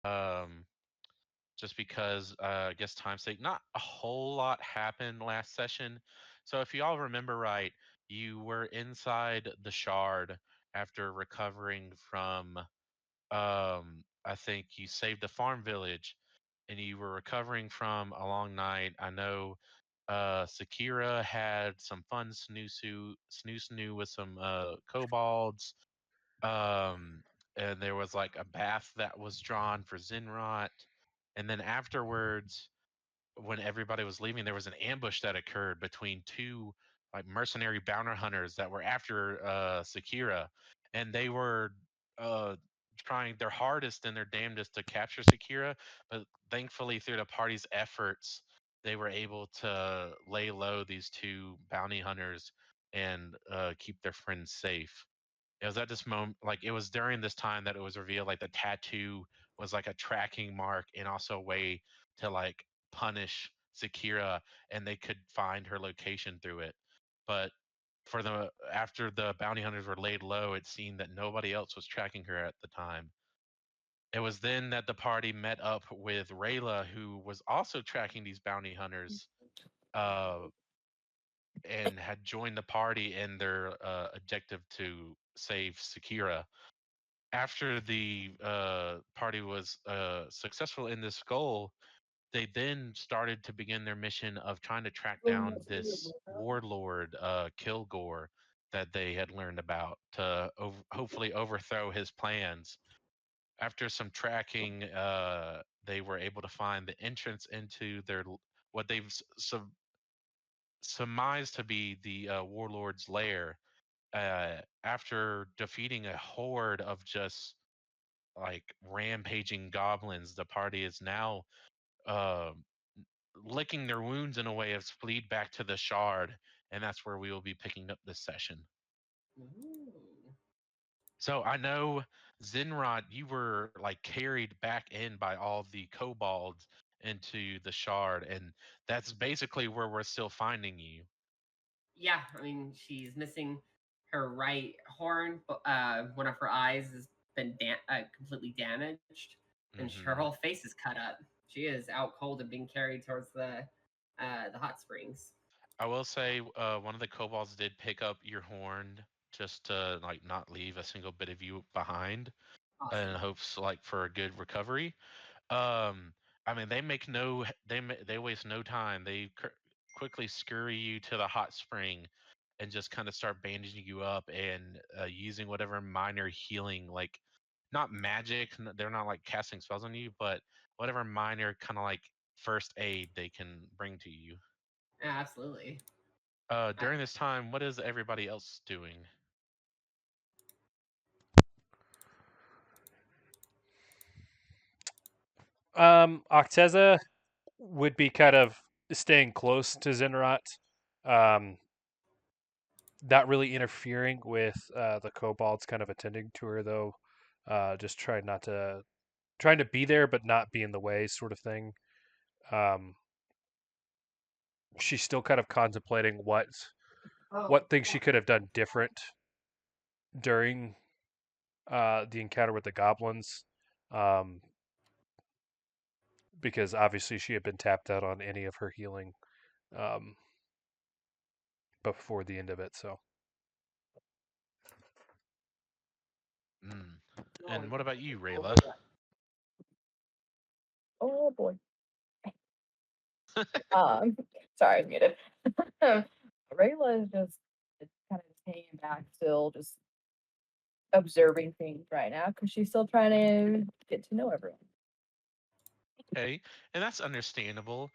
Um, just because I guess time's sake, not a whole lot happened last session. So if you all remember right, you were inside the shard after recovering from I think you saved a farm village and you were recovering from a long night. I know Sakira had some fun snoo with some kobolds. Um, and there was like a bath that was drawn for Zinrot. And then afterwards, when everybody was leaving, there was an ambush that occurred between two like mercenary bounty hunters that were after Sakira, and they were uh, trying their hardest and their damnedest to capture Sakira. But thankfully, through the party's efforts, they were able to lay low these two bounty hunters and keep their friends safe. It was at this moment, like it was during this time that it was revealed, like the tattoo was like a tracking mark and also a way to like punish Sakira, and they could find her location through it. But for the after the bounty hunters were laid low, it seemed that nobody else was tracking her at the time. It was then that the party met up with Rayla, who was also tracking these bounty hunters, uh, and had joined the party in their objective to save Sakira. After the party was successful in this goal, they then started to begin their mission of trying to track down this warlord, Kilgore, that they had learned about to hopefully overthrow his plans. After some tracking, they were able to find the entrance into their what they've surmised to be the warlord's lair. After defeating a horde of just like rampaging goblins, the party is now uh, licking their wounds in a way of fleed back to the shard, and that's where we will be picking up this session. Ooh. So I know Zinrod, you were like carried back in by all the kobolds into the shard, and that's basically where we're still finding you. Yeah, I mean, she's missing her right horn, but one of her eyes has been completely damaged, and her whole Hmm. face is cut up. She is out cold and being carried towards the hot springs. I will say one of the kobolds did pick up your horn just to like not leave a single bit of you behind, in Awesome. hopes like for a good recovery. Um, I mean, they make no, they waste no time. They quickly scurry you to the hot spring, and just kind of start bandaging you up and using whatever minor healing, like not magic. They're not like casting spells on you, but whatever minor kind of like first aid they can bring to you. Yeah, absolutely. Uh, During this time, what is everybody else doing? Acteza would be kind of staying close to Zinrot, um, not really interfering with the kobolds kind of attending to her though. Just trying to be there but not be in the way, sort of thing. Um, she's still kind of contemplating what things she could have done different during the encounter with the goblins, um, because obviously she had been tapped out on any of her healing um, before the end of it. So Mm. And what about you, Rayla? Oh boy. Um, sorry, I muted. Rayla is just kind of hanging back, still just observing things right now because she's still trying to get to know everyone. Okay, and that's understandable.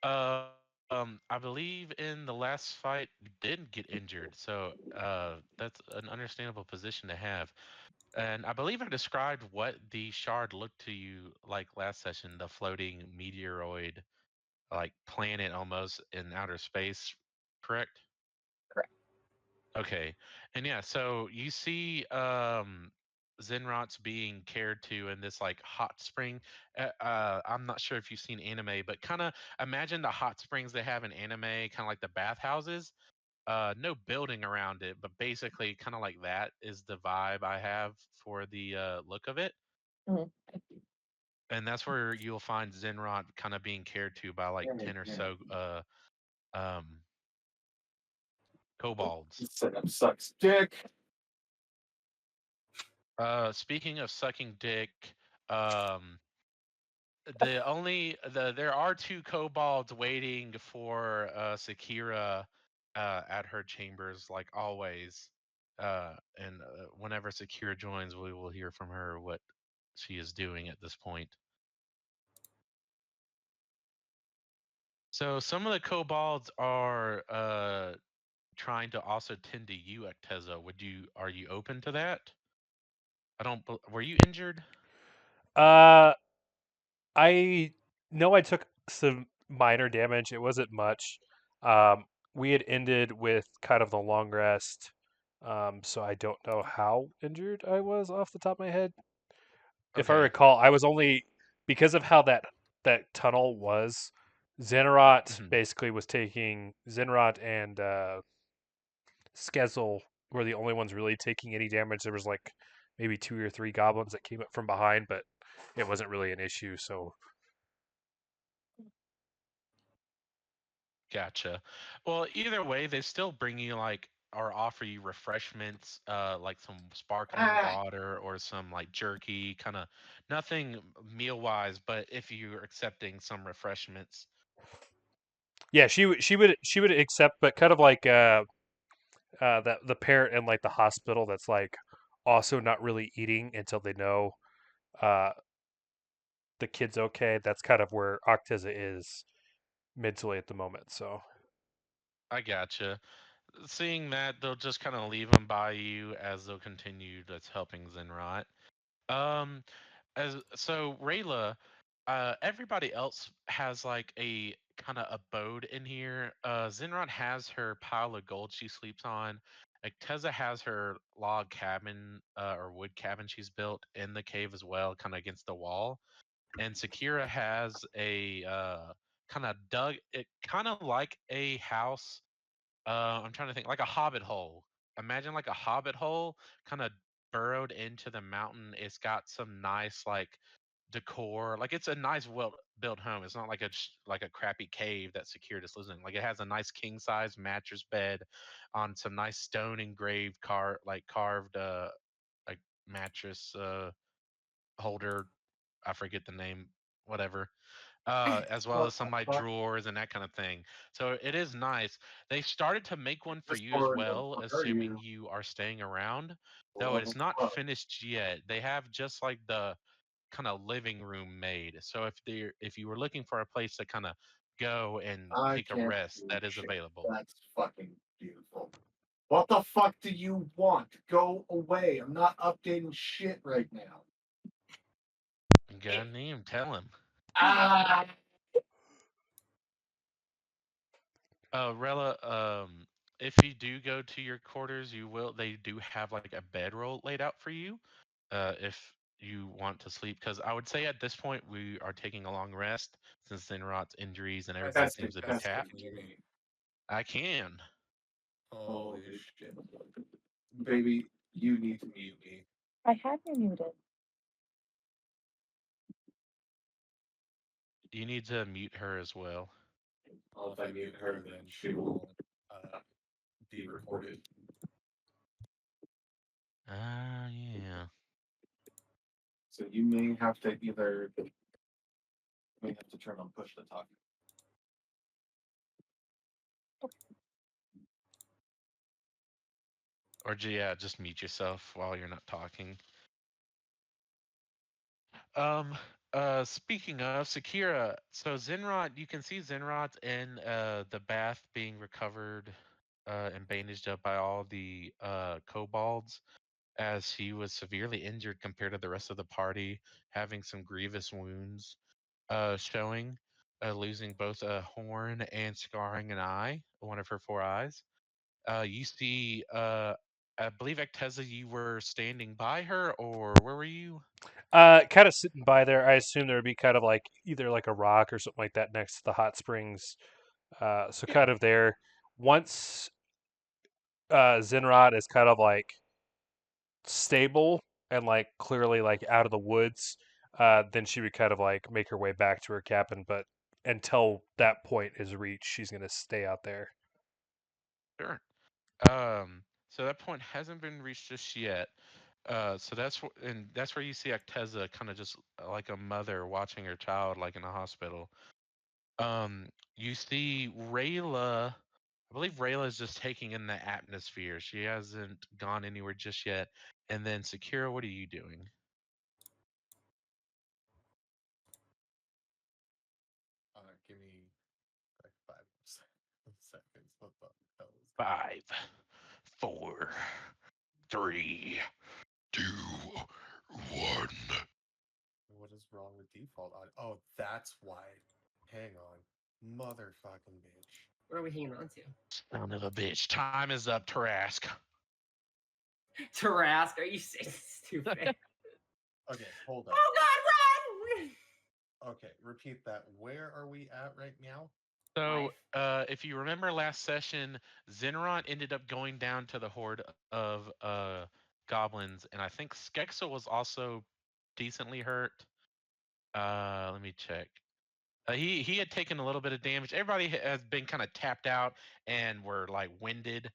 I believe in the last fight you did get injured, so that's an understandable position to have. And I believe I described what the shard looked to you like last session, the floating meteoroid, like planet almost in outer space, correct? Correct. Okay. And yeah, so you see Zenrots being cared to in this like hot spring. I'm not sure if you've seen anime, but kind of imagine the hot springs they have in anime, kind of like the bathhouses. No building around it, but basically kind of like that is the vibe I have for the look of it. Mhm. and that's where you'll find Zinrot kind of being cared to by like 10 or so um kobolds. Setup sucks dick. Speaking of sucking dick, um there are two kobolds waiting for Sakira at her chambers like always. And whenever Sakira joins, we will hear from her what she is doing at this point. So some of the kobolds are trying to also tend to you, Acteza. Are you open to that? Were you injured? Uh, I know I took some minor damage. It wasn't much. We had ended with kind of the long rest, so I don't know how injured I was off the top of my head. If I Okay. recall, I was only because of how that tunnel was. Zinrot Mhm. basically was taking Zinrot and Skezel were the only ones really taking any damage. There was like maybe 2 or 3 goblins that came up from behind, but it wasn't really an issue. So Gotcha. Well, either way, they still bring you like or offer you refreshments, like some sparkling water or some like jerky, kind of nothing meal wise, but if you're accepting some refreshments. yeah, she would accept, but kind of like that the parent in like the hospital that's like also not really eating until they know uh the kid's okay. That's kind of where Acteza is mentally at the moment. So I gotcha. Seeing that, they'll just kind of leave them by you as they'll continue that's helping Zenrot. Um, as so Rayla, everybody else has like a kind of abode in here. Zinron has her pile of gold she sleeps on. Acteza has her log cabin or wood cabin she's built in the cave as well, kind of against the wall. And Sakira has a kind of dug it kind of like a house. I'm trying to think like a hobbit hole. Imagine like a hobbit hole kind of burrowed into the mountain. It's got some nice like decor. Like it's a nice well built home. It's not like like a crappy cave that Securitas lives in. Like it has a nice king size mattress bed on some nice stone engraved carved like mattress holder. I forget the name, whatever. As well What as the some like fuck? drawers and that kind of thing. So it is nice. They started to make one for Just you as boring the well, fuck are assuming you? you are staying around. Though Well, it's not fuck. finished yet. They have just like the kind of living room made. So if you were looking for a place to kind of go and I take a can't rest, do that is shit. available. That's fucking beautiful. What the fuck do you want? Go away. I'm not updating shit right now. Got name, tell him. Ah! Rella, if you do go to your quarters, they do have like a bedroll laid out for you. If you want to sleep, because I would say at this point we are taking a long rest since Zinrot's injuries and everybody That's seems to be disgusting tapped. to me. I can. Holy shit. Baby, you need to mute me. I have you muted. You need to mute her as well. Well, if I mute her, then she will be recorded. Yeah. So you may have to turn on push to talk. Or yeah, just mute yourself while you're not talking. Um. Speaking of Sakira, so Zinrot, you can see Zinrot in the bath being recovered and bandaged up by all the kobolds, as he was severely injured compared to the rest of the party, having some grievous wounds showing, losing both a horn and scarring an eye, one of her 4 eyes. You see, I believe Acteza, you were standing by her, or where were you? kind of sitting by there. I assume there would be kind of like either like a rock or something like that next to the hot springs. So kind of there. Once Zinrod is kind of like stable and like clearly like out of the woods, then she would kind of like make her way back to her cabin. But until that point is reached, she's gonna stay out there. Sure. So that point hasn't been reached just yet. So that's where you see Acteza kind of just like a mother watching her child, like in a hospital. You see Rayla. I believe Rayla is just taking in the atmosphere. She hasn't gone anywhere just yet. And then Sakira, what are you doing? Give me like 5 seconds. What the hell is 5, 4, 3, 2, 1. What is wrong with default audio? Oh, that's why. Hang on. Motherfucking bitch. What are we hanging on to? Son of a bitch. Time is up, Tarask. Tarask, are you stupid? Okay, hold on. Oh God, run! Okay, repeat that. Where are we at right now? So, if you remember last session, Zinrot ended up going down to the horde of goblins, and I think Skexel was also decently hurt. Let me check. He had taken a little bit of damage. Everybody has been kind of tapped out and were like winded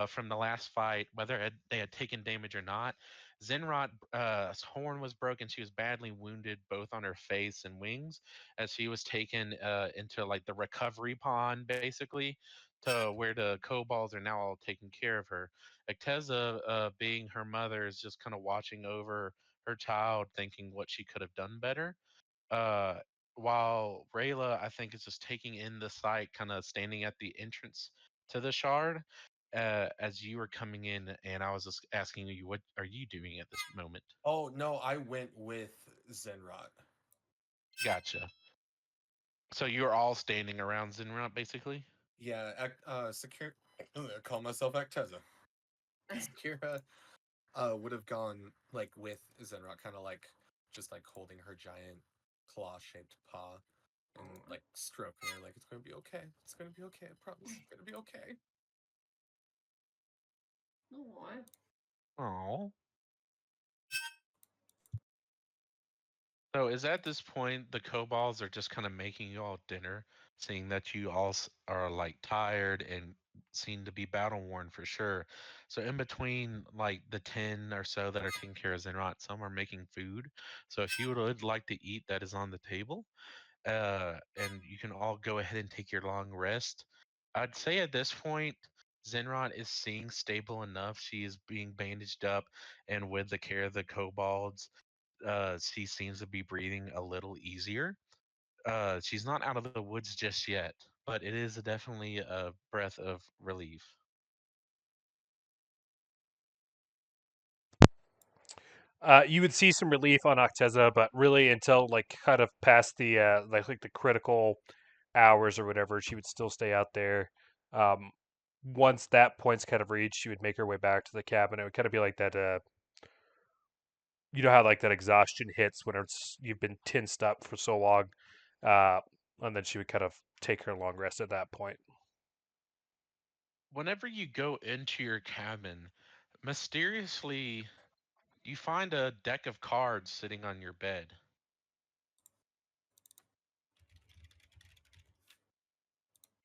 from the last fight, whether they had taken damage or not. Zinrot's horn was broken. She was badly wounded both on her face and wings as she was taken into like the recovery pond, basically, to where the kobolds are now all taking care of her. Acteza, being her mother, is just kind of watching over her child, thinking what she could have done better. Uh, while Rayla, I think, is just taking in the sight, kind of standing at the entrance to the shard. As you were coming in, and I was just asking you, what are you doing at this moment? Oh no, I went with Zenrot. Gotcha. So you're all standing around Zinrot, basically. Yeah, Sakira. I call myself Acteza. Sakira would have gone like with Zenrot, kind of like just like holding her giant claw-shaped paw and like stroking her, like it's gonna be okay. It's gonna be okay. I promise. It's gonna be okay. What? Oh. So is at this point the kobolds are just kind of making you all dinner, seeing that you all are like tired and seem to be battle worn for sure. So in between like the 10 or so that are taking care of Zenrot, some are making food. So if you would like to eat, that is on the table. And you can all go ahead and take your long rest. I'd say at this point, Zenrot is seeing stable enough. She is being bandaged up, and with the care of the kobolds, she seems to be breathing a little easier. She's not out of the woods just yet, but it is definitely a breath of relief. You would see some relief on Acteza, but really until like kind of past the like the critical hours or whatever, she would still stay out there. Um, Once that point's kind of reached, she would make her way back to the cabin. It would kind of be like that. You know how like that exhaustion hits when you've been tensed up for so long, uh, and then she would kind of take her long rest at that point. Whenever you go into your cabin, mysteriously, you find a deck of cards sitting on your bed.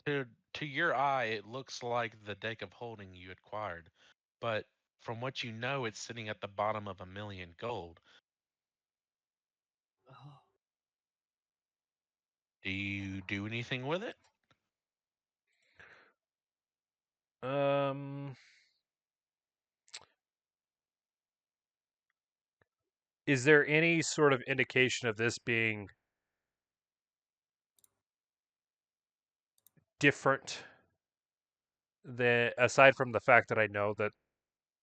To to your eye, it looks like the deck of holding you acquired, but from what you know, it's sitting at the bottom of 1,000,000 gold. Oh. Do you do anything with it? Um, is there any sort of indication of this being different than aside from the fact that I know that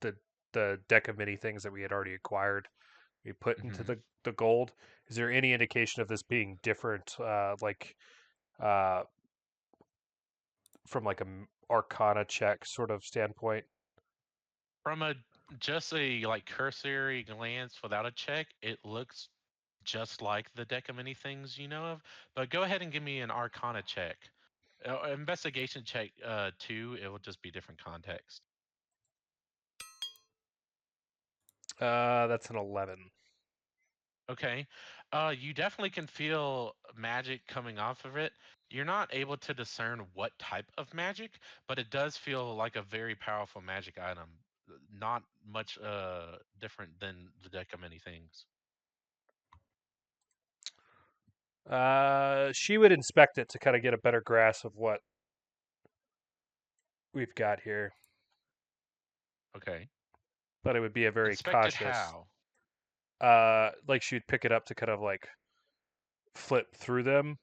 the the deck of many things that we had already acquired we put into Hmm. the gold? Is there any indication of this being different, uh, from like a Arcana check sort of standpoint? From a just a like cursory glance without a check, it looks just like the deck of many things you know of. But go ahead and give me an Arcana check. Investigation check too. It will just be different context. That's an 11. Okay. You definitely can feel magic coming off of it. You're not able to discern what type of magic, but it does feel like a very powerful magic item. Not much different than the deck of many things. She would inspect it to kind of get a better grasp of what we've got here, Okay. but it would be a very Inspected cautious. how? Like she'd pick it up to kind of like flip through them.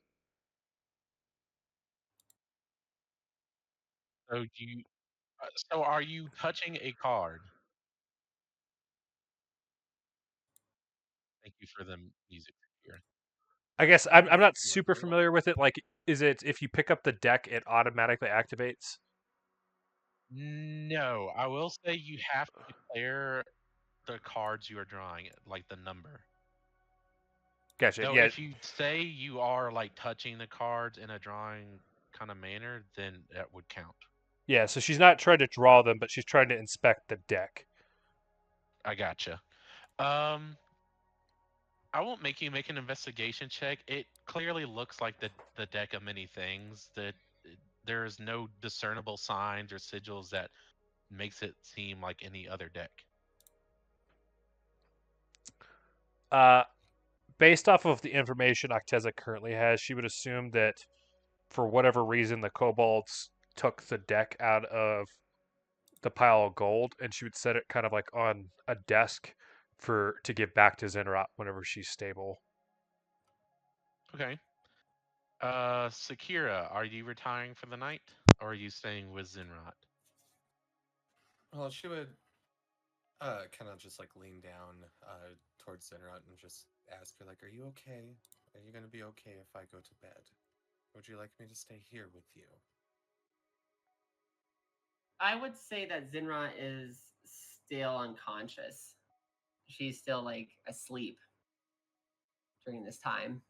So are you touching a card? Thank you for the music here. I guess I'm not You wanna super play one? familiar with it. Like, is it if you pick up the deck, it automatically activates? No, I will say you have to declare the cards you are drawing, like the number. Gotcha. Though Yeah, if you say you are like touching the cards in a drawing kind of manner, then that would count. yeah. So she's not trying to draw them, but she's trying to inspect the deck. I gotcha. Um, I won't make you make an investigation check. It clearly looks like the deck of many things. That there is no discernible signs or sigils that makes it seem like any other deck. Uh, Based off of the information Acteza currently has, she would assume that for whatever reason the kobolds took the deck out of the pile of gold, and she would set it kind of like on a desk for to give back to Zinrot whenever she's stable. Okay. Sakira, are you retiring for the night, or are you staying with Zinrot? Well, she would kind of just like lean down towards Zinrot and just ask her like, "Are you okay? Are you gonna be okay if I go to bed? Would you like me to stay here with you?" I would say that Zinra is still unconscious. She's still like asleep during this time.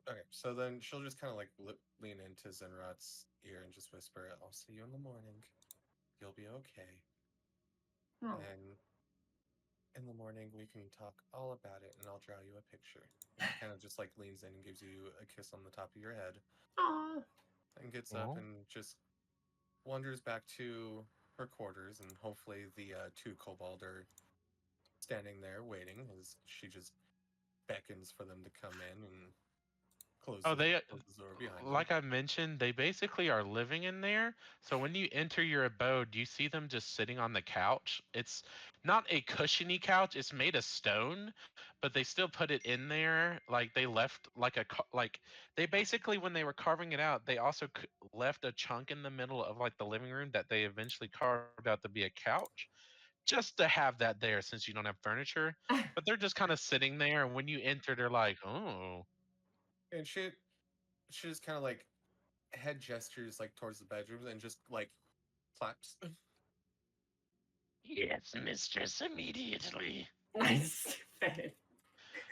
Okay, so then she'll just kind of like lean into Zinrot's ear and just whisper, "I'll see you in the morning. You'll be okay. Oh. And in the morning we can talk all about it, and I'll draw you a picture." And she kind of just like leans in and gives you a kiss on the top of your head, Aw. and gets up Oh. and just wanders back to her quarters, and hopefully the two kobold are standing there waiting as she just beckons for them to come in and Oh, they closes the door behind them. like I mentioned, they basically are living in there. So when you enter your abode, you see them just sitting on the couch. It's not a cushiony couch; it's made of stone, but they still put it in there. Like they left like like they basically when they were carving it out, they also left a chunk in the middle of like the living room that they eventually carved out to be a couch, just to have that there since you don't have furniture. But they're just kind of sitting there, and when you enter, they're like, "Oh." And she just kind of like head gestures like towards the bedrooms and just like claps. Yes, mistress, immediately. Stupid.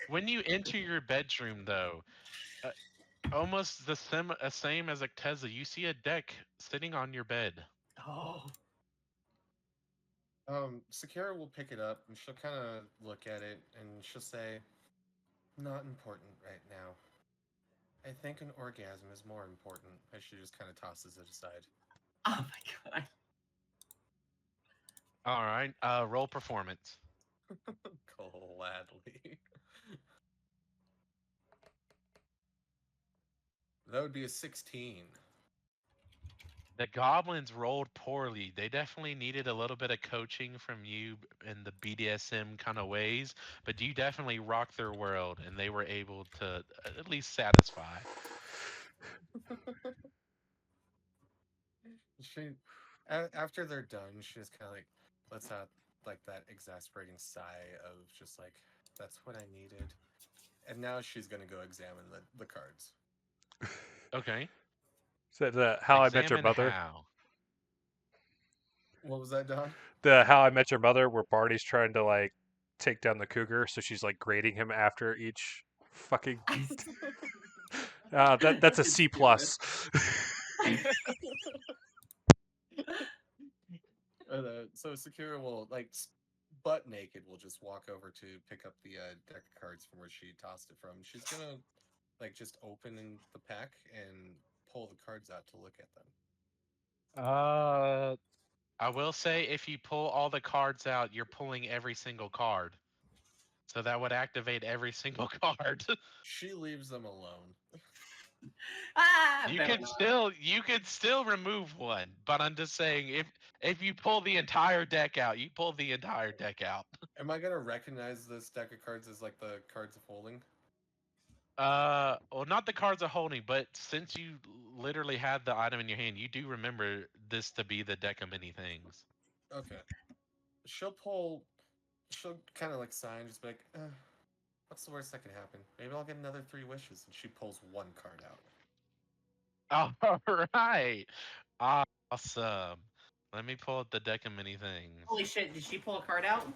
When you enter your bedroom, though, uh, almost the same as Acteza, you see a deck sitting on your bed. Oh. Sakira will pick it up and she'll kind of look at it and she'll say, "Not important right now. I think an orgasm is more important." As she just kind of tosses it aside. Oh my god. All right, roll performance. Gladly. That would be a 16. The goblins rolled poorly. They definitely needed a little bit of coaching from you in the BDSM kind of ways, but you definitely rocked their world, and they were able to at least satisfy. She, after they're done, she just kind of like lets out like that exasperating sigh of just like, "That's what I needed." And now she's gonna go examine the cards. Okay, So the How I Met Your examine Mother, how. What was that, Don? the How I Met Your Mother, where Barney's trying to like take down the cougar, so she's like grading him after each fucking. That's a It's C stupid. plus. So Sakura will like butt naked, will just walk over to pick up the deck of cards from where she tossed it from. She's gonna like just open the pack and pull the cards out to look at them. I will say if you pull all the cards out, you're pulling every single card. So that would activate every single card. She leaves them alone. you better can not. still remove one, but I'm just saying if you pull the entire deck out, you pull the entire deck out. Am I gonna recognize this deck of cards as like the cards of holding? Well, not the cards are holding, but since you literally had the item in your hand, you do remember this to be the deck of many things. Okay. She'll kind of like sigh and just be like, what's the worst that can happen? Maybe I'll get another 3 wishes. And she pulls 1 card out. All right. Awesome. Let me pull up the deck of many things. Holy shit! Did she pull a card out?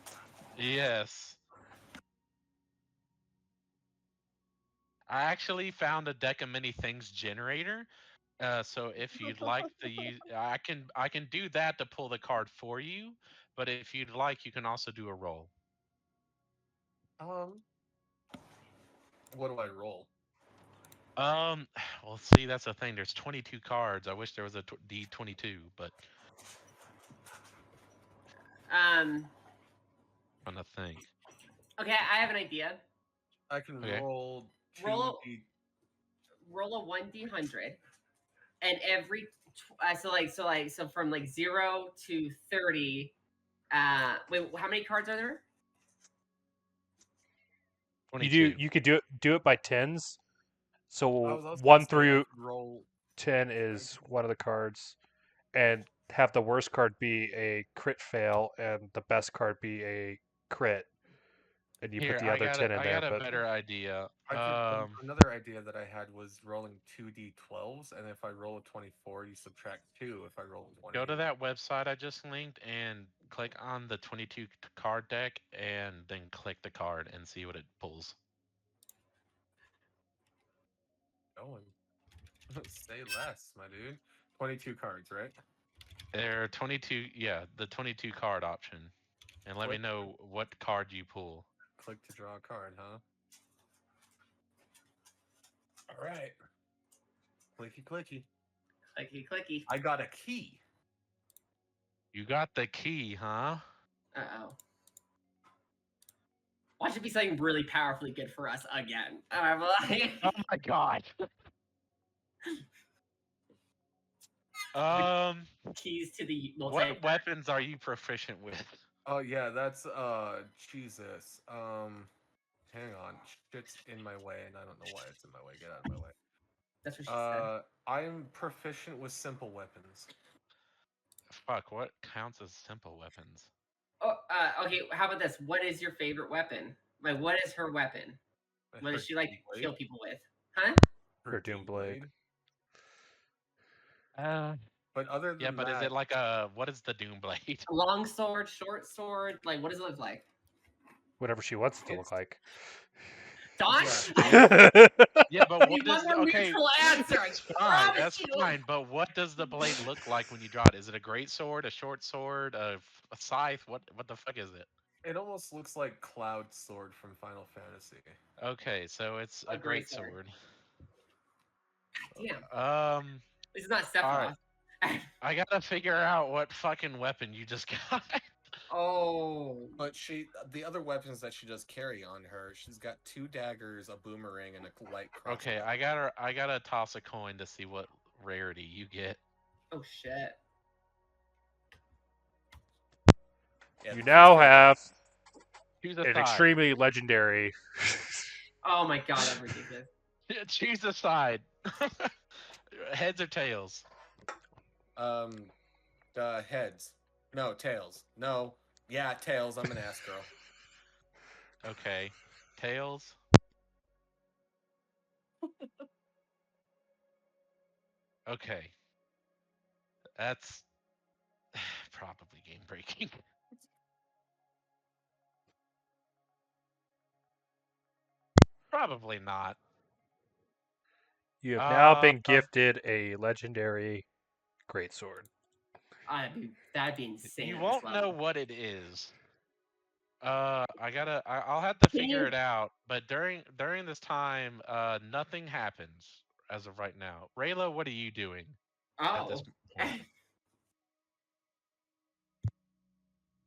Yes. I actually found a deck of many things generator. So if you'd like to use, I can do that to pull the card for you. But if you'd like, you can also do a roll. What do I roll? Well, see, that's the thing. There's 22 cards. I wish there was a D22, but Um. I'm gonna think. Okay, I have an idea. I can Okay. roll Roll 2D. Roll a 1d100, and every so from like 0 to 30. Wait, how many cards are there? 22. You could do it by tens. I So was also 1 gonna say I through could roll. 10 is one of the cards, and have the worst card be a crit fail, and the best card be a crit, and you put Here, the other 10 in I there. got a But better idea. Another idea that I had was rolling 2d12s, and if I roll a 24, you subtract 2. If I roll a 20, Go to that website I just linked and click on the 22 card deck, and then click the card and see what it pulls. going. Say less, my dude. 22 cards, right? There are 22, yeah, the 22 card option. And let me Click. know what card you pull. Click to draw a card, huh? All right. Clicky, clicky. Clicky, clicky. I got a key. You got the key, huh? Uh-oh. Watch it be something really powerfully good for us again. I'm like, Oh my god. keys to the What weapons are you proficient with? Oh yeah, that's Jesus. Hang on. Shit's in my way and I don't know why it's in my way. Get out of my way. That's what she said. I'm proficient with simple weapons. Fuck, what counts as simple weapons? Oh, okay. How about this? What is your favorite weapon? Like, what is her weapon? What does she like to kill people with? Huh? her Doom Blade. But other than but that, is it like what is the Doom Blade? A long sword, short sword? Like, what does it look like? Whatever she wants it to look like. Don? Yeah, but what does does neutral answer? That's fine. That's fine. But what does the blade look like when you draw it? Is it a great sword, a short sword, a scythe? What the fuck is it? It almost looks like Cloud Sword from Final Fantasy. Okay, so it's a great sword. Damn. This is not Sephiroth. Right. I gotta figure out what fucking weapon you just got. Oh. But the other weapons that she does carry on her, she's got 2 daggers, a boomerang, and a light crossbow. Okay, I gotta toss a coin to see what rarity you get. Oh shit. Yeah, you now have an extremely legendary. Oh my god, that's ridiculous. Choose a side. Heads or tails? Heads. No, tails. No. Yeah, tails. I'm an ass girl. Okay. Tails. Okay. That's probably game breaking. Probably not. You have now been gifted a legendary greatsword. That'd be insane. You won't know what it is. I'll have to Can figure you- it out. But during this time, nothing happens as of right now. Rayla, what are you doing at this Oh. point?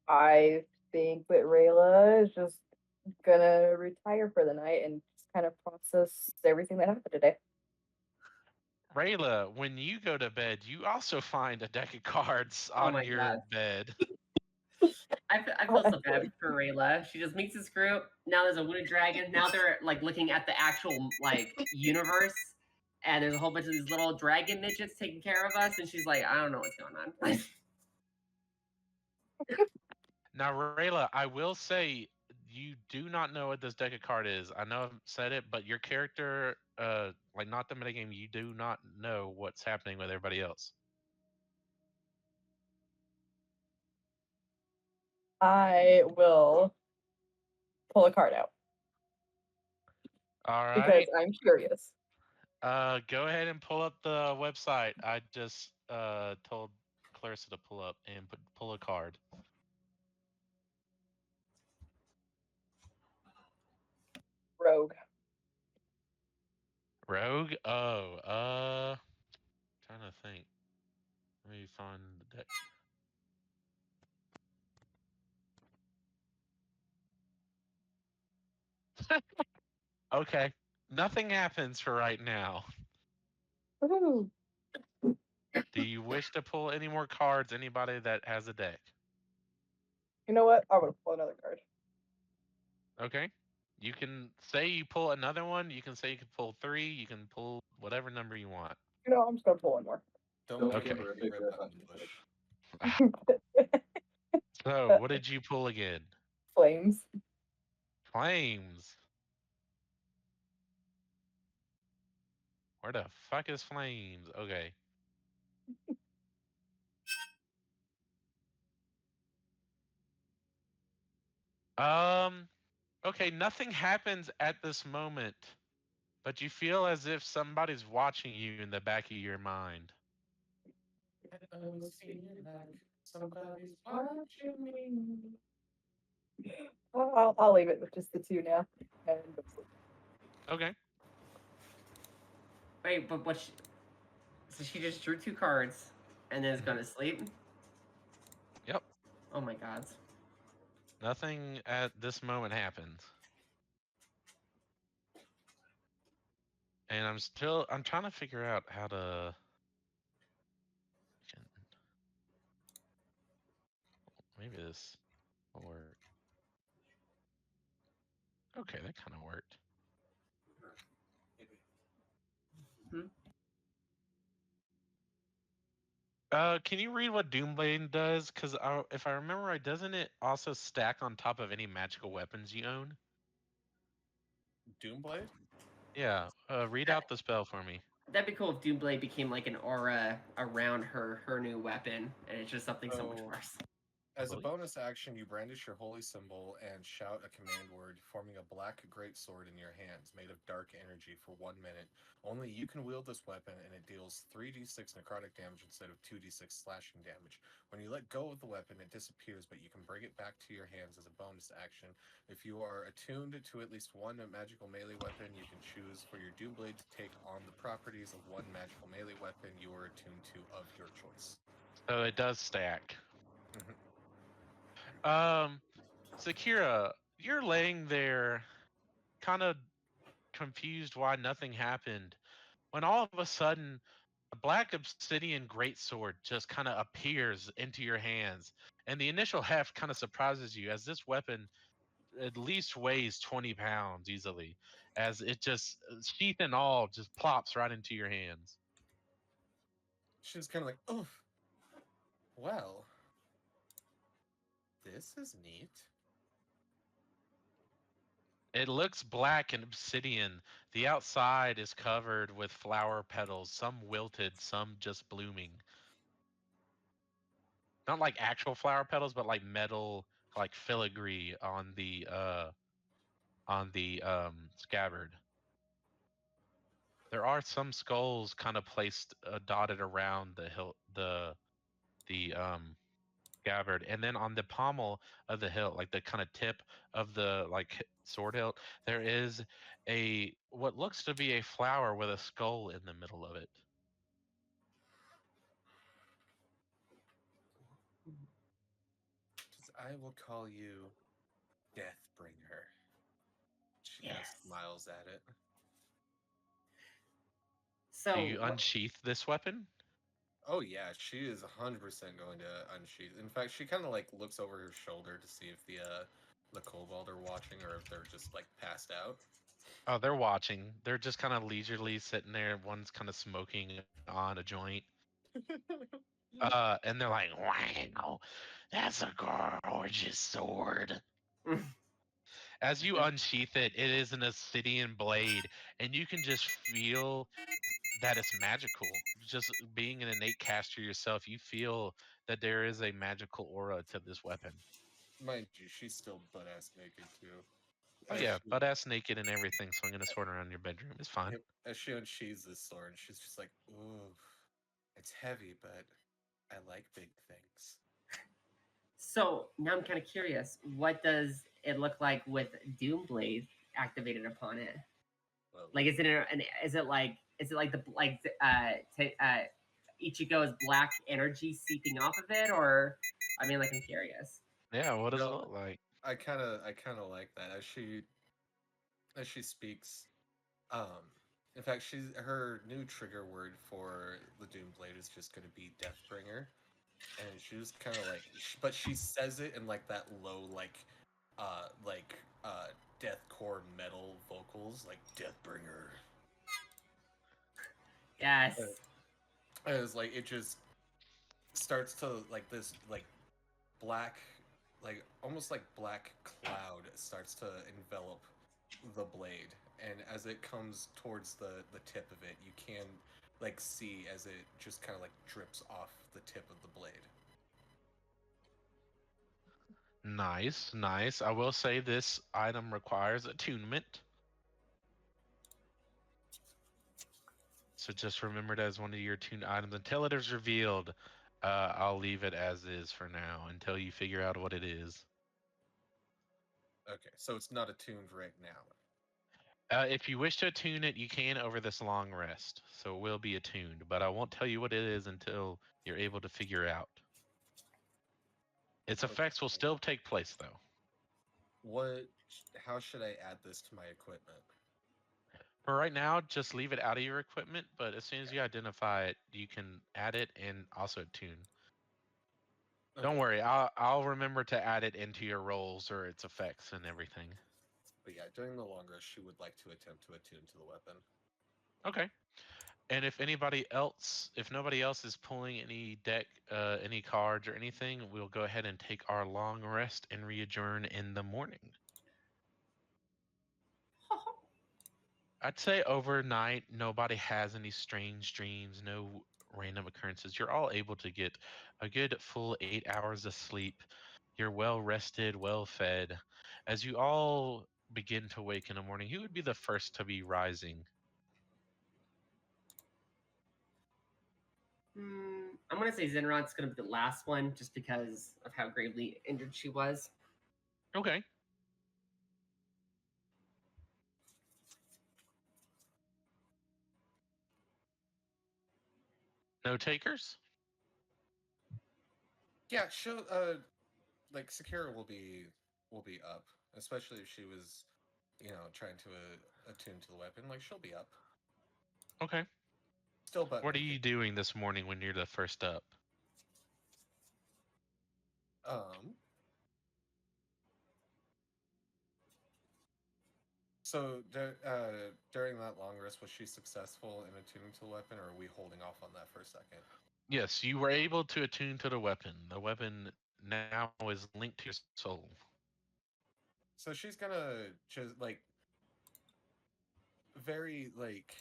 I think that Rayla is just gonna retire for the night and just kind of process everything that happened today. Rayla, when you go to bed, you also find a deck of cards Oh on my your God. bed. I feel so bad for Rayla. She just meets this group. Now there's a wounded dragon. Now they're like looking at the actual like universe, and there's a whole bunch of these little dragon midgets taking care of us. And she's like, I don't know what's going on. Now, Rayla, I will say you do not know what this deck of card is. I know I've said it, but your character, like not the metagame, you do not know what's happening with everybody else. I will pull a card out All because right. I'm curious. Go ahead and pull up the website. I just told Clarissa to pull up and pull a card. Rogue. Rogue? Oh, trying to think. Let me find the deck. Okay. Nothing happens for right now. Woohoo. Do you wish to pull any more cards? Anybody that has a deck? You know what? I'm gonna pull another card. Okay. You can say you pull another one. You can say you can pull 3. You can pull whatever number you want. You know, I'm just gonna pull one more. Don't Okay. give her a big red button push. So, what did you pull again? Flames. Flames. Where the fuck is Flames? Okay. Okay, nothing happens at this moment, but you feel as if somebody's watching you in the back of your mind. Somebody's watching me. I'll leave it with just the two now. And go to sleep. Okay. Wait, but what? So she just drew 2 cards and then is going to sleep. Yep. Oh my God. Nothing at this moment happens. And I'm trying to figure out how to maybe this will work. Okay, that kind of worked. Hmm? Can you read what Doomblade does? Because if I remember right, doesn't it also stack on top of any magical weapons you own? Doomblade? Yeah. Read out the spell for me. That'd be cool if Doomblade became like an aura around her new weapon, and it's just something so much Oh. worse. As a Really? bonus action, you brandish your holy symbol and shout a command word, forming a black greatsword in your hands, made of dark energy for 1 minute. Only you can wield this weapon, and it deals 3d6 necrotic damage instead of 2d6 slashing damage. When you let go of the weapon, it disappears, but you can bring it back to your hands as a bonus action. If you are attuned to at least one magical melee weapon, you can choose for your Doomblade to take on the properties of one magical melee weapon you are attuned to of your choice. So it does stack. Mhm. Sakira, you're laying there, kind of confused why nothing happened, when all of a sudden a black obsidian greatsword just kind of appears into your hands, and the initial heft kind of surprises you, as this weapon at least weighs 20 pounds easily, as it just sheath and all just plops right into your hands. She's kind of like, oh, well, this is neat. It looks black and obsidian. The outside is covered with flower petals, some wilted, some just blooming. Not like actual flower petals, but like metal, like filigree on the scabbard. There are some skulls kind of placed dotted around the hilt, the scabbard, and then on the pommel of the hilt, like the kind of tip of the sword hilt, there is what looks to be a flower with a skull in the middle of it. I will call you Deathbringer. She kind of Yes. smiles at it. So Do you unsheath this weapon? Oh yeah, she is 100% going to unsheath. In fact, she kind of like looks over her shoulder to see if the kobold are watching or if they're just like passed out. Oh, they're watching. They're just kind of leisurely sitting there. One's kind of smoking on a joint. And they're like, "Wow, that's a gorgeous sword." As you unsheath it, it is an obsidian blade, and you can just feel that it's magical. Just being an innate caster yourself, you feel that there is a magical aura to this weapon. Mind you, she's still butt ass naked too. Oh As yeah, she- butt ass naked and everything, swinging a sword around your bedroom. It's fine. Yep, as she unsheathes this sword, she's just like, "Ooh, it's heavy, but I like big things." So now I'm kind of curious. What does it look like with Doomblade activated upon it? Well, Like, is it Ichigo's black energy seeping off of it, or I mean, like, I'm curious. Yeah, what does it No. look like? I kind of like that as she speaks. In fact, her new trigger word for the Doomblade is just going to be Deathbringer, and she just kind of like, but she says it in like that low deathcore metal vocals, like Deathbringer. Yes. And it's like it just starts to like this like black, like almost like black cloud starts to envelop the blade, and as it comes towards the tip of it, you can like see as it just kind of like drips off the tip of the blade. Nice, nice. I will say this item requires attunement. So just remember it as one of your tuned items. Until it is revealed, I'll leave it as is for now until you figure out what it is. Okay, so it's not attuned right now. If you wish to attune it, you can over this long rest. So it will be attuned, but I won't tell you what it is until you're able to figure out. Its effects will still take place, though. How should I add this to my equipment? For right now, just leave it out of your equipment, but as soon as you identify it, you can add it and also attune. Okay. Don't worry, I'll remember to add it into your rolls or its effects and everything. But yeah, during the long rest, she would like to attempt to attune to the weapon. Okay. And if nobody else is pulling any deck, any cards or anything, we'll go ahead and take our long rest and re-adjourn in the morning. I'd say overnight, nobody has any strange dreams, no random occurrences. You're all able to get a good full 8 hours of sleep. You're well rested, well fed. As you all begin to wake in the morning, who would be the first to be rising? I'm gonna say Zinrot's gonna be the last one, just because of how gravely injured she was. Okay. No takers? Yeah, she'll like Sakira will be up, especially if she was, trying to attune to the weapon. Like she'll be up. Okay. Still butt What are naked. you doing this morning when you're the first up? So during that long rest, was she successful in attuning to the weapon, or are we holding off on that for a second? Yes, you were able to attune to the weapon. The weapon now is linked to your soul. So she's gonna just like very like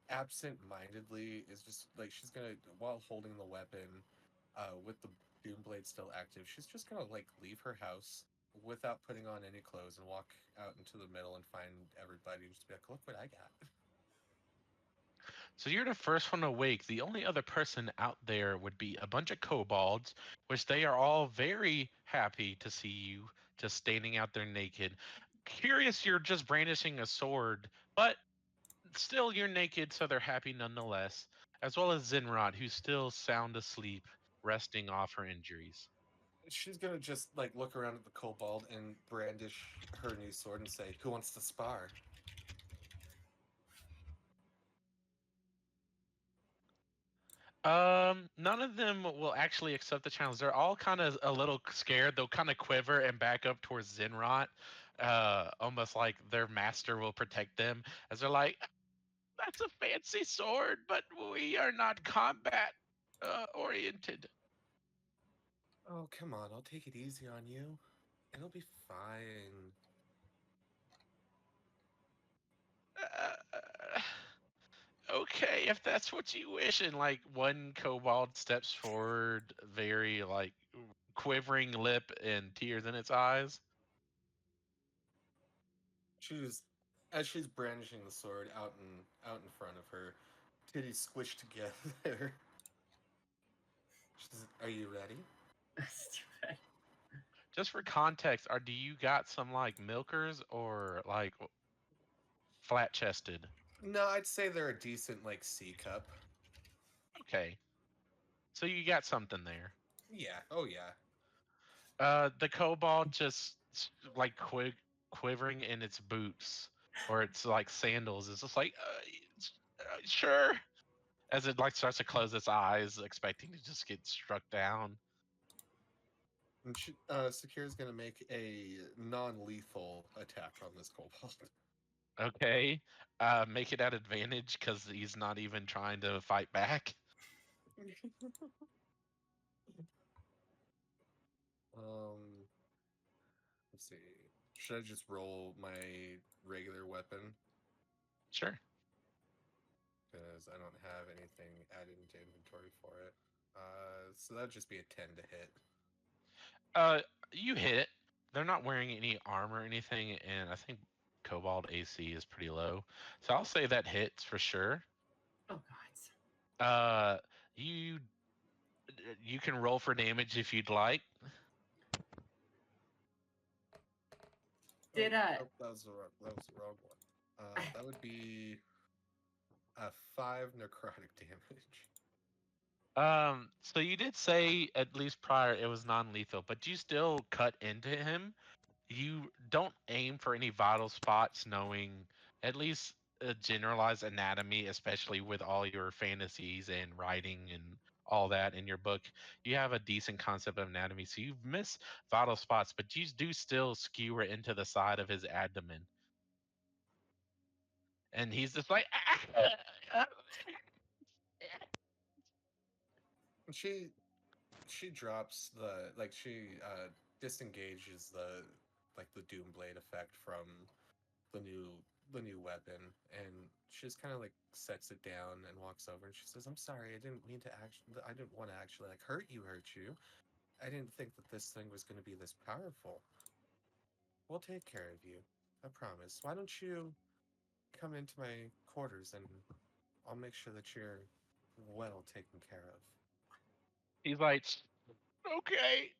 absent-mindedly is just like she's gonna while holding the weapon, with the Doomblade still active, she's just gonna like leave her house without putting on any clothes and walk out into the middle and find everybody and just be like, look what I got. So you're the first one awake. The only other person out there would be a bunch of kobolds, which they are all very happy to see you just standing out there naked. Curious you're just brandishing a sword, but still you're naked, so they're happy nonetheless. As well as Zinrot, who's still sound asleep, resting off her injuries. She's gonna just like look around at the kobold and brandish her new sword and say, "Who wants to spar?" None of them will actually accept the challenge. They're all kind of a little scared. They'll kind of quiver and back up towards Zinrot, almost like their master will protect them. As they're like, "That's a fancy sword, but we are not combat oriented." Oh, come on, I'll take it easy on you. It'll be fine. Uh, okay, if that's what you wish. And like one kobold steps forward, very like quivering lip and tears in its eyes. She's as she's brandishing the sword out in front of her, titties squished together. She's, "Are you ready?" Stupid. Just for context, do you got some like milkers or like flat chested? No, I'd say they're a decent like C cup. Okay, so you got something there. Yeah. Oh yeah. The kobold just like quivering in its boots or its like sandals is just like, sure. As it like starts to close its eyes, expecting to just get struck down. And Sakira's gonna make a non-lethal attack on this kobold. Okay, make it at advantage because he's not even trying to fight back. um, let's see. Should I just roll my regular weapon? Sure. Because I don't have anything added into inventory for it. So that'd just be a 10 to hit. You hit it. They're not wearing any armor or anything, and I think Cobalt AC is pretty low. So I'll say that hits for sure. Oh god. Uh, you you can roll for damage if you'd like. Did Nope, that was the wrong one. That would be a 5 necrotic damage. So you did say at least prior it was non-lethal, but you still cut into him. You don't aim for any vital spots, knowing at least a generalized anatomy, especially with all your fantasies and writing and all that in your book. You have a decent concept of anatomy, so you miss vital spots, but you do still skewer into the side of his abdomen. And he's just like, She drops the like she disengages the like the doom blade effect from the new weapon, and she just kind of like sets it down and walks over and she says, "I'm sorry, I didn't want to actually like hurt you. I didn't think that this thing was going to be this powerful. We'll take care of you, I promise. Why don't you come into my quarters and I'll make sure that you're well taken care of." he's like, okay,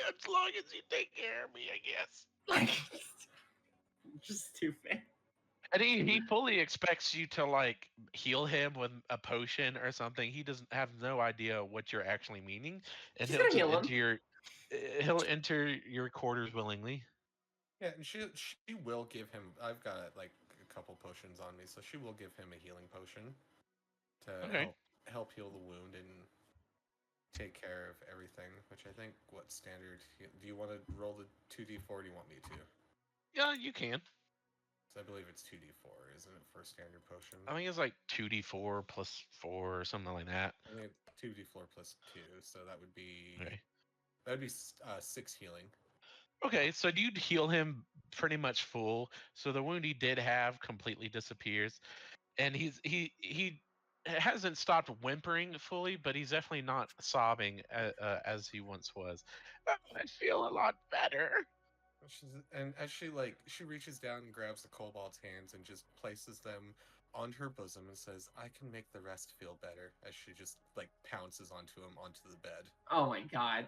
as long as you take care of me, I guess. like just stupid. And he fully expects you to like heal him with a potion or something. He doesn't have no idea what you're actually meaning, and She's gonna heal him. he'll enter your quarters willingly. Yeah, and she will give him. I've got like a couple potions on me, so she will give him a healing potion to Okay. help heal the wound and take care of everything. Which I think what standard? Do you want to roll the 2d4? Or do you want me to? Yeah, you can. So I believe it's 2d4, isn't it, for a standard potion? I think it's like 2d4 plus 4 or something like that. I think 2d4 plus 2, so that would be Okay. 6 healing. Okay, so you'd heal him pretty much full. So the wound he did have completely disappears, and he hasn't stopped whimpering fully, but he's definitely not sobbing as he once was. I feel a lot better. And as she reaches down and grabs the kobold's hands and just places them on her bosom and says, "I can make the rest feel better," as she just like pounces onto him onto the bed. Oh my god.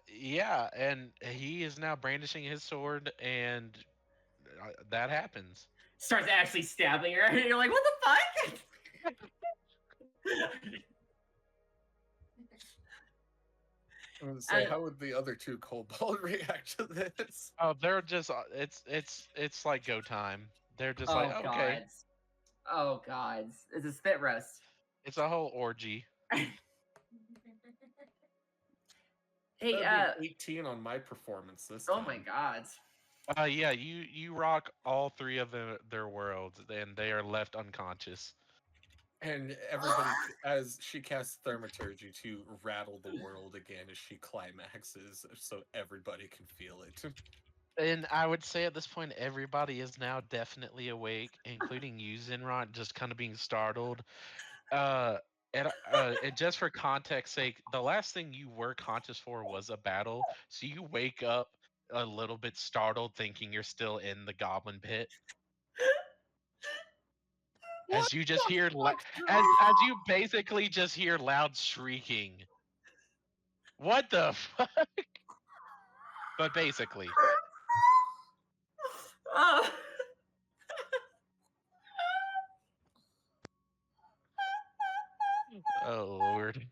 Yeah, and he is now brandishing his sword, and that happens. Starts actually stabbing her, and you're like, what the fuck? So how would the other two kobold react to this? Oh, they're just it's like go time. They're just like, Oh okay, gods. Oh gods. It's a spit roast. it's a whole orgy. Hey, That'd be an 18 on my performance this time. oh my god. Yeah, you rock all three of their worlds, and they are left unconscious. And everybody, as she casts Thaumaturgy to rattle the world again as she climaxes, so everybody can feel it. And I would say at this point, everybody is now definitely awake, including you, Zinrot, just kind of being startled. And just for context sake, the last thing you were conscious for was a battle, so you wake up a little bit startled, thinking you're still in the goblin pit. As you just hear, as you basically just hear loud shrieking. What the fuck? But basically, Oh. oh lord.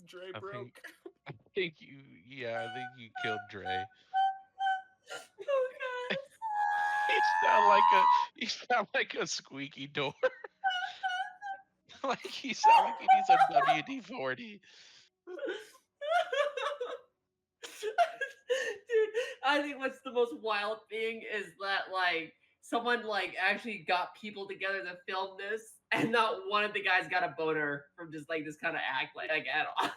Dre I broke. think you, yeah, I think you killed Dre. Oh god. You sound like a squeaky door. Like you sound like you need some WD-40. Dude, I think what's the most wild thing is that like someone like actually got people together to film this, and not one of the guys got a boner from just like this kind of act like at all.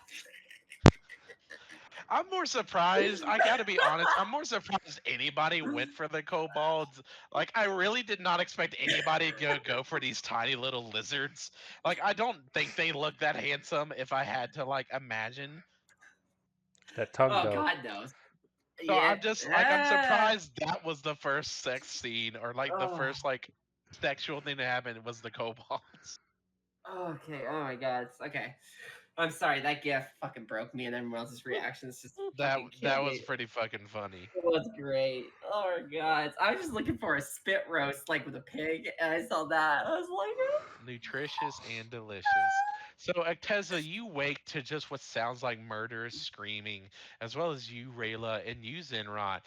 I'm more surprised. I gotta be honest. I'm more surprised anybody went for the kobolds. Like, I really did not expect anybody to go for these tiny little lizards. Like, I don't think they look that handsome. If I had to like imagine, That tongue, Oh though. god knows. so Yeah. I'm just like I'm surprised that was the first sex scene or like the Oh. first like sexual thing to happen was the kobolds. Okay. Oh my god. Okay. I'm sorry. That gif fucking broke me, and everyone else's reactions just That fucking killed that me. was pretty fucking funny. It was great. Oh my god. I was just looking for a spit roast like with a pig, and I saw that. I was like, Nutritious and delicious. So, Acteza, you wake to just what sounds like murderous screaming, as well as you, Rayla, and you, Zinrot.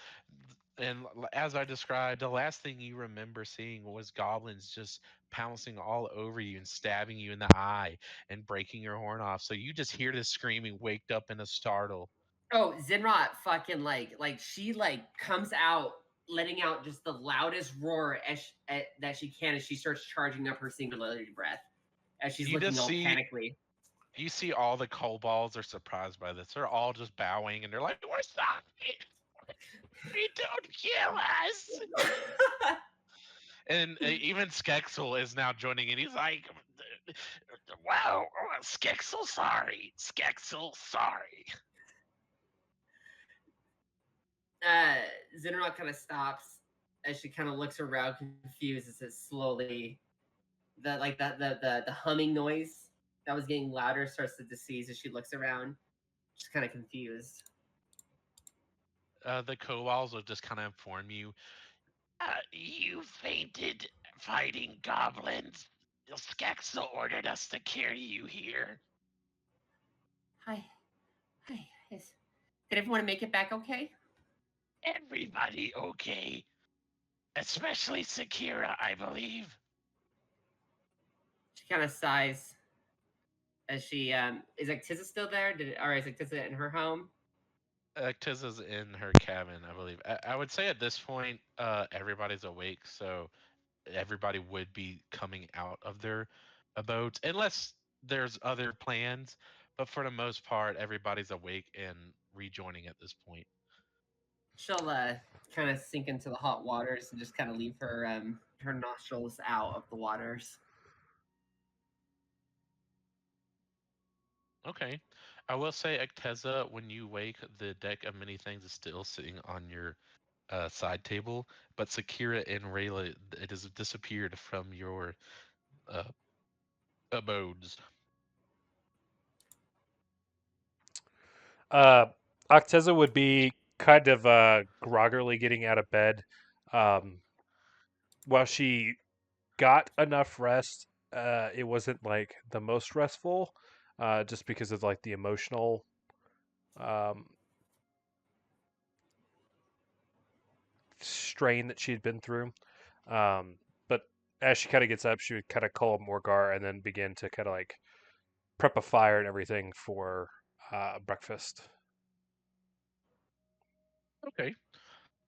And as I described, the last thing you remember seeing was goblins just pouncing all over you and stabbing you in the eye and breaking your horn off. So you just hear this screaming, waked up in a startle. oh, Zinrot fucking like she like comes out letting out just the loudest roar that she can as she starts charging up her singularity breath as she's You looking just all see panically. you see all the kobolds are surprised by this. They're all just bowing and they're like, "We're sorry. We don't kill us." And even Skexel is now joining in. He's like, "Wow, Skexel, sorry. Skexel, sorry." Zinrot kind of stops as she kind of looks around confused as it slowly the humming noise that was getting louder starts to decrease as she looks around. She's kind of confused. The kobolds will just kind of inform you. You fainted fighting goblins. Skexel ordered us to carry you here. Hi. Hi. Yes. Did everyone make it back okay? Everybody okay? Especially Sakira, I believe. She kind of sighs as she is Acteza still there? Or is Acteza in her home? Acteza's in her cabin, I believe. I would say at this point, everybody's awake, so everybody would be coming out of their abodes, unless there's other plans. But for the most part, everybody's awake and rejoining at this point. She'll kind of sink into the hot waters and just kind of leave her nostrils out of the waters. Okay. I will say, Acteza, when you wake, the deck of many things is still sitting on your side table, but Sakira and Rayla, it has disappeared from your uh, abodes. Acteza would be kind of groggily getting out of bed. Um, while she got enough rest, it wasn't like the most restful, just because of like the emotional um, strain that she'd been through. But as she kind of gets up, she would kind of call Morgar and then begin to kind of like prep a fire and everything for breakfast. Okay.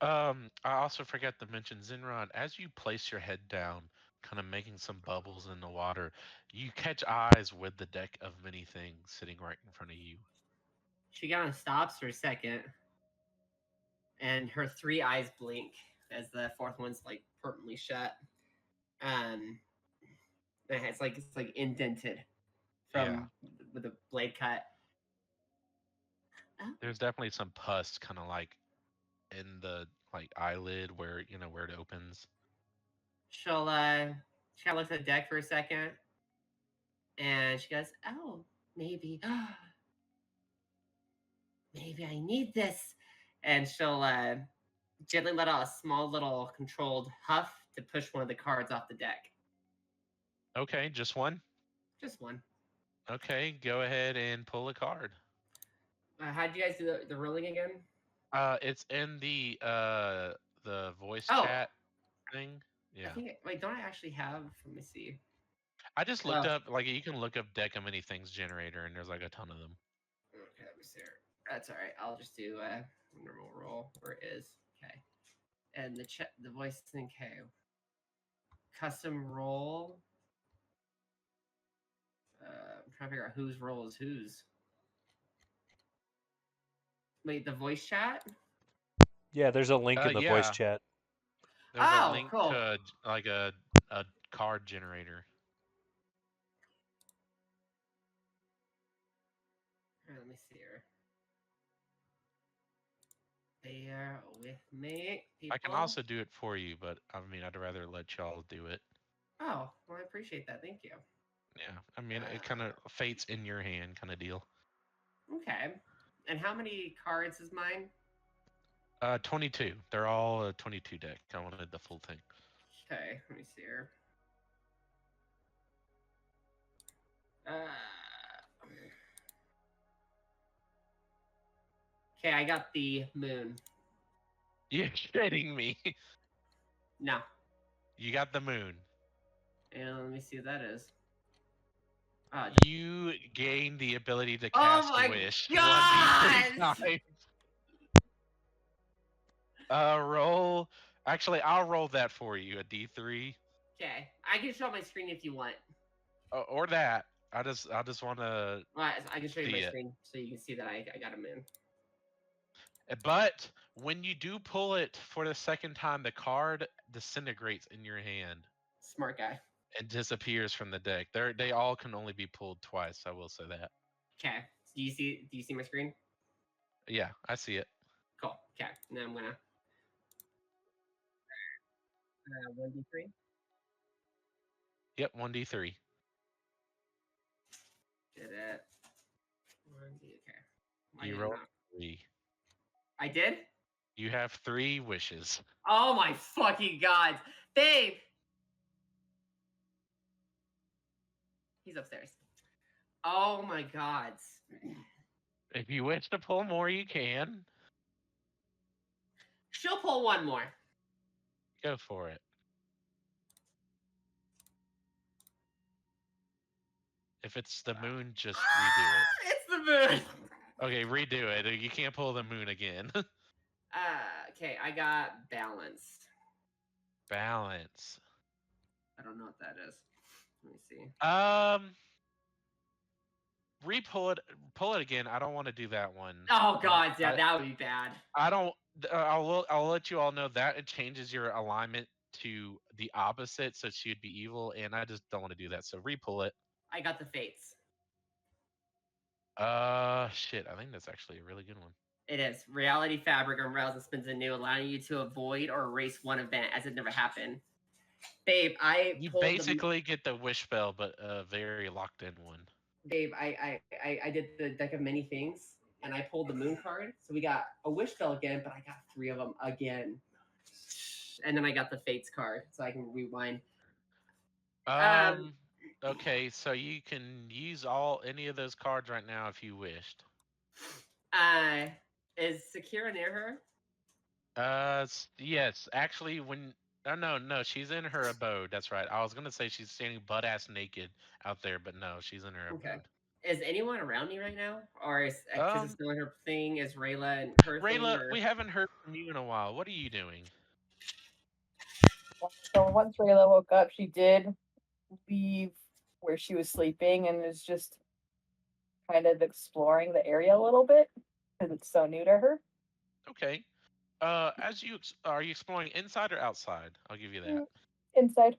I also forgot to mention Zinrod. As you place your head down, kind of making some bubbles in the water, you catch eyes with the deck of many things sitting right in front of you. She kind of stops for a second, and her three eyes blink as the fourth one's like permanently shut. Um, it's like indented Yeah, from with a blade cut. Oh. there's definitely some pus, kind of like in the like eyelid where where it opens. She'll she kind of looks at the deck for a second, and she goes, "Oh, maybe, maybe I need this," and she'll gently let out a small little controlled huff to push one of the cards off the deck. Okay, just one. Just one. Okay, go ahead and pull a card. How'd you guys do the rolling again? It's in the voice Oh, chat thing. I Yeah. think. Wait, don't I actually have? Let me see. I just looked Oh, up, like, you can look up deck of many things generator, and there's like a ton of them. okay, let me see. That's all right. I'll just do a normal roll where it is. Okay, and the voice thing. Okay, custom roll. I'm trying to figure out whose roll is whose. Wait, the voice chat? Yeah, there's a link in the voice Yeah, chat. there's a Oh, link cool. to like a card generator. Let me see here. Bear with me, people. I can also do it for you, but I mean, I'd rather let y'all do it. Oh, well, I appreciate that. Thank you. Yeah, I mean, it kind of fates in your hand, kind of deal. Okay. And how many cards is mine? 22. They're all a 22 deck. I wanted the full thing. Okay, let me see here. Okay, I got the moon. You're kidding me. No. You got the moon. And let me see what that is. You gain the ability to Oh cast my Wish God! 1d3 times. Roll. Actually, I'll roll that for you. A d3, Okay, I can show my screen if you want. or that. I just want to Well, I can show you see my it. screen so you can see that I got a moon. But when you do pull it for the second time, the card disintegrates in your hand Smart guy. and disappears from the deck. They all can only be pulled twice. I will say that. Okay. Do you see my screen? Yeah, I see it. Cool. Okay. Now I'm gonna 1d3. Yep, 1d3. Did it. 1d. Okay. Why You did roll not? 3. I did. You have 3 wishes. Oh my fucking god, babe. He's upstairs. Oh my god. If you wish to pull more, you can. She'll pull one more. Go for it. If it's the moon, just redo it. It's the moon. Okay, redo it. You can't pull the moon again. Okay, I got balance. Balance. I don't know what that is. Let me see. Re-pull it. Pull it again. I don't want to do that one. Oh god, yeah, that would be bad. I don't. I'll let you all know that it changes your alignment to the opposite, so she'd be evil, and I just don't want to do that. So re-pull it. I got the fates. Shit. I think that's actually a really good one. It is. Reality fabric unravels and spins anew, allowing you to avoid or erase one event as it never happened. Babe, I You pulled the basically get the wish spell, but a very locked in one. Babe, I did the deck of many things and I pulled the moon card. So we got a wish spell again, but I got 3 of them again. And then I got the fates card, so I can rewind. Okay, so you can use any of those cards right now if you wished. Is Sakira near her? Yes. Actually, when no, she's in her abode. That's right. I was gonna say she's standing butt ass naked out there, but no, she's in her Okay. abode. Is anyone around me right now, or is Acteza still in her thing? Is Rayla and her thing? Rayla, Or... we haven't heard from you in a while. What are you doing? So once Rayla woke up, she did leave where she was sleeping and is just kind of exploring the area a little bit because it's so new to her. Okay. Are you exploring inside or outside? I'll give you that. Inside.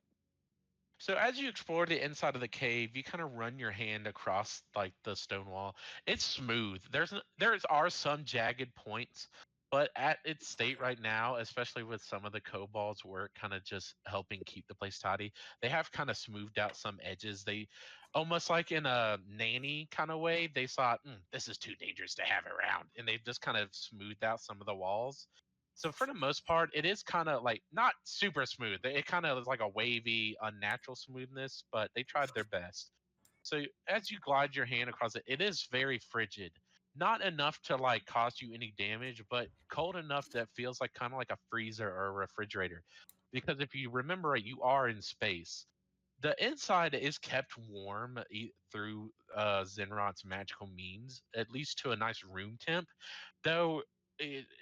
So as you explore the inside of the cave, you kind of run your hand across like the stone wall. It's smooth. There are some jagged points, but at its state right now, especially with some of the kobolds' work kind of just helping keep the place tidy, they have kind of smoothed out some edges. They almost like in a nanny kind of way, they thought, this is too dangerous to have around. And they just kind of smoothed out some of the walls. So for the most part, it is kind of like not super smooth. It kind of is like a wavy, unnatural smoothness, but they tried their best. So as you glide your hand across it, it is very frigid. Not enough to like cause you any damage, but cold enough that feels like kind of like a freezer or a refrigerator. Because if you remember it, you are in space. The inside is kept warm through Zinrot's magical means, at least to a nice room temp, though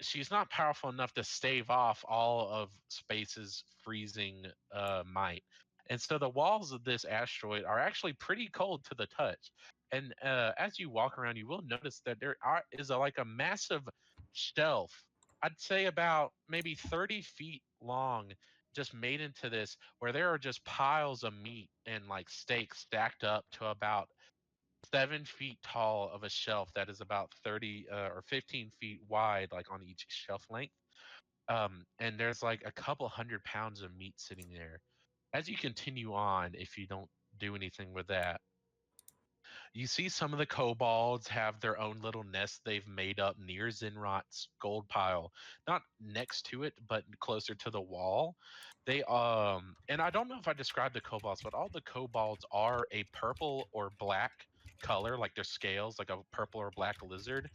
she's not powerful enough to stave off all of space's freezing might. And so the walls of this asteroid are actually pretty cold to the touch. And as you walk around, you will notice that is like a massive shelf. I'd say about maybe 30 feet long, just made into this, where there are just piles of meat and like steaks stacked up to about 7 feet tall of a shelf that is about 30 or 15 feet wide, like on each shelf length. And there's like a couple 100 pounds of meat sitting there. As you continue on, if you don't do anything with that, you see some of the kobolds have their own little nest they've made up near Zinrot's gold pile, not next to it, but closer to the wall. And I don't know if I described the kobolds, but all the kobolds are a purple or black color, like their scales, like a purple or black lizard.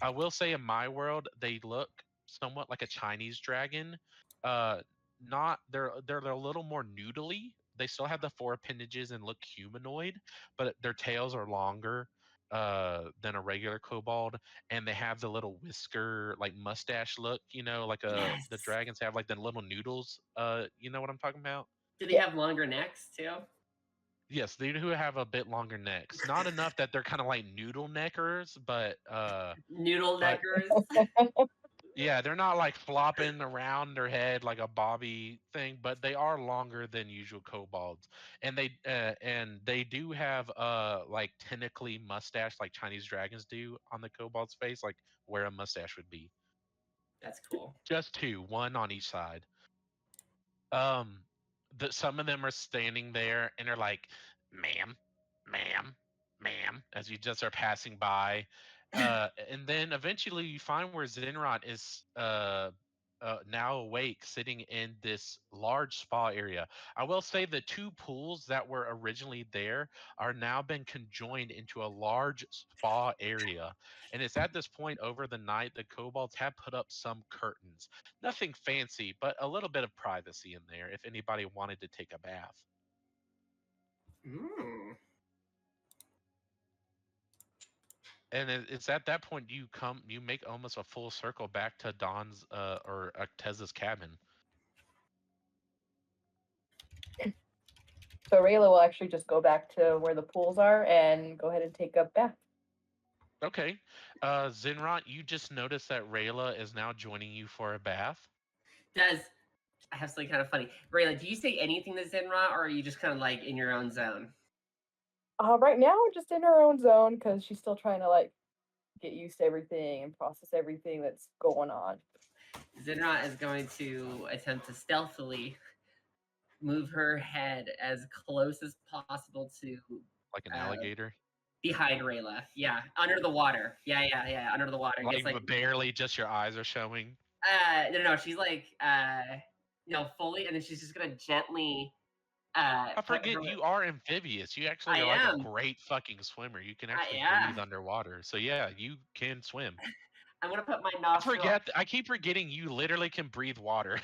I will say in my world, they look somewhat like a Chinese dragon. Uh, not they're a little more noodly. They still have the 4 appendages and look humanoid, but their tails are longer than a regular kobold, and they have the little whisker like mustache look. Like the Yes. dragons have like the little noodles. You know what I'm talking about? Do they have longer necks too? Yes, they do have a bit longer necks. Not enough that they're kind of like noodle neckers, but Noodle but neckers. yeah, they're not like flopping around their head like a bobby thing, but they are longer than usual kobolds, and they do have like tentacly mustache like Chinese dragons do on the kobold's face, like where a mustache would be. That's cool. Just two, one on each side. Um, some of them are standing there and they're like, "Ma'am, ma'am, ma'am," as you just are passing by. And then eventually you find where Zinrot is now awake, sitting in this large spa area. I will say the two pools that were originally there are now been conjoined into a large spa area. And it's at this point over the night the kobolds have put up some curtains. Nothing fancy, but a little bit of privacy in there if anybody wanted to take a bath. Mm. And it's at that point you make almost a full circle back to Don's or Acteza's cabin. So Rayla will actually just go back to where the pools are and go ahead and take a bath. Okay. Zinrot, you just noticed that Rayla is now joining you for a bath. I have something kind of funny. Rayla, do you say anything to Zinrot, or are you just kind of like in your own zone? Right now, we're just in her own zone because she's still trying to like get used to everything and process everything that's going on. Zinrot is going to attempt to stealthily move her head as close as possible to Like an alligator. behind Rayla. Yeah, under the water. Yeah, under the water. Like, Just like barely, just your eyes are showing. no, she's like fully, and then she's just gonna gently I put forget her. you are amphibious. You actually I are like a am. great fucking swimmer. You can I actually am. breathe underwater. So yeah, you can swim. I'm gonna put my I nostril. I keep forgetting you literally can breathe water.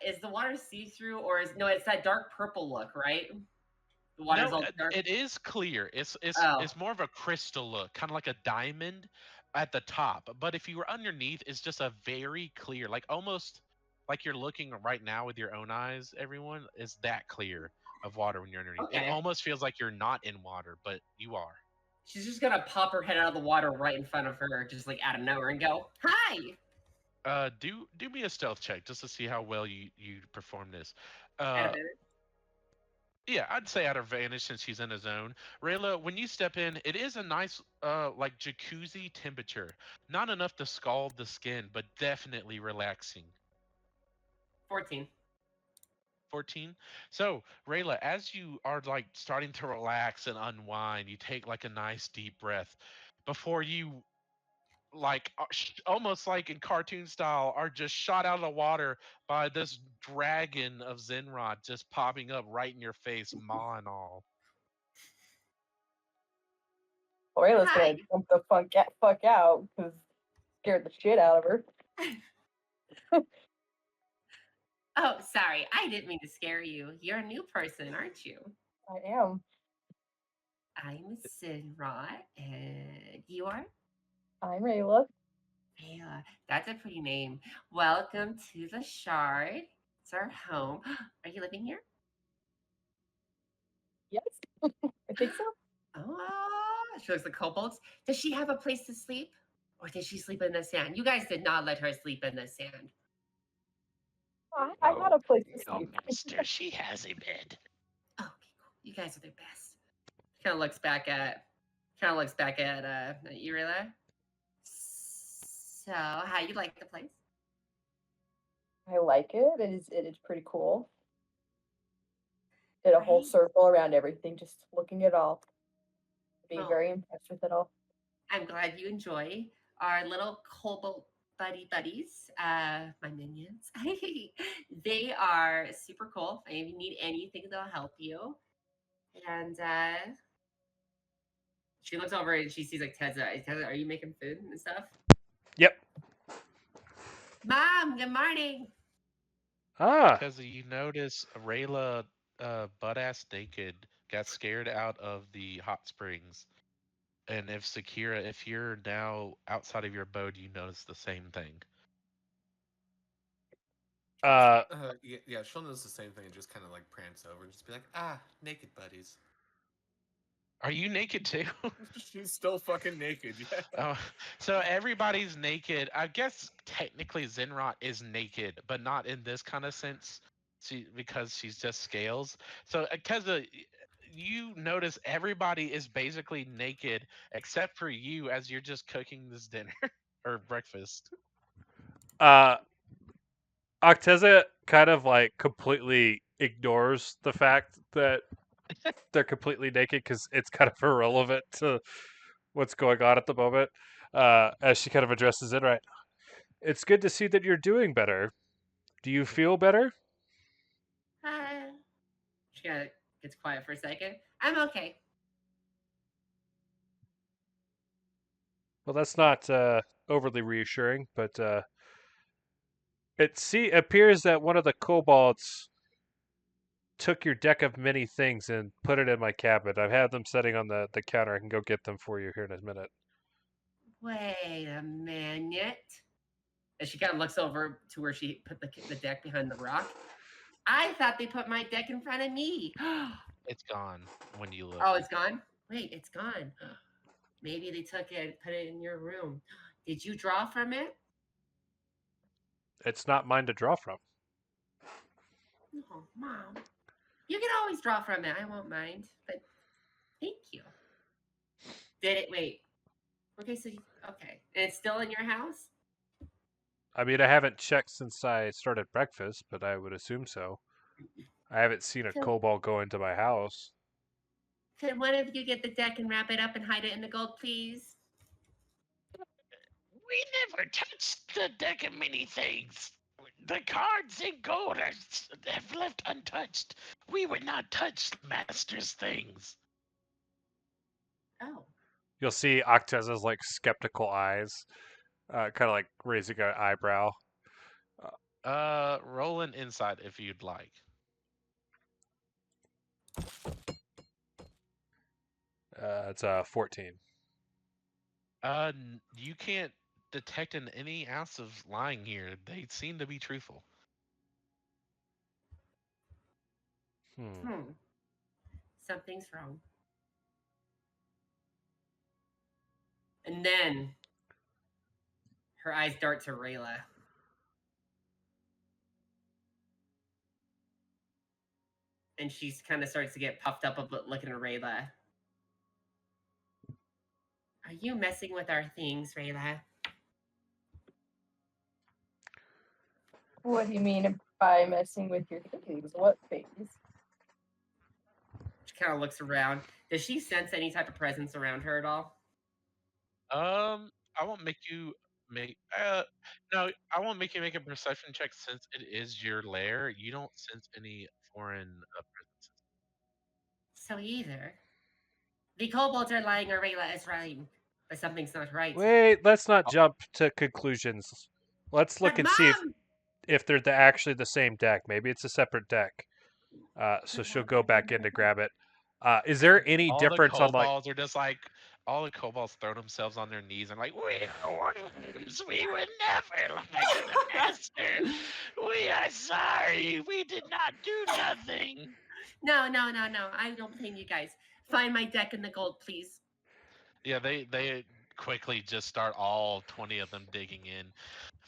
Is the water see through, or is no? It's that dark purple look, right? The water's No, all dark. it is clear. Oh, It's more of a crystal look, kind of like a diamond at the top. But if you were underneath, it's just a very clear, like almost like you're looking right now with your own eyes. Everyone is that clear of water when you're underneath. It okay. almost feels like you're not in water, but you are. She's just gonna pop her head out of the water right in front of her, just like out of nowhere, and go, "Hi." Do me a stealth check just to see how well you perform this. At a Uh, minute. Yeah, I'd say out of advantage since she's in a zone. Rayla, when you step in, it is a nice like jacuzzi temperature. Not enough to scald the skin, but definitely relaxing. 14. 14. So, Rayla, as you are like starting to relax and unwind, you take like a nice deep breath before you like almost like in cartoon style are just shot out of the water by this dragon of Zinrot just popping up right in your face, maw and all. Rayla's Hi. gonna jump the fuck out because scared the shit out of her. Oh, sorry. I didn't mean to scare you. You're a new person, aren't you? I am. I'm Zinrot, and you are? I'm Rayla. Yeah, that's a pretty name. Welcome to the Shard. It's our home. Are you living here? Yes, I think so. Oh, she looks like kobolds. Does she have a place to sleep? Or did she sleep in the sand? You guys did not let her sleep in the sand. I had a place to No, sleep. master, she has a bed. Oh, okay, cool. You guys are the best. Kind of looks back at Irila. So, how you like the place? I like it. It is pretty cool. Did a whole Right. circle around everything, just looking at all. Being Well, very impressed with it all. I'm glad you enjoy our little kobold buddies, my minions. They are super cool. If you need anything, they'll help you. And she looks over and she sees like Teza. Teza, are you making food and stuff? Yep. Mom, good morning. Ah, Because you notice Rayla, butt ass naked, got scared out of the hot springs. And if Sakira, if you're now outside of your abode, you notice the same thing. Yeah, she'll notice the same thing and just kind of like prance over and just be like, naked buddies. Are you naked too? She's still fucking naked, yeah. Oh, so everybody's naked. I guess technically Zinrot is naked, but not in this kind of sense. Because she's just scales. So Keza, you notice everybody is basically naked except for you as you're just cooking this dinner or breakfast. Acteza kind of like completely ignores the fact that they're completely naked because it's kind of irrelevant to what's going on at the moment. As she kind of addresses it, right? It's good to see that you're doing better. Do you feel better? She kind of gets quiet for a second. I'm okay. Well, that's not overly reassuring, but appears that one of the kobolds took your deck of many things and put it in my cabinet. I've had them sitting on the counter. I can go get them for you here in a minute. Wait a minute. And she kind of looks over to where she put the deck behind the rock. I thought they put my deck in front of me. It's gone when you look. Oh, it's gone? Wait, it's gone. Maybe they took it and put it in your room. Did you draw from it? It's not mine to draw from. Oh, Mom. You can always draw from it. I won't mind. But Thank you. Did it? Wait. Okay, so okay, and it's still in your house. I mean, I haven't checked since I started breakfast, but I would assume so. I haven't seen a Cool. kobold go into my house. Could one of you get the deck and wrap it up and hide it in the gold, please? We never touched the deck of many things. The cards and gold have left untouched. We would not touch the master's things. Oh. You'll see Acteza's like skeptical eyes, kind of like raising an eyebrow. Roll an insight if you'd like. It's 14. You can't detect any ounce of lying here. They seem to be truthful. Something's wrong. And then her eyes dart to Rayla. And she kind of starts to get puffed up looking at Rayla. Are you messing with our things, Rayla? What do you mean by messing with your things? What things? She kind of looks around. Does she sense any type of presence around her at all? I won't make you make no, I won't make you make a perception check since it is your lair. You don't sense any foreign presences. So either the kobolds are lying or Rayla is lying, but something's not right. Wait, let's not jump to conclusions. Let's look But and see Mom! if they're actually the same deck. Maybe it's a separate deck. So she'll go back in to grab it. Is there any All difference the on like? kobolds are just like all the kobolds throw themselves on their knees and like we are worms. We would never lie to the master. We are sorry. We did not do nothing. No. I don't blame you guys. Find my deck in the gold, please. Yeah, they quickly just start all 20 of them digging in.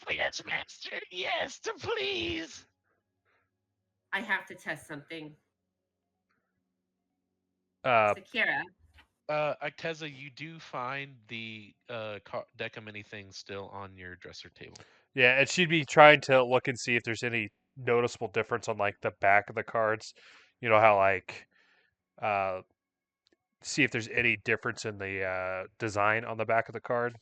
Yes, master. Yes, to please. I have to test something. Uh, Sakira. Acteza, you do find the deck of many things still on your dresser table. yeah, and she'd be trying to look and see if there's any noticeable difference on like the back of the cards. You know how like see if there's any difference in the design on the back of the card.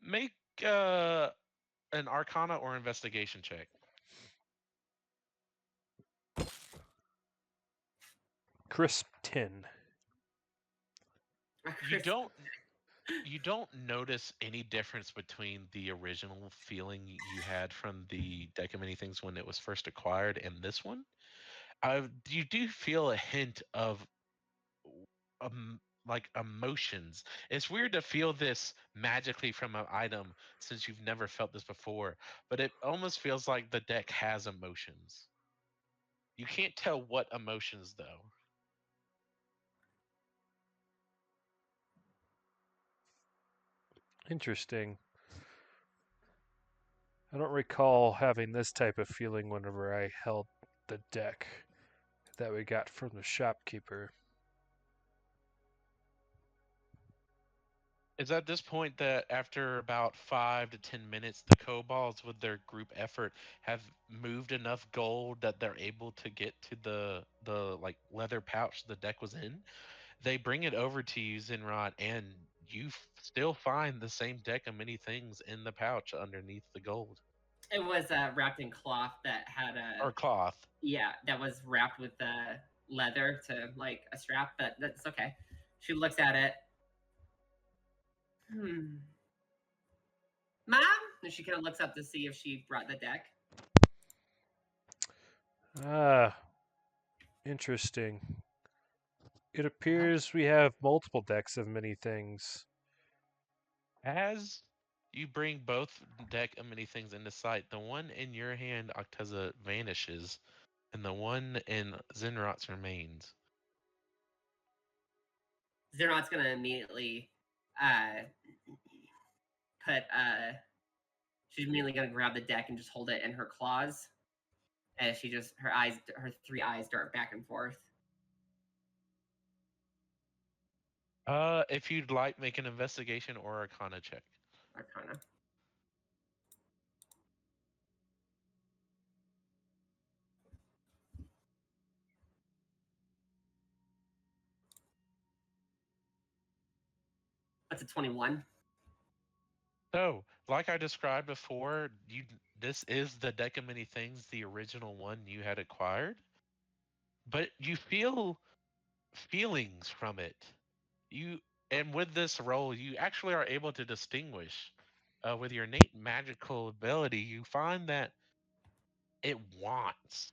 Make an Arcana or investigation check. Crisp 10. You don't notice any difference between the original feeling you had from the deck of many things when it was first acquired and this one. You do feel a hint of like emotions. It's weird to feel this magically from an item since you've never felt this before, but it almost feels like the deck has emotions. You can't tell what emotions though. Interesting. I don't recall having this type of feeling whenever I held the deck that we got from the shopkeeper. It's at this point that after about 5 to 10 minutes, the kobolds, with their group effort, have moved enough gold that they're able to get to the like leather pouch the deck was in. They bring it over to you, Zinrot, and you still find the same deck of many things in the pouch underneath the gold It was wrapped in cloth that had a or cloth. yeah, that was wrapped with leather to like a strap, but that's okay. She looks at it. Mom? And she kind of looks up to see if she brought the deck. Ah, interesting. It appears we have multiple decks of many things. As you bring both deck of many things into sight, the one in your hand, Acteza, vanishes, and the one in Zinrot's remains. Zinrot's gonna immediately she's immediately gonna grab the deck and just hold it in her claws as she just her 3 eyes dart back and forth. If you'd like, make an investigation or Arcana check. Arcana. That's a 21. So, like I described before, this is the Deck of Many Things, the original one you had acquired, but you feel feelings from it. You and with this roll, you actually are able to distinguish with your innate magical ability. You find that it wants,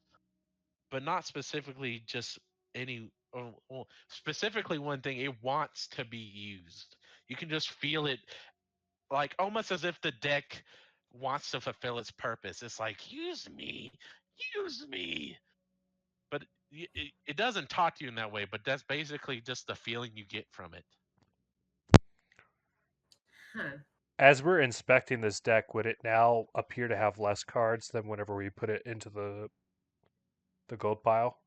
but not specifically just any. Well, specifically one thing, it wants to be used. You can just feel it, like almost as if the deck wants to fulfill its purpose. It's like, use me, use me. But it doesn't talk to you in that way, but that's basically just the feeling you get from it. Huh. As we're inspecting this deck, would it now appear to have less cards than whenever we put it into the gold pile?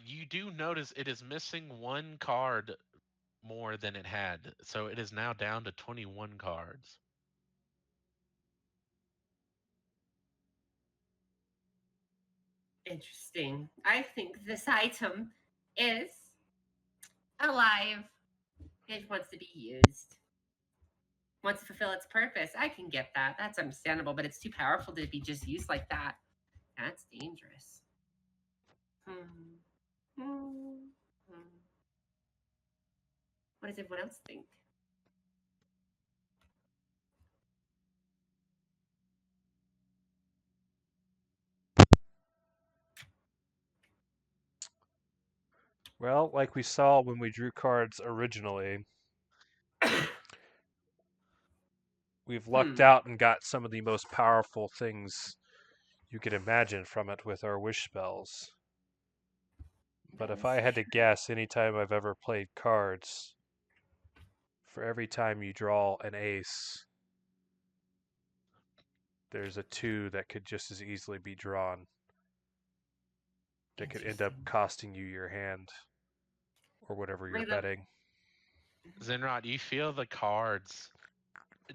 You do notice it is missing one card more than it had, so it is now down to 21 cards. Interesting. I think this item is alive. It wants to be used. Wants to fulfill its purpose. I can get that. That's understandable, but it's too powerful to be just used like that. That's dangerous. What does everyone else think? Well, like we saw when we drew cards originally, we've lucked out and got some of the most powerful things you could imagine from it with our wish spells. But if I had to guess, anytime I've ever played cards, for every time you draw an ace, there's a 2 that could just as easily be drawn. That could end up costing you your hand or whatever you're betting. Zinrot, you feel the cards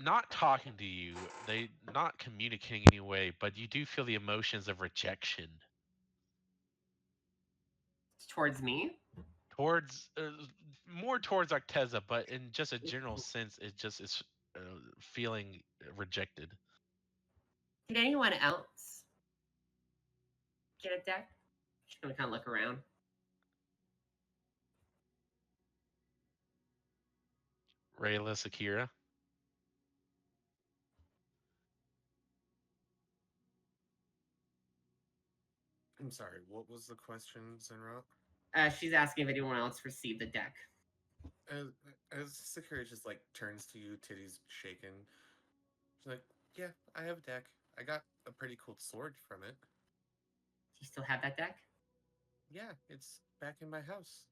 not talking to you, they not communicating in any way, but you do feel the emotions of rejection Towards me? towards more towards Acteza, but in just a general sense, it just is feeling rejected. Did anyone else get a deck? Just gonna kind of look around. Rayla, Sakira. I'm sorry, what was the question, Zinrot? She's asking if anyone else received the deck. As Sakira just like turns to you, titties shaking, she's like, "Yeah, I have a deck. I got a pretty cool sword from it. Do you still have that deck? Yeah, it's back in my house."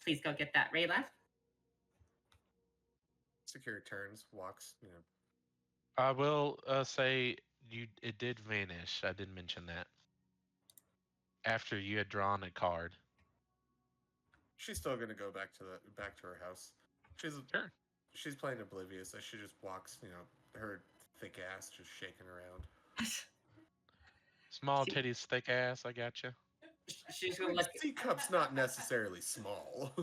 Please go get that. Rayla? Sakira turns, walks, I will say it did vanish. I did mention that after you had drawn a card. She's still gonna go back to her house. Sure. She's playing oblivious as she just walks, her thick ass just shaking around. Small titties, thick ass. I gotcha. She's gonna look. C-cup's not necessarily small.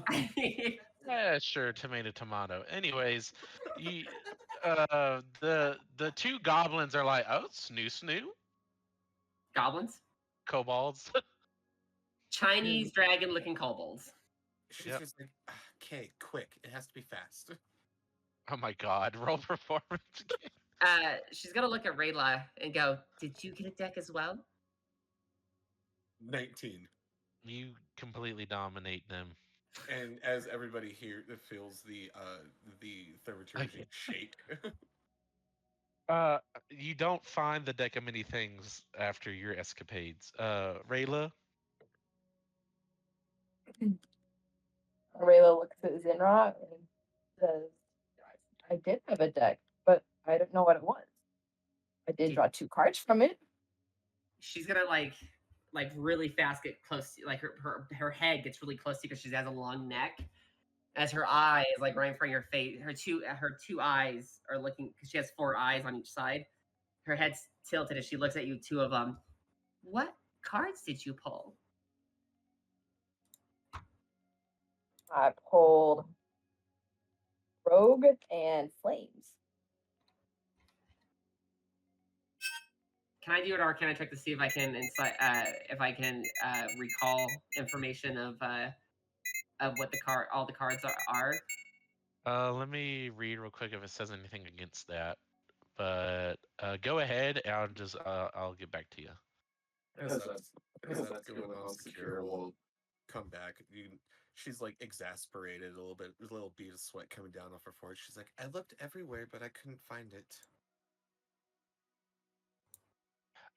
Yeah, sure. Tomato, tomato. Anyways, you, the two goblins are like, oh, snoo. Goblins? Kobolds. Chinese dragon-looking kobolds. She's just like, okay, quick. It has to be fast. Oh my god, roll performance. She's gonna look at Rayla and go, "Did you get a deck as well?" 19. You completely dominate them. And as everybody here feels the thaumaturgy shake. You don't find the deck of many things after your escapades. Rayla? Rayla looks at Zinrot and says, I did have a deck, but I don't know what it was. I did draw 2 cards from it. She's gonna like really fast get close to, like her head gets really close to you because she has a long neck, as her eyes, like right in front of your face, her two eyes are looking because she has 4 eyes on each side. Her head's tilted as she looks at you, 2 of them. What cards did you pull? I pulled Rogue and Flames. Can I do an Arcana check to see if I can recall information of what all the cards are? Let me read real quick if it says anything against that. But go ahead, and I'll get back to you. As that's going on, Sakira will come back. She's like exasperated a little bit, a little bead of sweat coming down off her forehead. She's like, I looked everywhere, but I couldn't find it.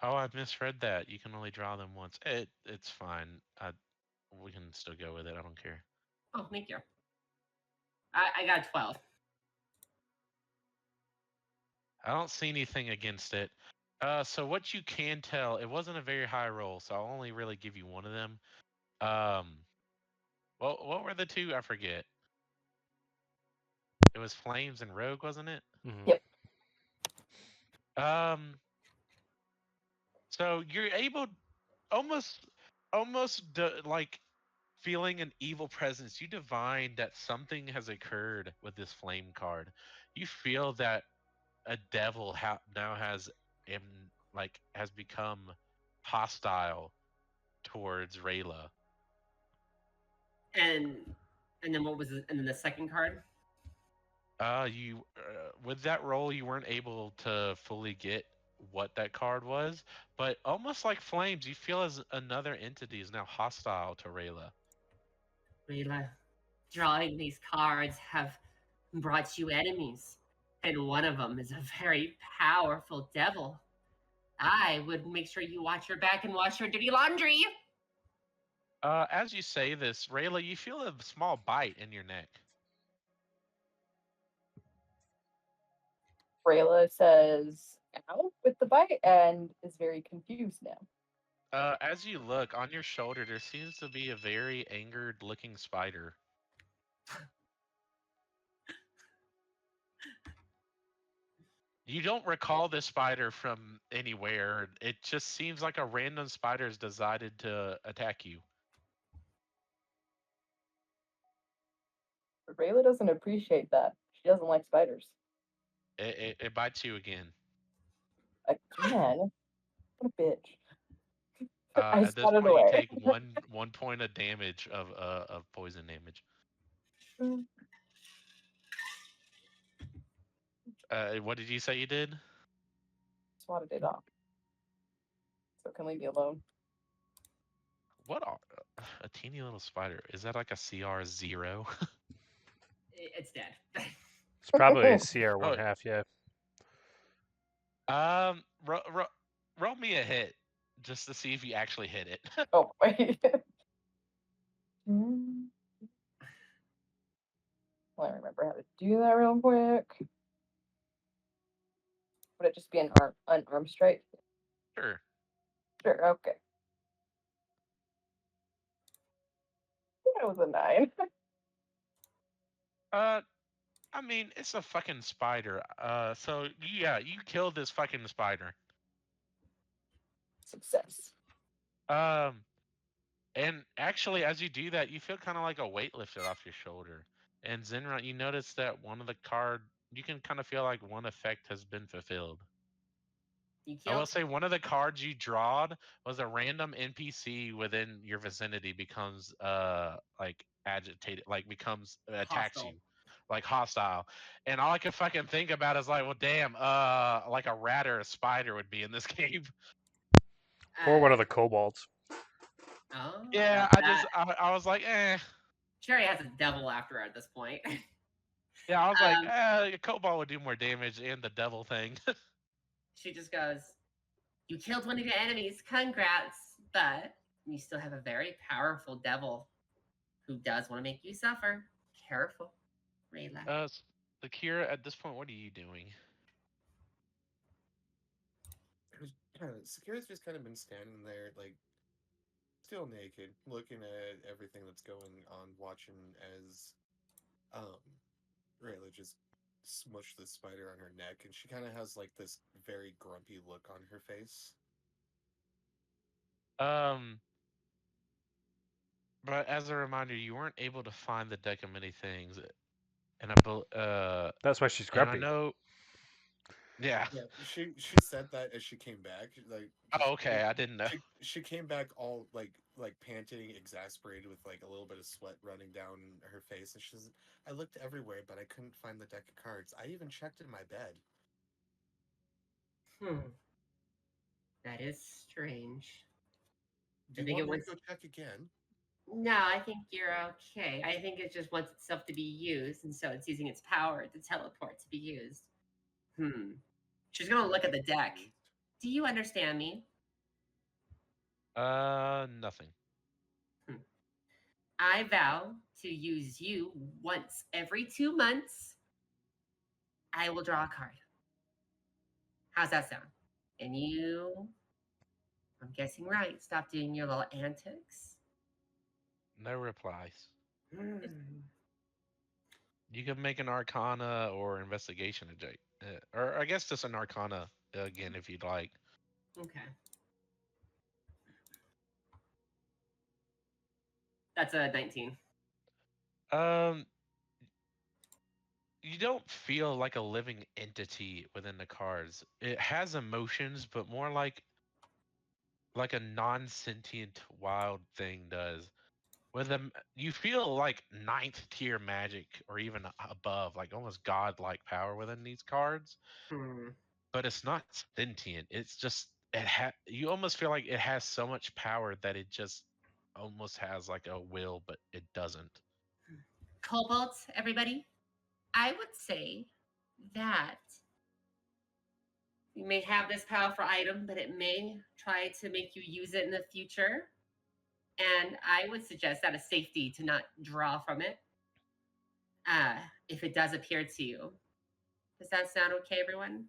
Oh, I misread that. You can only draw them once. It's fine. We can still go with it. I don't care. Oh, thank you. I got 12. I don't see anything against it. So what you can tell, it wasn't a very high roll, so I'll only really give you one of them. Well, what were the 2? I forget. It was Flames and Rogue, wasn't it? Mhm. Yep. So you're able, almost like feeling an evil presence. You divine that something has occurred with this flame card. You feel that a devil now has has become hostile towards Rayla. And then what was and then the second card? You with that roll, you weren't able to fully get what that card was, but almost like Flames, you feel as another entity is now hostile to Rayla. Rayla, drawing these cards have brought you enemies, and one of them is a very powerful devil. I would make sure you watch your back and wash your dirty laundry. As you say this, Rayla, you feel a small bite in your neck. Rayla says, ow, with the bite, and is very confused now. As you look on your shoulder, there seems to be a very angered looking spider. You don't recall this spider from anywhere. It just seems like a random spider has decided to attack you. But Rayla doesn't appreciate that. She doesn't like spiders. It bites you again. Again? What a bitch. I At this swatted point, you away. take one point of damage of poison damage. What did you say you did? Swatted it off. So can leave me alone. What are a teeny little spider? Is that like a CR0? It's dead. It's probably a CR one half, yeah. Roll me a hit just to see if you actually hit it. Oh, wait. Well, I remember how to do that real quick. Would it just be an arm strike? Sure. Sure, okay. That was a 9. I mean, it's a fucking spider. So yeah, you killed this fucking spider. Success. And actually, as you do that, you feel kind of like a weight lifted off your shoulder. And Zinrot, you notice that one of the you can kind of feel like one effect has been fulfilled. You I will killed. say one of the cards you drawed was a random NPC within your vicinity becomes like agitated, like becomes attacks Hostile. you, like hostile. And all I could fucking think about is like, well, damn, like a rat or a spider would be in this game. Or one of the kobolds. Oh, Yeah, I was like, eh. Cherry has a devil after her at this point. Yeah, I was like, a kobold would do more damage and the devil thing. She just goes, "You killed one of your enemies. Congrats, but you still have a very powerful devil who does want to make you suffer. Careful, Rayla." Sakira, at this point, what are you doing? Sakira's just kind of been standing there, like, still naked, looking at everything that's going on, watching as Rayla just smushed the spider on her neck, and she kind of has like this very grumpy look on her face. Um, but as a reminder, you weren't able to find the deck of many things, and That's why she's and I grumpy. know, yeah. Yeah, she said that as she came back, like Oh, okay, I didn't know. she came back all like panting, exasperated, with like a little bit of sweat running down her face, and she's, I looked everywhere, but I couldn't find the deck of cards. I even checked in my bed. That is strange. Do I you think want it me to wants. go check again? No, I think you're okay. I think it just wants itself to be used, and so it's using its power to teleport to be used. She's gonna look at the deck. Do you understand me? Nothing. I vow to use you once every 2 months. I will draw a card. How's that sound? And you, I'm guessing right, stop doing your little antics. No replies. Hmm. You can make an Arcana or investigation check, or I guess just an Arcana again if you'd like. Okay. That's a 19. Um, you don't feel like a living entity within the cards. It has emotions, but more like a non-sentient wild thing does. With them, you feel like ninth tier magic or even above, like almost godlike power within these cards. Hmm. But it's not sentient. It's just you almost feel like it has so much power that it just almost has like a will, but it doesn't. Cobalt, everybody. I would say that you may have this powerful item, but it may try to make you use it in the future. And I would suggest out of safety to not draw from it uh, if it does appear to you. Does that sound okay, everyone?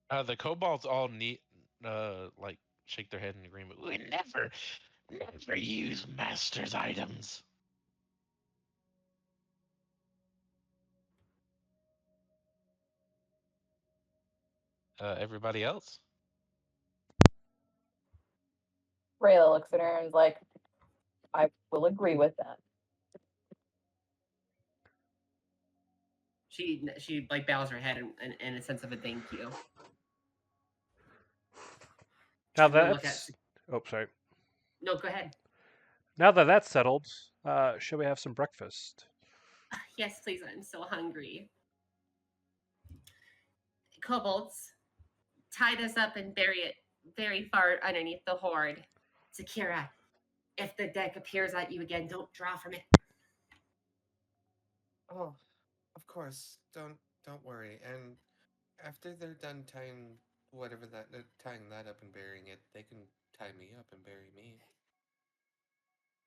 The kobolds all neat, like shake their head in agreement. We never use master's items. Everybody else? Rayla looks at her and is like, I will agree with that. She like bows her head in a sense of a thank you. Now She's gonna look at. that's. Oh, sorry. No, go ahead. Now that that's settled, shall we have some breakfast? Yes, please. I'm so hungry. Kobolds, tie this up and bury it very far underneath the horde. Sakira, if the deck appears at you again, don't draw from it. Oh, of course. Don't worry. And after they're done tying that up and burying it, they can tie me up and bury me.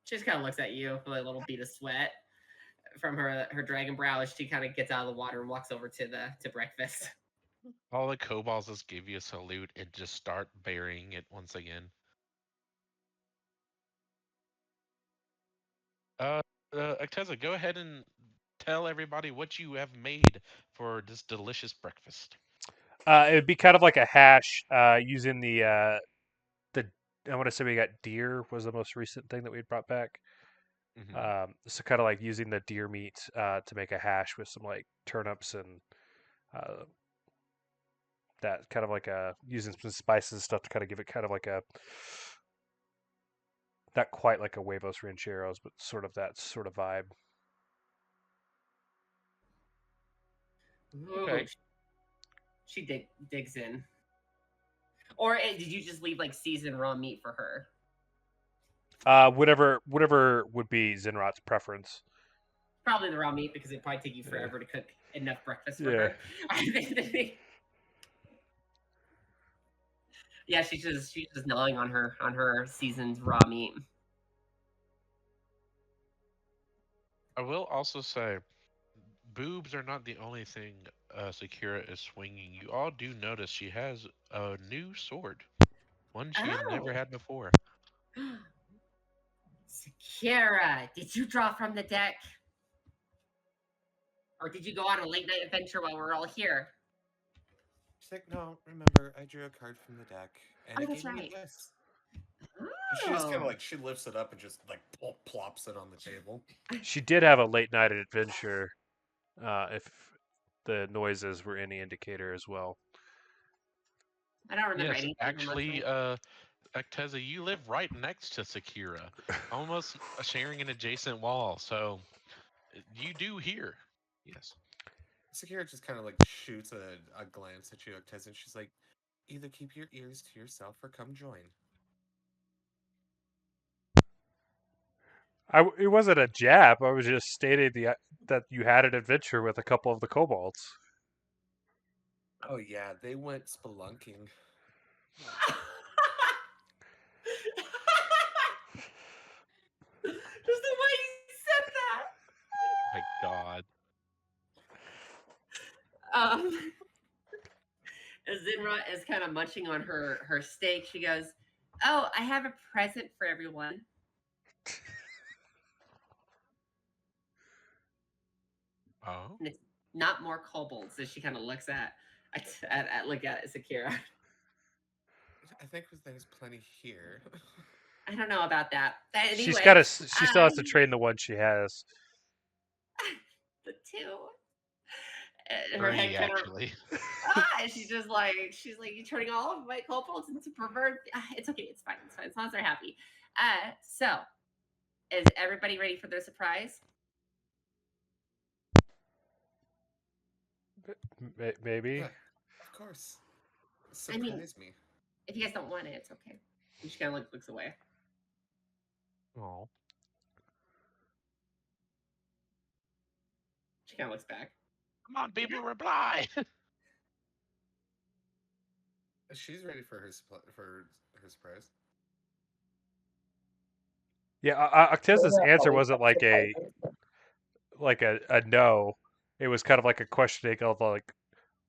She just kind of looks at you with a little bead of sweat from her dragon brow as she kind of gets out of the water and walks over to breakfast. All the kobolds just give you a salute and just start burying it once again. Acteza, go ahead and tell everybody what you have made for this delicious breakfast. It would be kind of like a hash using the I want to say we got deer was the most recent thing that we brought back. So kind of like using the deer meat to make a hash with some like turnips and that kind of like a using some spices and stuff to kind of give it kind of like a not quite like a huevos rancheros, but sort of that sort of vibe. Ooh, Okay. she digs in. Or did you just leave like seasoned raw meat for her? Whatever would be Zinrot's preference. Probably the raw meat because it'd probably take you Yeah. forever to cook enough breakfast for Yeah. her. I think. Yeah, she's just gnawing on her seasoned raw meat. I will also say, boobs are not the only thing Sakira is swinging. You all do notice she has a new sword, one she had never Oh. had before. Sakira, did you draw from the deck? Or did you go on a late night adventure while we're all here? She's like, no, remember, I drew a card from the deck, and Oh, it that's gave me right. this. And she just kind of Oh. like, she lifts it up and just like plops it on the table. She did have a late night adventure, if the noises were any indicator as well. I don't remember Yes, anything from last actually, night. Acteza, you live right next to Sakira, almost sharing an adjacent wall. So you do hear. Yes. Sakira just kind of like shoots a glance at you, Acteza, and she's like, either keep your ears to yourself or come join. It wasn't a jab. I was just stating that you had an adventure with a couple of the kobolds. Oh yeah, they went spelunking. Just the way you said that. My God. As Zinrot is kind of munching on her steak, she goes, "Oh, I have a present for everyone." Oh. And it's not more kobolds. As she kind of looks at Sakira. I think there's plenty here. I don't know about that. Anyway, She still has to train the one she has. the two. And her Three, head kind of actually. she's like, you're turning all of my kobolds into pervert. It's okay, it's fine, as long as they're happy. So is everybody ready for their surprise? Maybe. Yeah, of course. I mean- Surprise me. If you guys don't want it, it's okay. And she kind of looks away. Oh. She kind of looks back. Come on, people, reply. She's ready for her surprise. Yeah, Acteza's answer wasn't like a no. It was kind of like a questioning of like,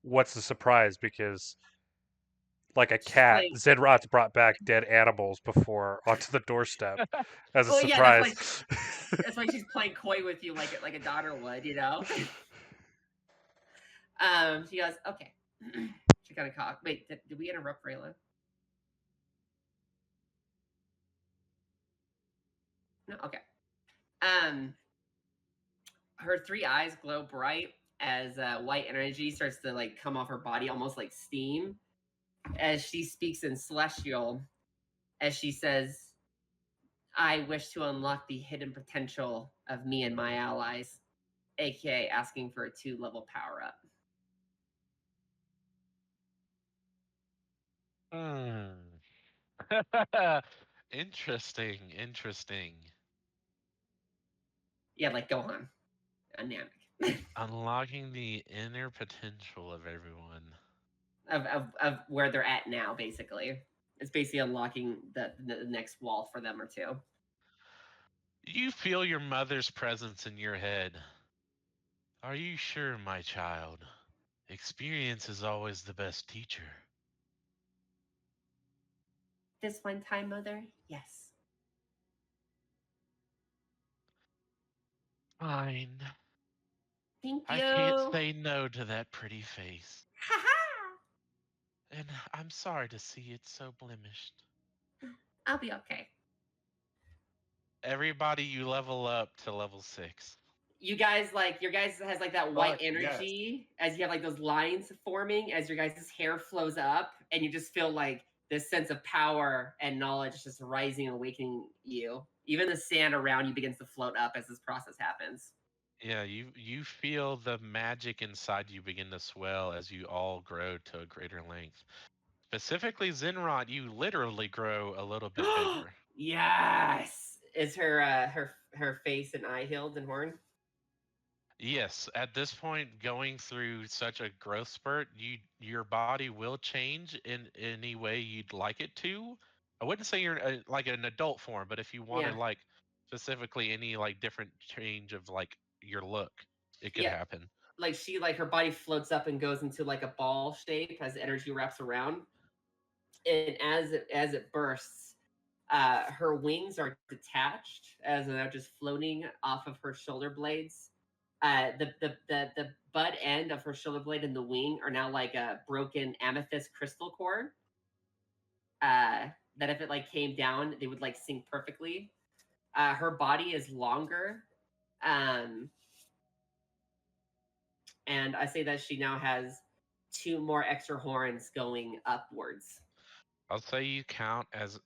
what's the surprise? Because like a She's cat, playing. Zinrot's brought back dead animals before onto the doorstep as a Well, yeah, that's surprise. That's why she's playing coy with you, like a daughter would, you know. She goes, okay. She kind of coughed. Wait, did we interrupt Rayla? No, okay. Her three eyes glow bright as white energy starts to like come off her body, almost like steam, as she speaks in Celestial. As she says, "I wish to unlock the hidden potential of me and my allies, aka asking for a 2-level power up." Interesting. Yeah, like Gohan and Namek. Unlocking the inner potential of everyone. of where they're at now, basically. It's basically unlocking the next wall for them or two. You feel your mother's presence in your head. Are you sure, my child? Experience is always the best teacher. This one time, Mother, yes. Fine. Thank you. I can't say no to that pretty face. And I'm sorry to see it so blemished. I'll be okay. Everybody, you level up to level 6. You guys your guys has like that white Fuck, yes. energy as you have like those lines forming as your guys' hair flows up, and you just feel like this sense of power and knowledge just rising and awakening you. Even the sand around you begins to float up as this process happens. Yeah, you feel the magic inside you begin to swell as you all grow to a greater length. Specifically, Zinrot, you literally grow a little bit bigger. Yes. Is her face and eye healed and horn? Yes, at this point, going through such a growth spurt, your body will change in any way you'd like it to. I wouldn't say you're like an adult form, but if you wanted Yeah. like specifically any like different change of like your look, it could Yeah. happen. Like she her body floats up and goes into like a ball shape as energy wraps around. And as it bursts, Her wings are detached as they're just floating off of her shoulder blades. The butt end of her shoulder blade and the wing are now like a broken amethyst crystal core. That if it like came down, they would like sync perfectly. Her body is longer, and I say that she now has 2 more extra horns going upwards. I'll say you count as,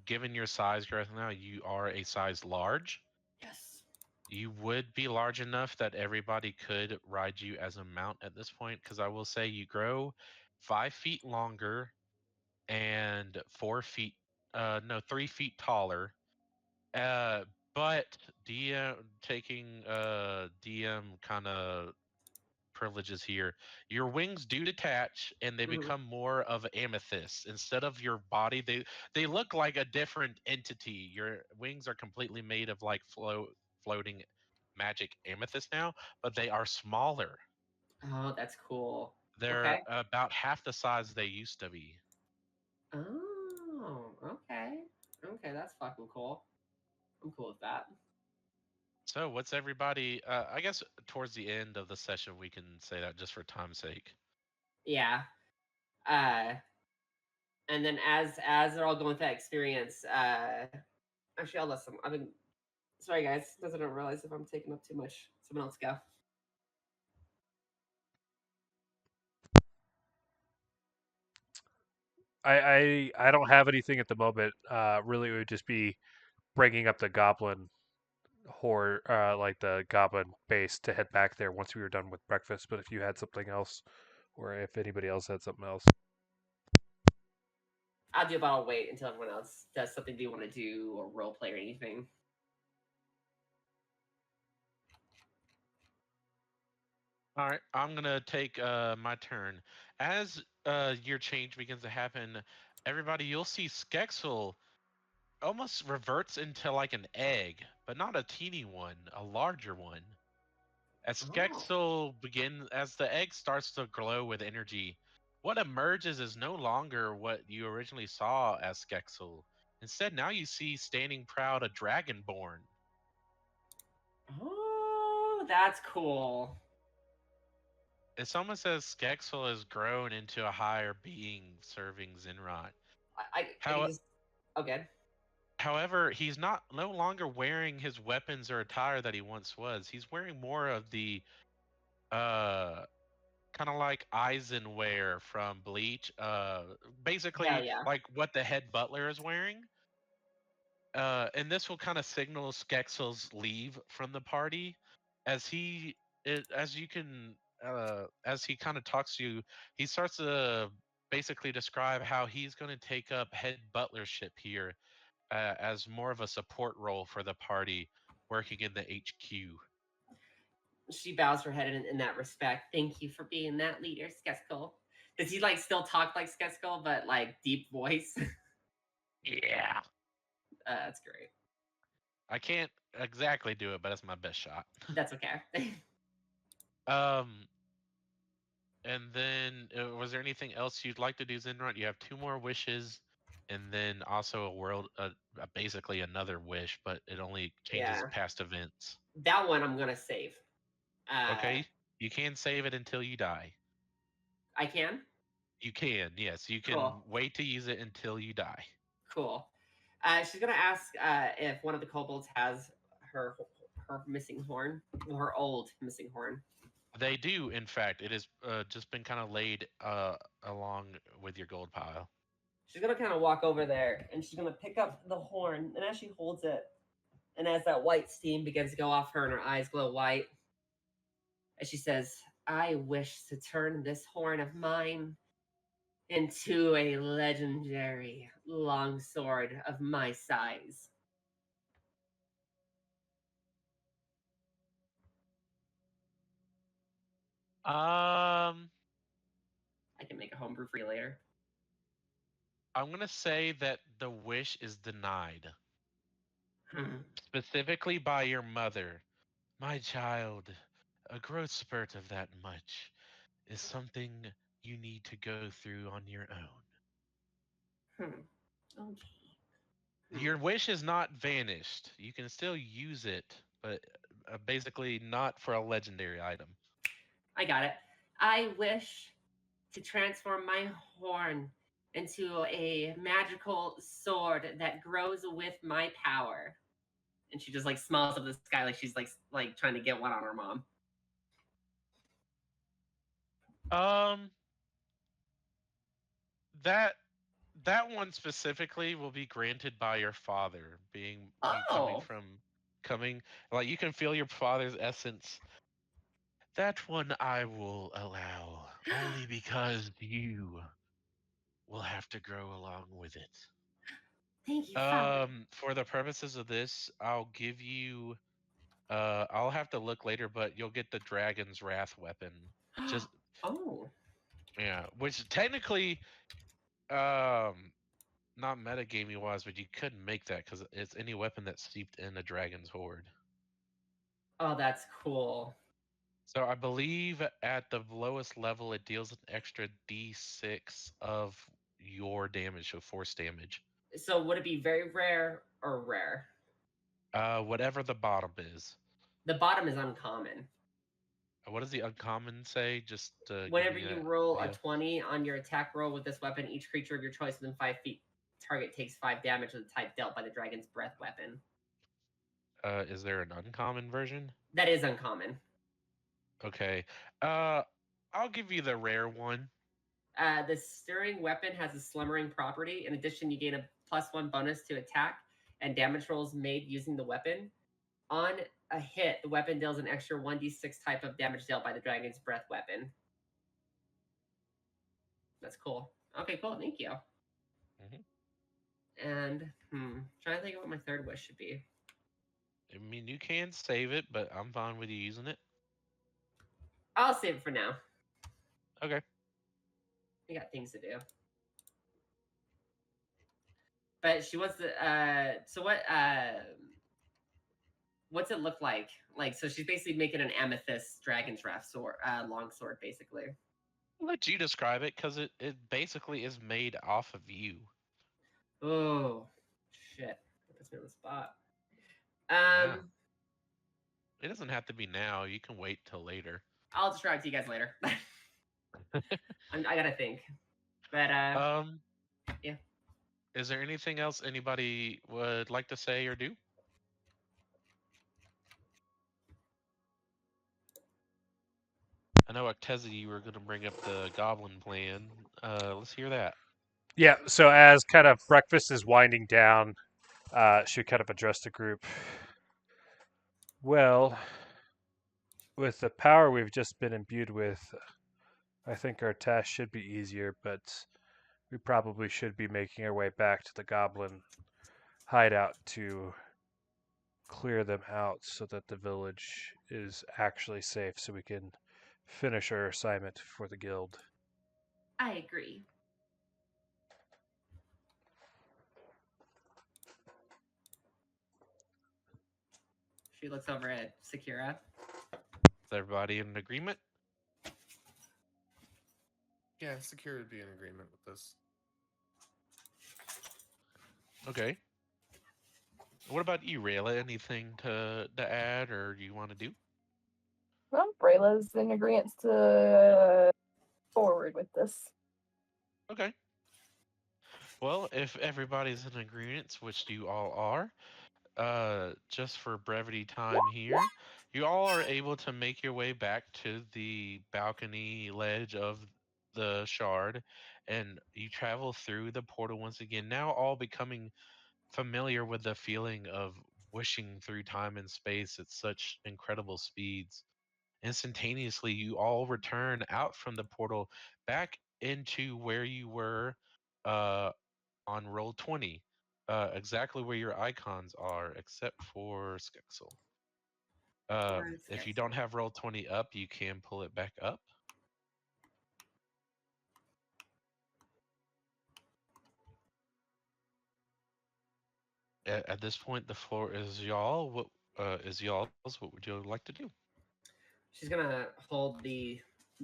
given your size growth now, you are a size large. Yes. You would be large enough that everybody could ride you as a mount at this point, because I will say you grow 5 feet longer and 4 feet, no, 3 feet taller. Uh, but DM taking DM kind of privileges here. Your wings do detach and they Mhm. become more of amethyst instead of your body. They look like a different entity. Your wings are completely made of like floating magic amethyst now, but they are smaller. Oh, that's cool. They're Okay. about half the size they used to be. Oh, okay. Okay, that's fucking cool. I'm cool with that. So, what's everybody? I guess towards the end of the session, we can say that just for time's sake. Yeah. Uh, and then as they're all going through that experience, actually, I'll let some. I've been sorry, guys. Doesn't realize if I'm taking up too much. Someone else go. I don't have anything at the moment. Really, it would just be bringing up the goblin horde, like the goblin base, to head back there once we were done with breakfast. But if you had something else, or if anybody else had something else, I'll do, but I'll wait until everyone else does something they want to do or role play or anything. All right, I'm gonna take my turn. As your change begins to happen, everybody, you'll see Skexel almost reverts into like an egg, but not a teeny one, a larger one. As Oh. as the egg starts to glow with energy, what emerges is no longer what you originally saw as Skexel. Instead, now you see standing proud a dragonborn. Oh, that's cool. It's almost as Skexel has grown into a higher being serving Zinrot. I can just. Okay. However, he's not no longer wearing his weapons or attire that he once was. He's wearing more of the uh kind of like Eisenwear from Bleach. Hell Basically yeah. like what the head butler is wearing. And this will kind of signal Skexel's leave from the party, as as you can as he kind of talks to you, he starts to basically describe how he's going to take up head butlership here, as more of a support role for the party, working in the HQ. She bows her head in that respect. Thank you for being that leader, Sketskull. Does he like still talk like Sketskull, but like deep voice? Yeah, That's great. I can't exactly do it, but it's my best shot. That's okay. um, and then was there anything else you'd like to do, Zinrot? You have 2 more wishes, and then also a world, basically another wish, but it only changes Yeah. past events. That one I'm gonna save. Okay, you can save it until you die. I can. You can, yes, you can Cool. wait to use it until you die. Cool. She's gonna ask if one of the kobolds has her her missing horn, or her old missing horn. They do, in fact. It has just been kind of laid along with your gold pile. She's gonna kind of walk over there and she's gonna pick up the horn. And as she holds it, and as that white steam begins to go off her and her eyes glow white, as she says, "I wish to turn this horn of mine into a legendary longsword of my size." Um, I can make a homebrew for you later. I'm gonna say that the wish is denied, Hmm. specifically by your mother. My child, a growth spurt of that much is something you need to go through on your own. Hmm. Okay. Your wish is not vanished. You can still use it, but basically not for a legendary item. I got it. I wish to transform my horn into a magical sword that grows with my power. And she just like smiles up the sky like she's like trying to get one on her mom. Um, that that one specifically will be granted by your father, being you Oh, coming like you can feel your father's essence. That one I will allow only because you will have to grow along with it. thank you, father. For the purposes of this, I'll give you I'll have to look later, but you'll get the Dragon's Wrath weapon. Just Oh, yeah, which technically um not metagaming wise, but you couldn't make that because it's any weapon that's steeped in a dragon's horde. oh, that's cool. So I believe at the lowest level it deals an extra d6 of your damage, so force damage. So would it be very rare or rare? Whatever the bottom is. The bottom is uncommon. What does the uncommon say? Just to give Whenever me you that roll a idea. 20 on your attack roll with this weapon, each creature of your choice within 5 feet target takes 5 damage of the type dealt by the dragon's breath weapon. Is there an uncommon version? That is uncommon. Okay. I'll give you the rare one. The stirring weapon has a slumbering property. In addition, you gain a +1 bonus to attack and damage rolls made using the weapon. On a hit, the weapon deals an extra 1d6 type of damage dealt by the dragon's breath weapon. That's cool. Okay, cool. Thank you. And trying to think of what my third wish should be. I mean, you can save it, but I'm fine with you using it. I'll save it for now. Okay. We got things to do. But she wants to. So what? What's it look like? Like, so she's basically making an amethyst dragon's wrath sword, long sword, basically. I'll let you describe it because it basically is made off of you. Oh, shit! Puts me on the spot. Yeah. It doesn't have to be now. You can wait till later. I'll describe it to you guys later. I gotta think. But yeah. Is there anything else anybody would like to say or do? I know Acteza, you were going to bring up the goblin plan. Let's hear that. Yeah, so as kind of breakfast is winding down, she kind of addressed the group. Well, with the power we've just been imbued with, I think our task should be easier, but we probably should be making our way back to the goblin hideout to clear them out so that the village is actually safe so we can finish our assignment for the guild. I agree. She looks over at Sakira. Is everybody in agreement? Yeah, Sakira would be in agreement with this. Okay. What about you, Rayla? Anything to add or you want to do? Well, Brayla's in agreement to forward with this. Okay. Well, if everybody's in agreement, which you all are, just for brevity time here, you all are able to make your way back to the balcony ledge of the shard, and you travel through the portal once again, now all becoming familiar with the feeling of wishing through time and space at such incredible speeds. Instantaneously, you all return out from the portal back into where you were uh, on roll 20, exactly where your icons are, except for Skexel. If you don't have roll 20 up, you can pull it back up. At this point, the floor is y'all. What is y'all's? What would you like to do? She's gonna hold the.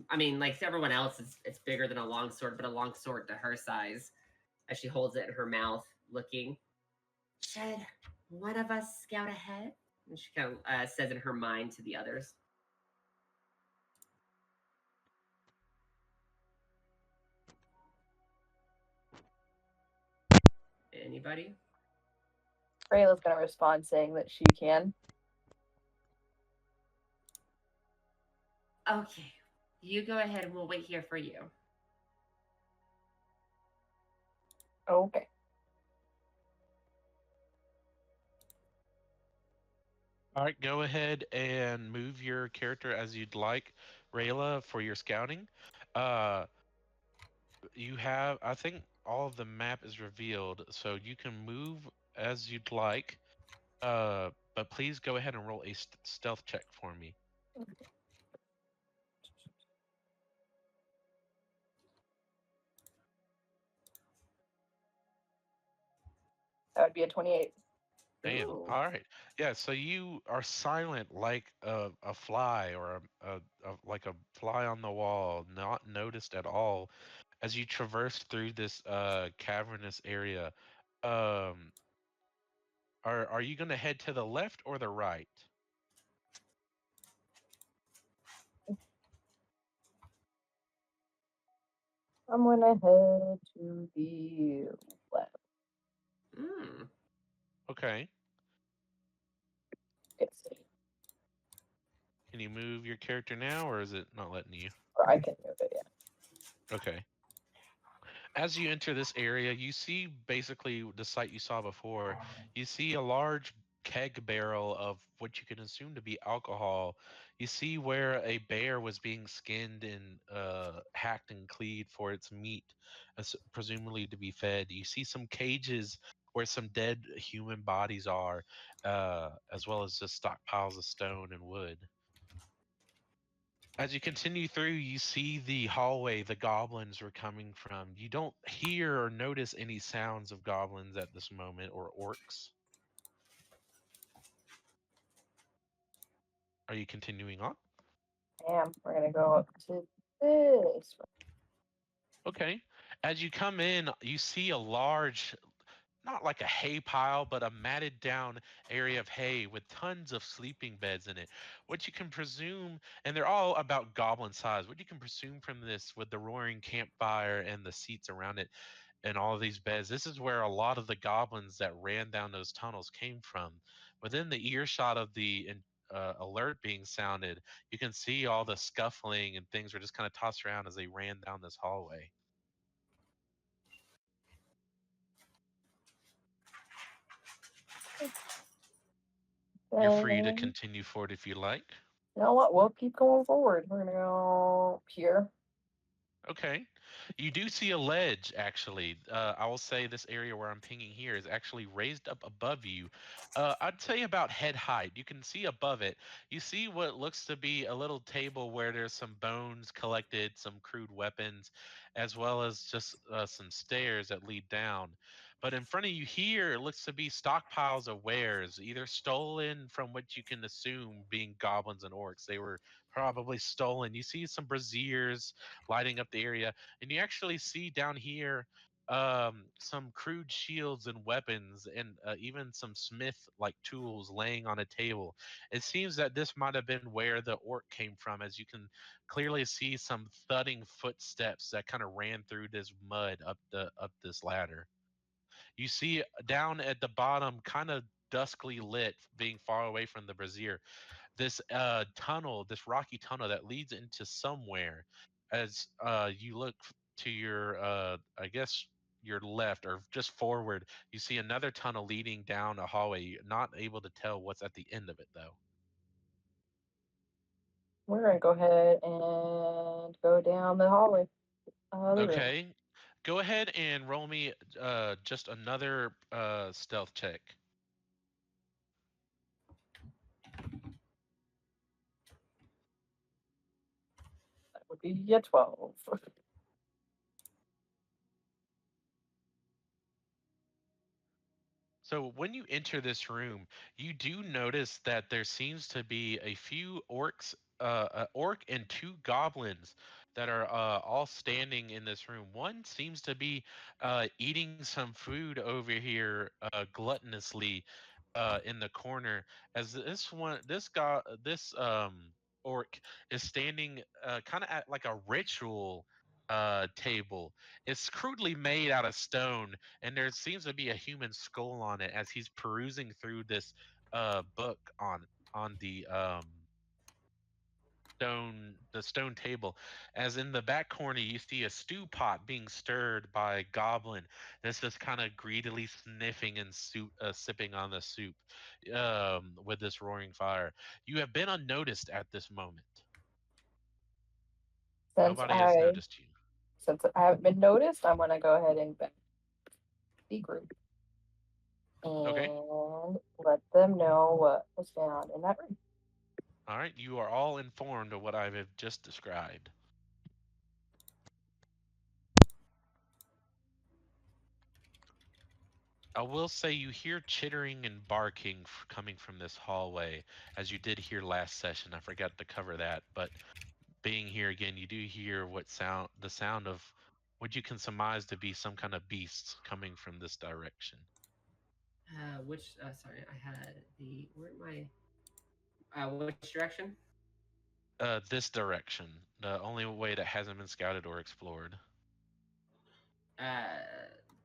I mean, like everyone else, it's bigger than a longsword, but a longsword to her size. As she holds it in her mouth, looking, Should one of us scout ahead? And she kind of says in her mind to the others. Anybody? Rayla's gonna respond saying that she can. Okay. You go ahead and we'll wait here for you. Okay. All right, go ahead and move your character as you'd like, Rayla, for your scouting. You have, I think, all of the map is revealed, so you can move as you'd like. But please go ahead and roll a stealth check for me. That would be a 28. Damn. Ooh. All right. Yeah. So you are silent like a fly or like a fly on the wall, not noticed at all as you traverse through this cavernous area. Um, are you gonna head to the left or the right? I'm gonna head to the left. Mm. Okay. Yes. Can you move your character now, or is it not letting you? Or I can move it, yeah. Okay. As you enter this area, you see basically the site you saw before. You see a large keg barrel of what you can assume to be alcohol. You see where a bear was being skinned and hacked and cleaved for its meat, presumably to be fed. You see some cages where some dead human bodies are, as well as just stockpiles of stone and wood. As you continue through, you see the hallway the goblins were coming from. You don't hear or notice any sounds of goblins at this moment or orcs. Are you continuing on? We're gonna go up to this. Okay. As you come in, you see a large, not like a hay pile, but a matted down area of hay with tons of sleeping beds in it. What you can presume, and they're all about goblin size, what you can presume from this with the roaring campfire and the seats around it and all of these beds, this is where a lot of the goblins that ran down those tunnels came from. Within the earshot of the alert being sounded, you can see all the scuffling and things were just kind of tossed around as they ran down this hallway. You're free to continue forward if you like. You know what? We'll keep going forward. We're gonna go here. Okay. You do see a ledge, actually. I will say this area where I'm pinging here is actually raised up above you. I'd say about head height. You can see above it. You see what looks to be a little table where there's some bones collected, some crude weapons, as well as just some stairs that lead down. But in front of you here, it looks to be stockpiles of wares, either stolen from what you can assume being goblins and orcs. They were probably stolen. You see some braziers lighting up the area, and you actually see down here some crude shields and weapons, and even some smith like tools laying on a table. It seems that this might have been where the orc came from, as you can clearly see some thudding footsteps that kind of ran through this mud up this ladder. You see down at the bottom, kind of duskly lit, being far away from the brazier, this tunnel, this rocky tunnel that leads into somewhere. As you look to your, I guess your left or just forward, you see another tunnel leading down a hallway. You're not able to tell what's at the end of it though. We're gonna go ahead and go down the hallway. The room. Okay, go ahead and roll me just another stealth check. That would be a 12. So when you enter this room, you do notice that there seems to be a few orcs, orc and two goblins that are all standing in this room. One seems to be eating some food over here gluttonously in the corner. As this orc is standing kind of at like a ritual table. It's crudely made out of stone, and there seems to be a human skull on it as he's perusing through this book on the stone table. As in the back corner you see a stew pot being stirred by a goblin that's just kind of greedily sniffing and sipping on the soup with this roaring fire. You have been unnoticed at this moment. Since Nobody has I noticed you. since I haven't been noticed, I'm gonna go ahead and back the group Okay. and let them know what was found in that room. All right, you are all informed of what I have just described. I will say you hear chittering and barking coming from this hallway, as you did hear last session. I forgot to cover that, but being here again, you do hear the sound of what you can surmise to be some kind of beasts coming from this direction. Sorry, I had the. Where am I? Which direction? This direction, the only way that hasn't been scouted or explored. Uh,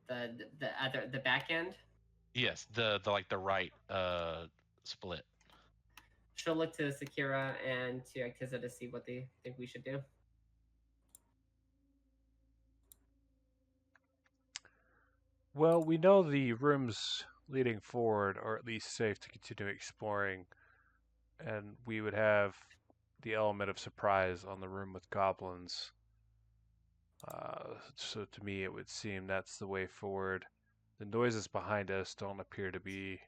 the back end. Yes, the like the right split. She'll look to Sakira and to Acteza to see what they think we should do. Well, we know the rooms leading forward are at least safe to continue exploring, and we would have the element of surprise on the room with goblins. So to me, it would seem that's the way forward. The noises behind us don't appear to be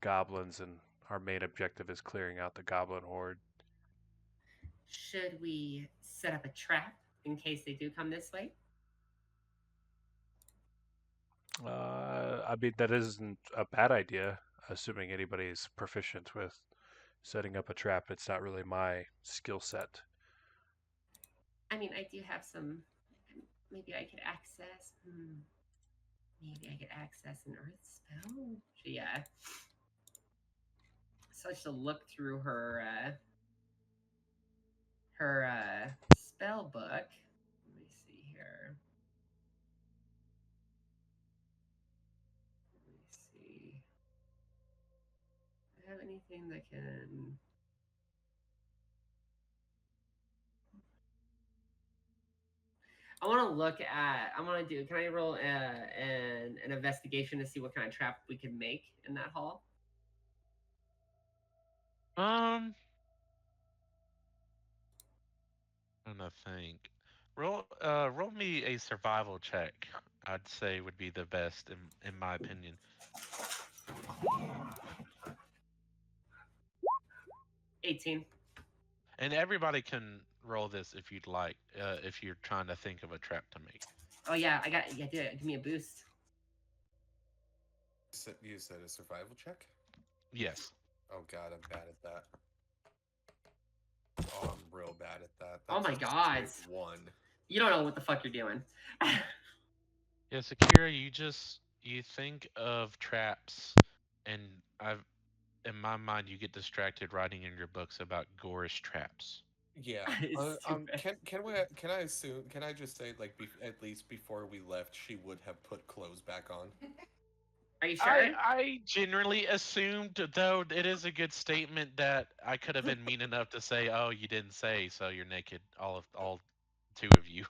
goblins, and our main objective is clearing out the goblin horde. Should we set up a trap in case they do come this way? I mean, that isn't a bad idea, assuming anybody's proficient with setting up a trap. It's not really my skill set. I mean, I do have some. Maybe I could access. Maybe I could access an earth spell. Yeah. So she'll look through her spell book. Let me see here. Let me see. Do I have anything that can? I want to look at. I want to do. Can I roll an investigation to see what kind of trap we can make in that hall? I'm gonna think. Roll me a survival check. I'd say would be the best in my opinion. 18. And everybody can roll this if you'd like, if you're trying to think of a trap to make. Oh yeah, I got. Yeah, give me a boost. You said a survival check? Yes. Oh god, I'm bad at that. Oh, I'm real bad at that. Oh my That's a god. straight 1. You don't know what the fuck you're doing. Yeah, Sakira, you think of traps, and in my mind you get distracted writing in your books about gorish traps. Yeah. It's stupid. Can I assume? Can I just say at least before we left, she would have put clothes back on? Are you sure? I generally assumed, though it is a good statement, that I could have been mean enough to say, "Oh, you didn't say, so you're naked, all two of you."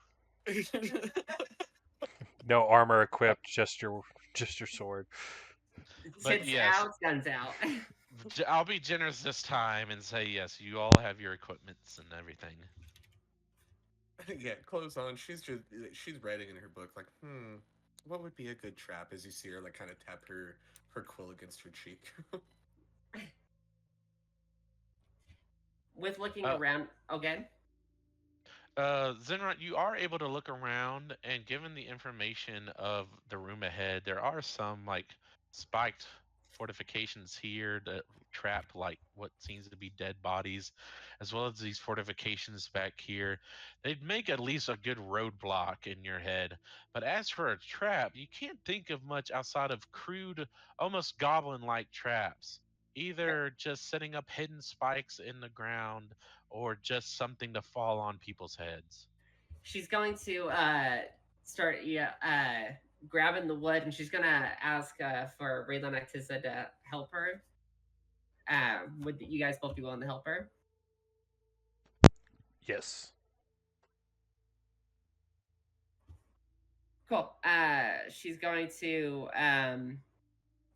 No armor equipped, just your sword. But Tits yes, out, guns out. I'll be generous this time and say yes. You all have your equipments and everything. Yeah, clothes on. She's writing in her book like, what would be a good trap? As you see her like kind of tap her quill against her cheek. With looking around again. Zinrot, you are able to look around, and given the information of the room ahead, there are some like spiked fortifications here that trap like what seems to be dead bodies, as well as these fortifications back here. They'd make at least a good roadblock in your head. But as for a trap, you can't think of much outside of crude, almost goblin-like traps. Either just setting up hidden spikes in the ground or just something to fall on people's heads. She's going to start grabbing the wood, and she's gonna ask for Raylan Acteza to help her. Would you guys both be willing to help her? Yes. Cool. She's going to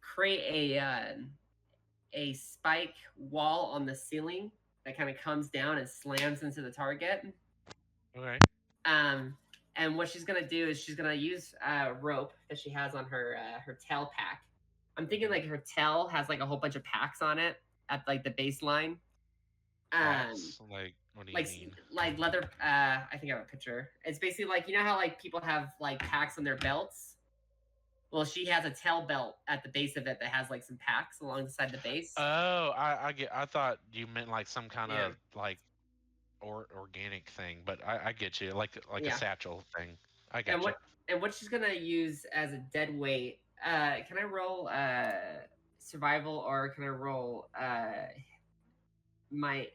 create a spike wall on the ceiling that kind of comes down and slams into the target. Okay. And what she's gonna do is she's gonna use rope that she has on her tail pack. I'm thinking like her tail has like a whole bunch of packs on it at like the baseline. Packs? Like, what do you Like mean? like leather. I think I have a picture. It's basically like, you know how like people have like packs on their belts. Well, she has a tail belt at the base of it that has like some packs alongside the base. Oh, I get. I thought you meant like some kind Yeah. of like organic thing, but I get you. Like a Yeah. satchel thing. I And got you. what she's gonna use as a dead weight? Can I roll survival, or can I roll my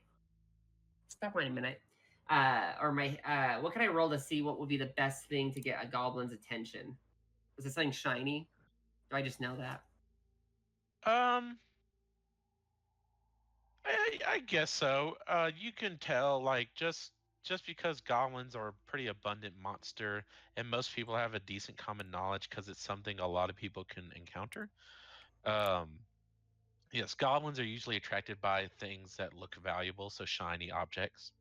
stop wait a minute? Or my what can I roll to see what would be the best thing to get a goblin's attention? Is it something shiny? Do I just know that? Um, I guess so. You can tell like just because goblins are a pretty abundant monster, and most people have a decent common knowledge because it's something a lot of people can encounter. Um, yes, goblins are usually attracted by things that look valuable, so shiny objects.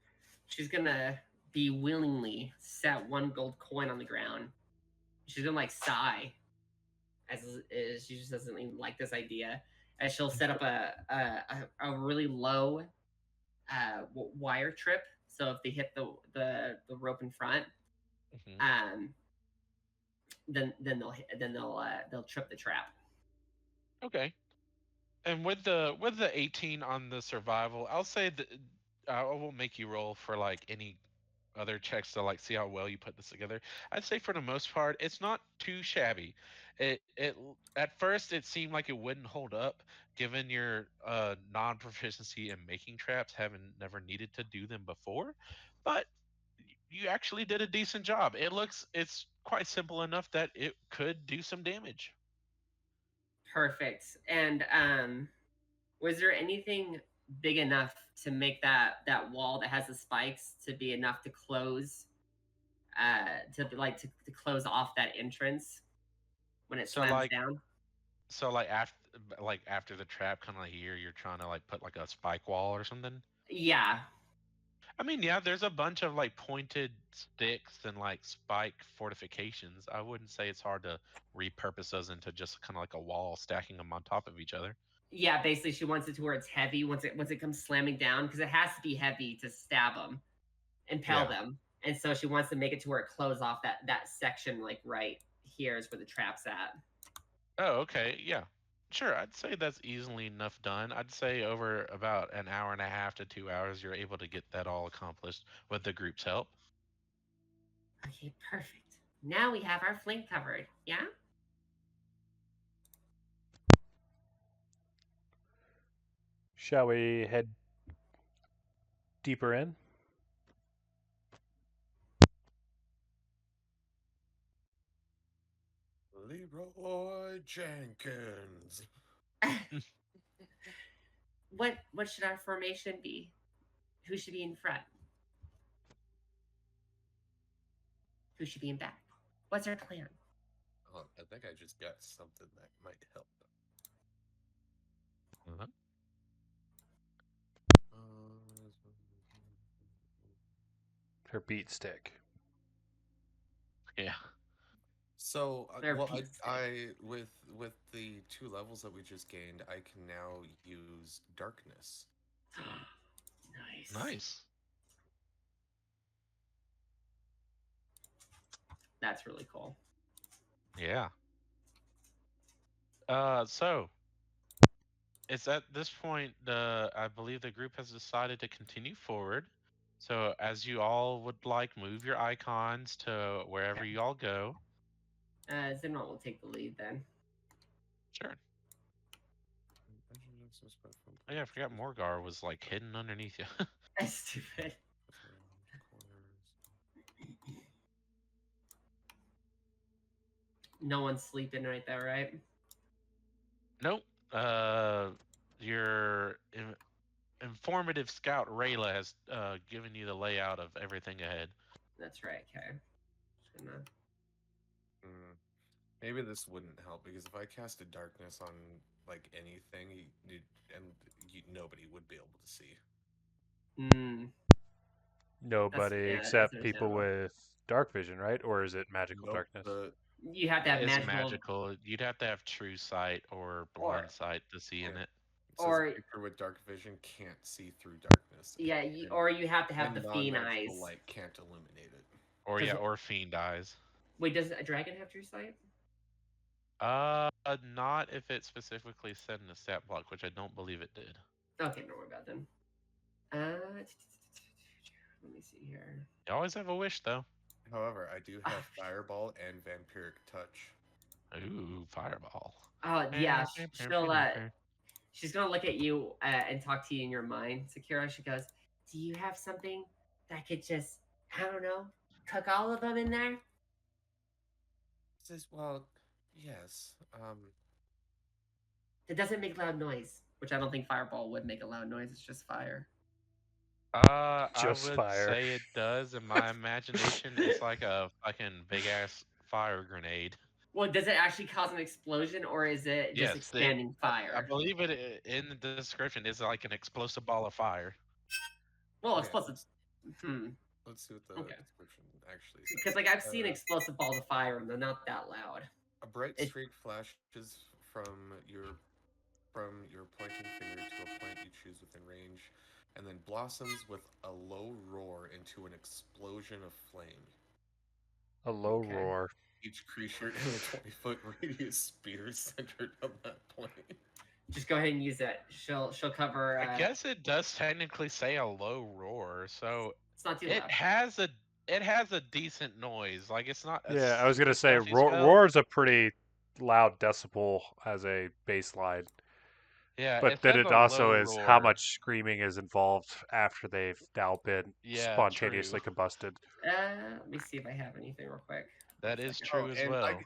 She's gonna be willingly set one gold coin on the ground. She's gonna like sigh as is she just doesn't even like this idea. As she'll set up a really low wire trip. So if they hit the rope in front, Mhm. they'll trip the trap. Okay. And with the 18 on the survival, I'll say that I won't make you roll for like any other checks to like see how well you put this together. I'd say for the most part, it's not too shabby. It at first it seemed like it wouldn't hold up given your non-proficiency in making traps, having never needed to do them before, but you actually did a decent job. It's quite simple enough that it could do some damage. Perfect. And was there anything big enough to make that wall that has the spikes to be enough to close to close off that entrance when it So slams like down? So like after the trap kind of here, you're trying to like put like a spike wall or something. Yeah. I mean, yeah, there's a bunch of like pointed sticks and like spike fortifications. I wouldn't say it's hard to repurpose those into just kind of like a wall, stacking them on top of each other. Yeah, basically she wants it to where it's heavy once it comes slamming down, because it has to be heavy to stab them, impel Yeah. them. And so she wants to make it to where it closes off that section, like right here is where the trap's at. Oh, okay, yeah, sure. I'd say that's easily enough done. I'd say over about an hour and a half to 2 hours, you're able to get that all accomplished with the group's help. Okay, perfect. Now we have our flank covered. Yeah? Shall we head deeper in? Leroy Jenkins. What should our formation be? Who should be in front? Who should be in back? What's our plan? I think I just got something that might help. Uh-huh. Her beat stick. Yeah. So, Their well, pizza. I with the 2 levels that we just gained, I can now use darkness. Nice. Nice. That's really cool. Yeah. So it's at this point I believe the group has decided to continue forward. So as you all would like, move your icons to wherever Okay. you all go. Zinrot will take the lead then. Sure. Oh yeah, I forgot Morgar was like hidden underneath you. That's stupid. No one's sleeping right there, right? Nope. Your informative scout Rayla has given you the layout of everything ahead. That's right. Okay. Just gonna... Maybe this wouldn't help because if I casted darkness on like anything, nobody would be able to see. Hmm. Nobody yeah, except that's people understandable. with dark vision, right? Or is it magical Nope. darkness? You have to have It's magical, magical. You'd have to have true sight or blind sight to see in Yeah. it. It says or a creature with dark vision can't see through darkness. yeah, and, or you have to have and the fiend non-magical eyes. light can't illuminate it. Or 'Cause- or fiend eyes. Wait, does a dragon have true sight? Not if it specifically said in the stat block, which I don't believe it did. Okay, don't worry about them. Let me see here. You always have a wish, though. However, I do have Fireball and Vampiric Touch. Ooh, fireball. Oh yeah, she's gonna look at you and talk to you in your mind, Sakira. She goes, "Do you have something that could just, I don't know, cook all of them in there?" Says, well, yes. It doesn't make loud noise, which I don't think Fireball would make a loud noise. It's just fire. I Just would fire. say it does. In my imagination, it's like a fucking big ass fire grenade. Well, does it actually cause an explosion, or is it just Yes, expanding I fire? believe it in the description is like an explosive ball of fire. Well, Okay, explosive. let's see what the Okay. description actually says. Because like I've seen explosive balls of fire, and they're not that loud. A bright It- streak flashes from your pointing finger to a point you choose within range, and then blossoms with a low roar into an explosion of flame. A low Okay. roar. Each creature in a 20-foot radius sphere centered on that point. Just go ahead and use it. She'll cover. I guess it does technically say a low roar, so It's not too it loud. has a decent noise. Like it's not a Yeah, I was gonna super say stuffy spell. roar is a pretty loud decibel as a baseline, Yeah, but it then says it a also low is how roar. much screaming is involved after they've now been Yeah, spontaneously true. combusted. Let me see if I have anything real quick. That is Second. true as and well.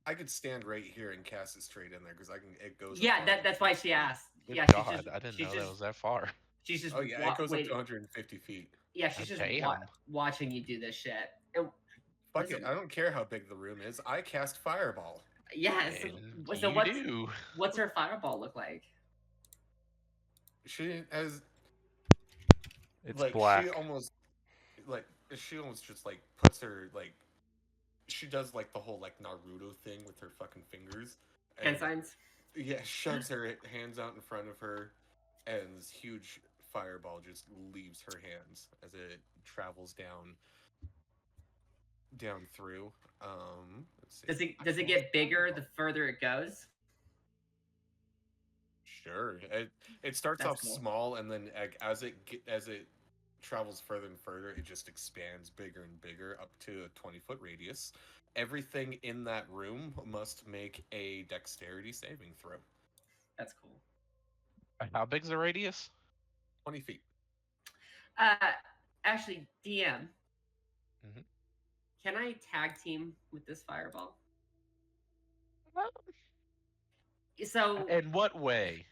I could stand right here and cast it straight in there because I can. It goes. Yeah, up to that's why she asked. Good Yeah, God, she's just. I didn't she's know just, that was that far. She's just. Oh yeah, it goes up to waiting. 150 feet. Yeah, she's just Damn. watching you do this shit. And Fuck What's it, it- I don't care how big the room is. I cast Fireball. yes. And So you do. what's her fireball look like? She has It's like black. she almost just like puts her like she does like the whole like Naruto thing with her fucking fingers. Hand signs. Yeah, shoves her hands out in front of her, and this huge fireball just leaves her hands as it travels down through. Let's see. Does it get bigger the further it goes? Sure. It starts That's off cool. small, and then as it travels further and further, it just expands bigger and bigger up to a 20-foot radius. Everything in that room must make a dexterity saving throw. That's cool. How big's the radius? 20 feet. Actually, DM. Mhm. Can I tag team with this fireball? So In what way?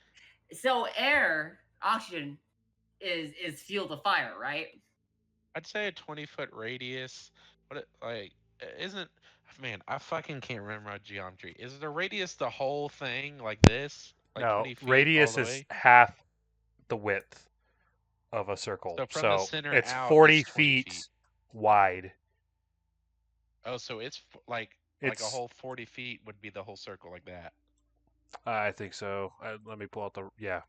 air, oxygen is fuel to fire, right? I'd say a 20-foot radius. What it like isn't man, I fucking can't remember my geometry. Is the radius the whole thing like this? Like No, 20 feet all radius the is way? half the width of a circle. So from the So center it's out, 40 it's 20 feet feet. wide. Oh, so it's like a whole 40 feet would be the whole circle like that. I think so. Let me pull out yeah.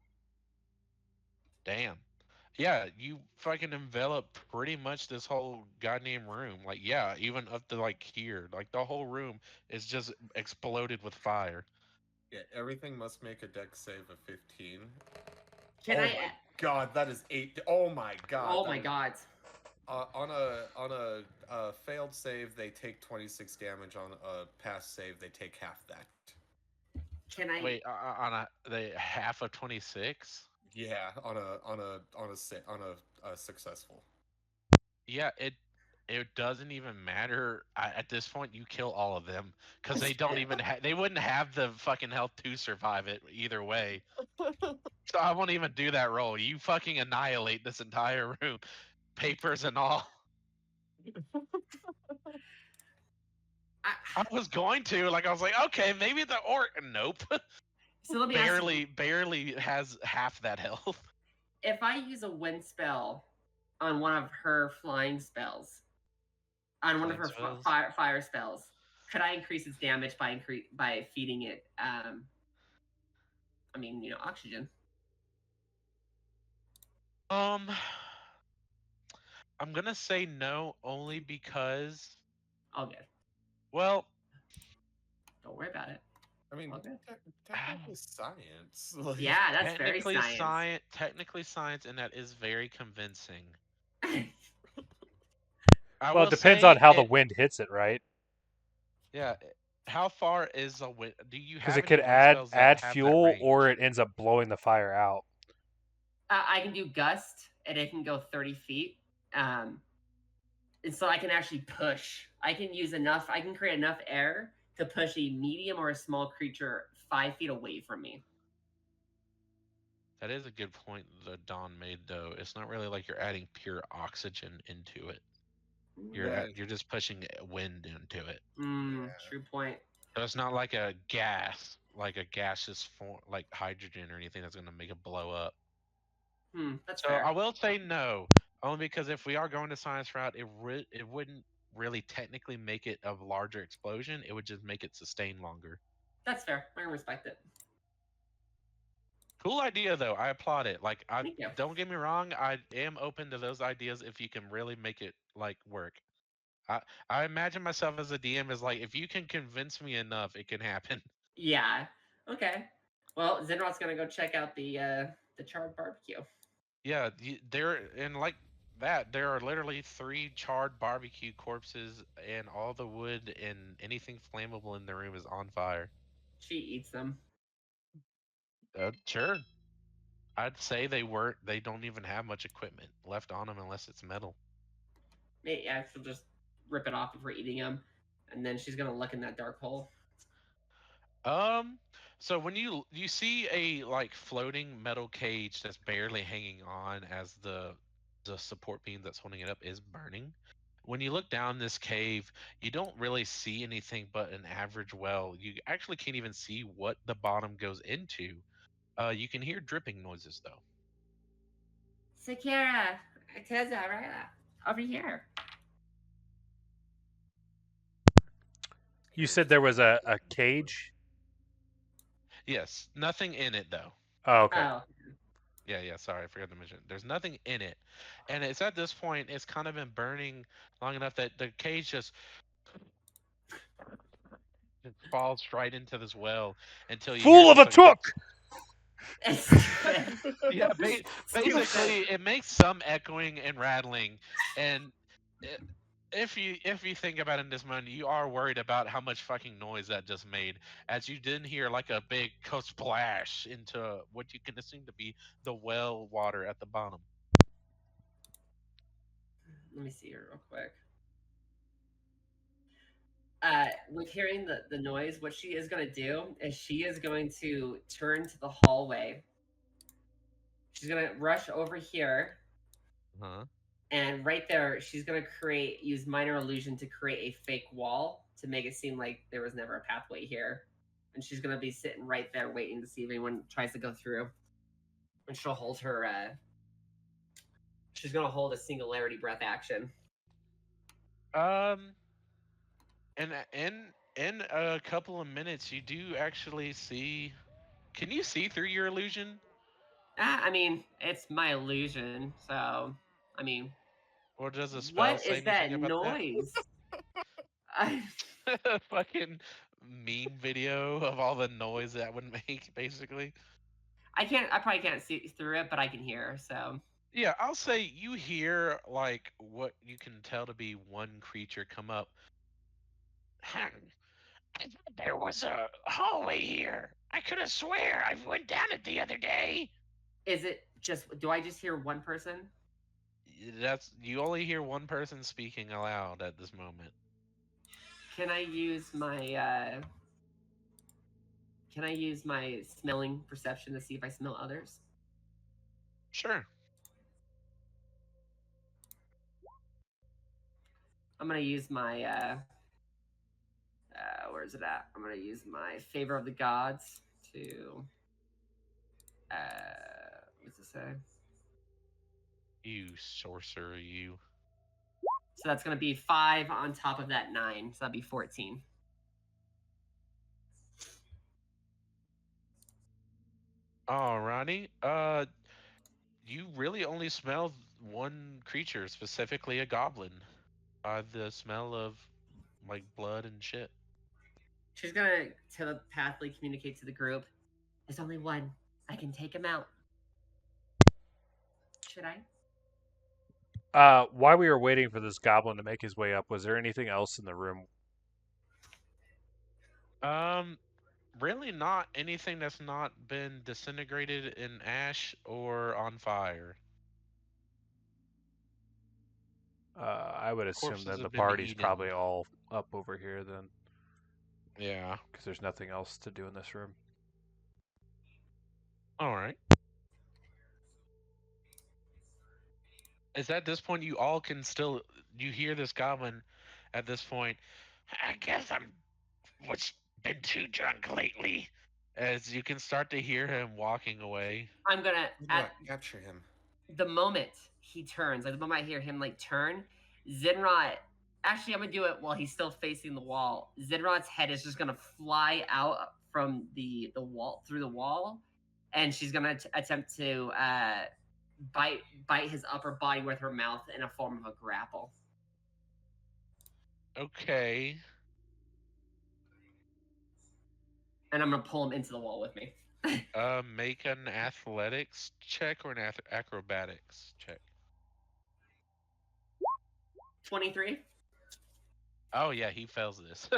Damn. Yeah, you fucking envelop pretty much this whole goddamn room. Like, yeah, even up to like here. Like the whole room is just exploded with fire. Yeah, everything must make a dex save of 15. Can oh I? my god, that is 8. Oh my god. Oh that my is- god. on a failed save, they take 26 damage. On a pass save, they take half that. Can I? Wait, on the half of 26? Yeah, on a successful. Yeah, it doesn't even matter. At this point, you kill all of them because they don't even they wouldn't have the fucking health to survive it either way. So I won't even do that roll. You fucking annihilate this entire room, papers and all. I was going to, like, I was like, okay, maybe the orc. Nope. So let me ask you, barely has half that health. if I use a wind spell on one of her flying spells, on one of Flying her spells? fire spells, could I increase its damage by feeding it? I mean, oxygen. I'm gonna say no, only because, All good. well, Don't worry about it. I mean, All good. technically science. Like, Yeah, that's very science. technically science, and that is very convincing. Well, it depends on how the wind hits it, right? Yeah. How far is a wind? Do you Because have it any could wind spells that add have that fuel, range? or it ends up blowing the fire out. I can do gust, and it can go 30 feet. And so I can actually push. I can use enough. I can create enough air to push a medium or a small creature 5 feet away from me. That is a good point that Don made, though. It's not really like you're adding pure oxygen into it. You're just pushing wind into it. True point. So it's not like a gas, like a gaseous form, like hydrogen or anything that's going to make it blow up. That's So fair. I will say no, only because if we are going to science route, it wouldn't really technically make it a larger explosion. It would just make it sustain longer. That's fair. I can respect it. Cool idea, though. I applaud it. Like, Thank you. don't get me wrong. I am open to those ideas if you can really make it like work. I imagine myself as a DM as like, if you can convince me enough, it can happen. Yeah. Okay. Well, Zinrot's gonna go check out the charred barbecue. Yeah, there and like that, there are literally 3 charred barbecue corpses, and all the wood and anything flammable in the room is on fire. She eats them. Sure. I'd say they don't even have much equipment left on them unless it's metal. Yeah, she'll just rip it off before eating them, and then she's gonna look in that dark hole. So when you see a like floating metal cage that's barely hanging on as the support beam that's holding it up is burning. When you look down this cave, you don't really see anything but an average well. You actually can't even see what the bottom goes into. You can hear dripping noises though. Sakira, Acteza, right over here. You said there was a cage? Yes, nothing in it though. Oh, okay. Oh, Yeah, sorry, I forgot to mention. There's nothing in it. And it's at this point, it's kind of been burning long enough that the cage just falls right into this well until you Fool hear of a just like took! yeah, basically it makes some echoing and rattling, and if you think about it in this moment, you are worried about how much fucking noise that just made, as you didn't hear like a big splash into what you can assume to be the well water at the bottom. Let me see here real quick. With hearing the noise, what she is going to do is she is going to turn to the hallway. She's going to rush over here. Huh? And right there, she's going to use minor illusion to create a fake wall to make it seem like there was never a pathway here. And she's going to be sitting right there waiting to see if anyone tries to go through. And she'll hold her, she's going to hold a singularity breath action. And in a couple of minutes, you do actually see. Can you see through your illusion? I mean, it's my illusion, so I mean, Or does the spell what say is anything that about noise? that? Fucking meme video of all the noise that would make, basically. I probably can't see through it, but I can hear. So Yeah, I'll say you hear like what you can tell to be one creature come up. I thought there was a hallway here. I could have swear I went down it the other day. is it just? Do I just hear one person? That's you only hear one person speaking aloud at this moment. Can I use my? Can I use my smelling perception to see if I smell others? Sure. I'm gonna use my where is it at? I'm gonna use my favor of the gods to what's it say? You sorcerer, you. So that's gonna be 5 on top of that 9, so that'd be 14. Alrighty. You really only smell one creature, specifically a goblin, by the smell of like blood and shit. She's gonna telepathically communicate to the group. There's only one. I can take him out. Should I? While we were waiting for this goblin to make his way up, was there anything else in the room? Really not anything that's not been disintegrated in ash or on fire. I would assume Corpses that the have been party's eaten. probably all up over here then, Yeah. because there's nothing else to do in this room. All right. Is at this point you all can still you hear this goblin at this point. I guess I'm what's been too drunk lately. As you can start to hear him walking away. I'm gonna at Capture him. the moment he turns, like the moment I hear him like turn, Zinrot. Actually, I'm gonna do it while he's still facing the wall. Zinrot's head is just gonna fly out from the wall through the wall, and she's gonna attempt to bite his upper body with her mouth in a form of a grapple. Okay. And I'm gonna pull him into the wall with me. Make an athletics check or an acrobatics check. 23. Oh yeah, he fails this.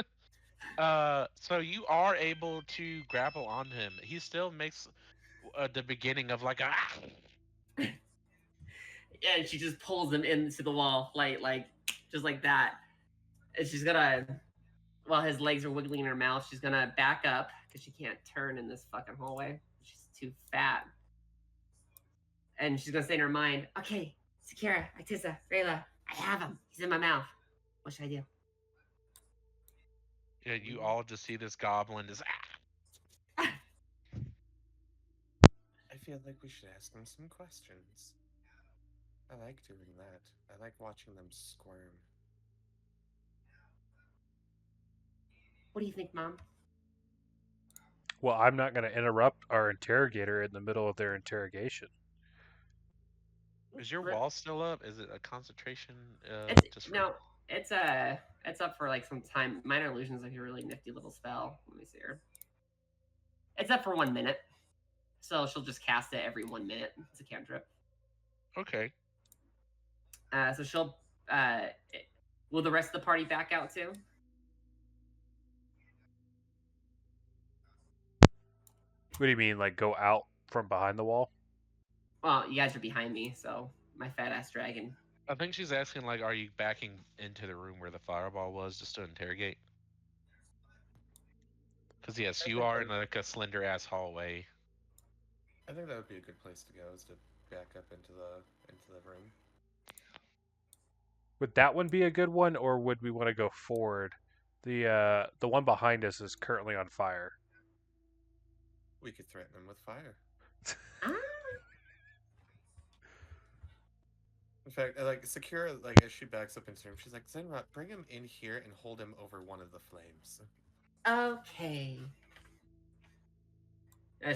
So you are able to grapple on him. He still makes the beginning of like a. And she just pulls him into the wall, like just like that. And she's gonna, while his legs are wiggling in her mouth, she's gonna back up because she can't turn in this fucking hallway. She's too fat. And she's gonna say in her mind, "Okay, Sakira, Acteza, Rayla, I have him. He's in my mouth. What should I do?" Yeah, you all just see this goblin just. I feel like we should ask them some questions. I like doing that. I like watching them squirm. What do you think, Mom? Well, I'm not going to interrupt our interrogator in the middle of their interrogation. Is your wall still up? Is it a concentration? It's no, it's up for like some time. Minor illusion's like a really nifty little spell. Let me see here. It's up for 1 minute, so she'll just cast it every 1 minute. It's a cantrip. Okay. So she'll. Will the rest of the party back out too? What do you mean, like go out from behind the wall? Well, you guys are behind me, so my fat ass dragon. I think she's asking like, are you backing into the room where the fireball was just to interrogate? Because yes, you are in like a slender ass hallway. I think that would be a good place to go, is to back up into the room. Would that one be a good one, or would we want to go forward? The one behind us is currently on fire. We could threaten them with fire. In fact, like Sakira, like as she backs up into the room, she's like, "Zinrot, bring him in here and hold him over one of the flames." Okay.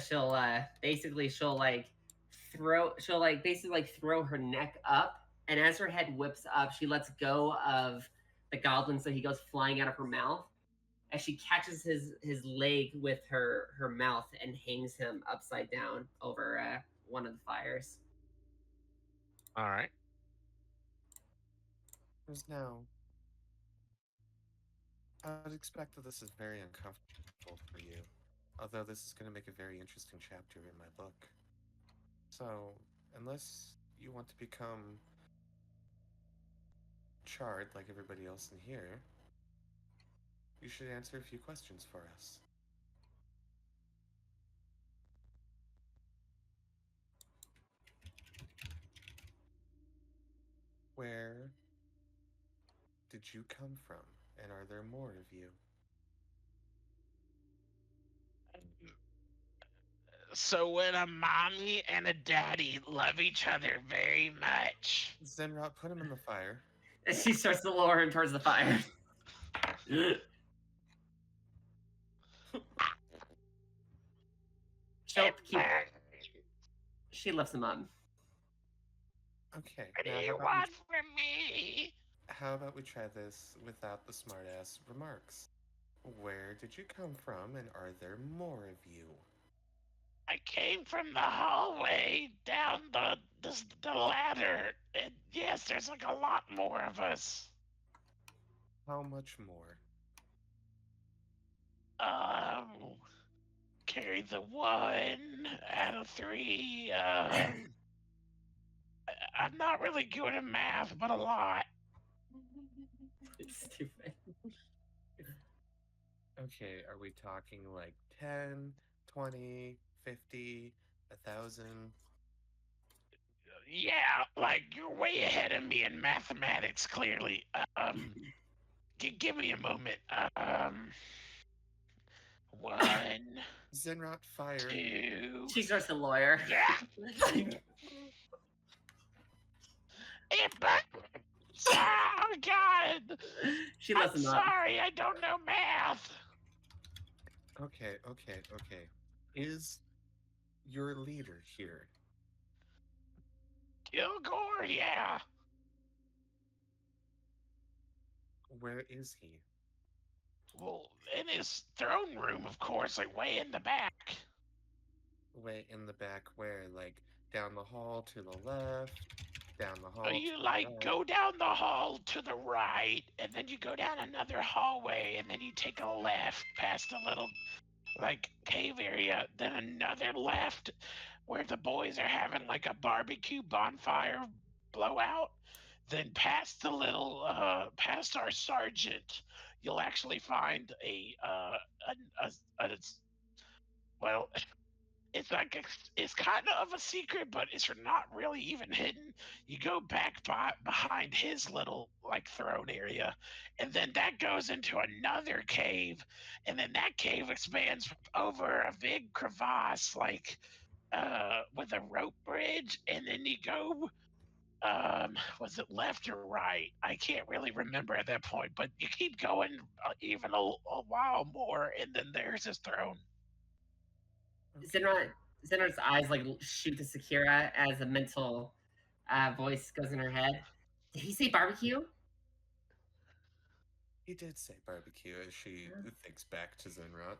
She'll basically throw her neck up, and as her head whips up, she lets go of the goblin, so he goes flying out of her mouth, as she catches his leg with her mouth and hangs him upside down over one of the fires. All right. There's now. I would expect that this is very uncomfortable for you, although this is going to make a very interesting chapter in my book. So, unless you want to become charred like everybody else in here, you should answer a few questions for us. Where did you come from, and are there more of you? So when a mommy and a daddy love each other very much. Zinrot, put him in the fire. And she starts to lower him towards the fire. She'll keep. She lifts him up. Okay, What do now you want from me? how about we try this without the smartass remarks? Where did you come from, and are there more of you? I came from the hallway down the ladder, and yes, there's like a lot more of us. How much more? Carry the 1 out of 3. I'm not really good at math, but a lot. It's stupid. Okay, are we talking like 10, 20, 50, 1,000? Yeah, like you're way ahead of me in mathematics, clearly. Give me a moment. 1, Zinrot, fire. 2. She starts to lawyer. Yeah. It burns. Oh God. She I'm lifts him up. sorry, I don't know math. Okay. Is your leader here? Kilgore, yeah. Where is he? Well, in his throne room, of course, like way in the back. Way in the back where? Like down the hall to the left? Down the hall You to like the right? go down the hall to the right, and then you go down another hallway, and then you take a left past a little like cave area, then another left where the boys are having like a barbecue bonfire blowout. Then past the little past our sergeant, you'll actually find a well, it's like it's kind of a secret, but it's not really even hidden. You go back behind his little like throne area, and then that goes into another cave, and then that cave expands over a big crevasse, like with a rope bridge, and then you go. Was it left or right? I can't really remember at that point, but you keep going even a while more, and then there's his throne. Zinrot's eyes like shoot to Sakira as a mental voice goes in her head. Did he say barbecue? He did say barbecue as she thinks back to Zinrot.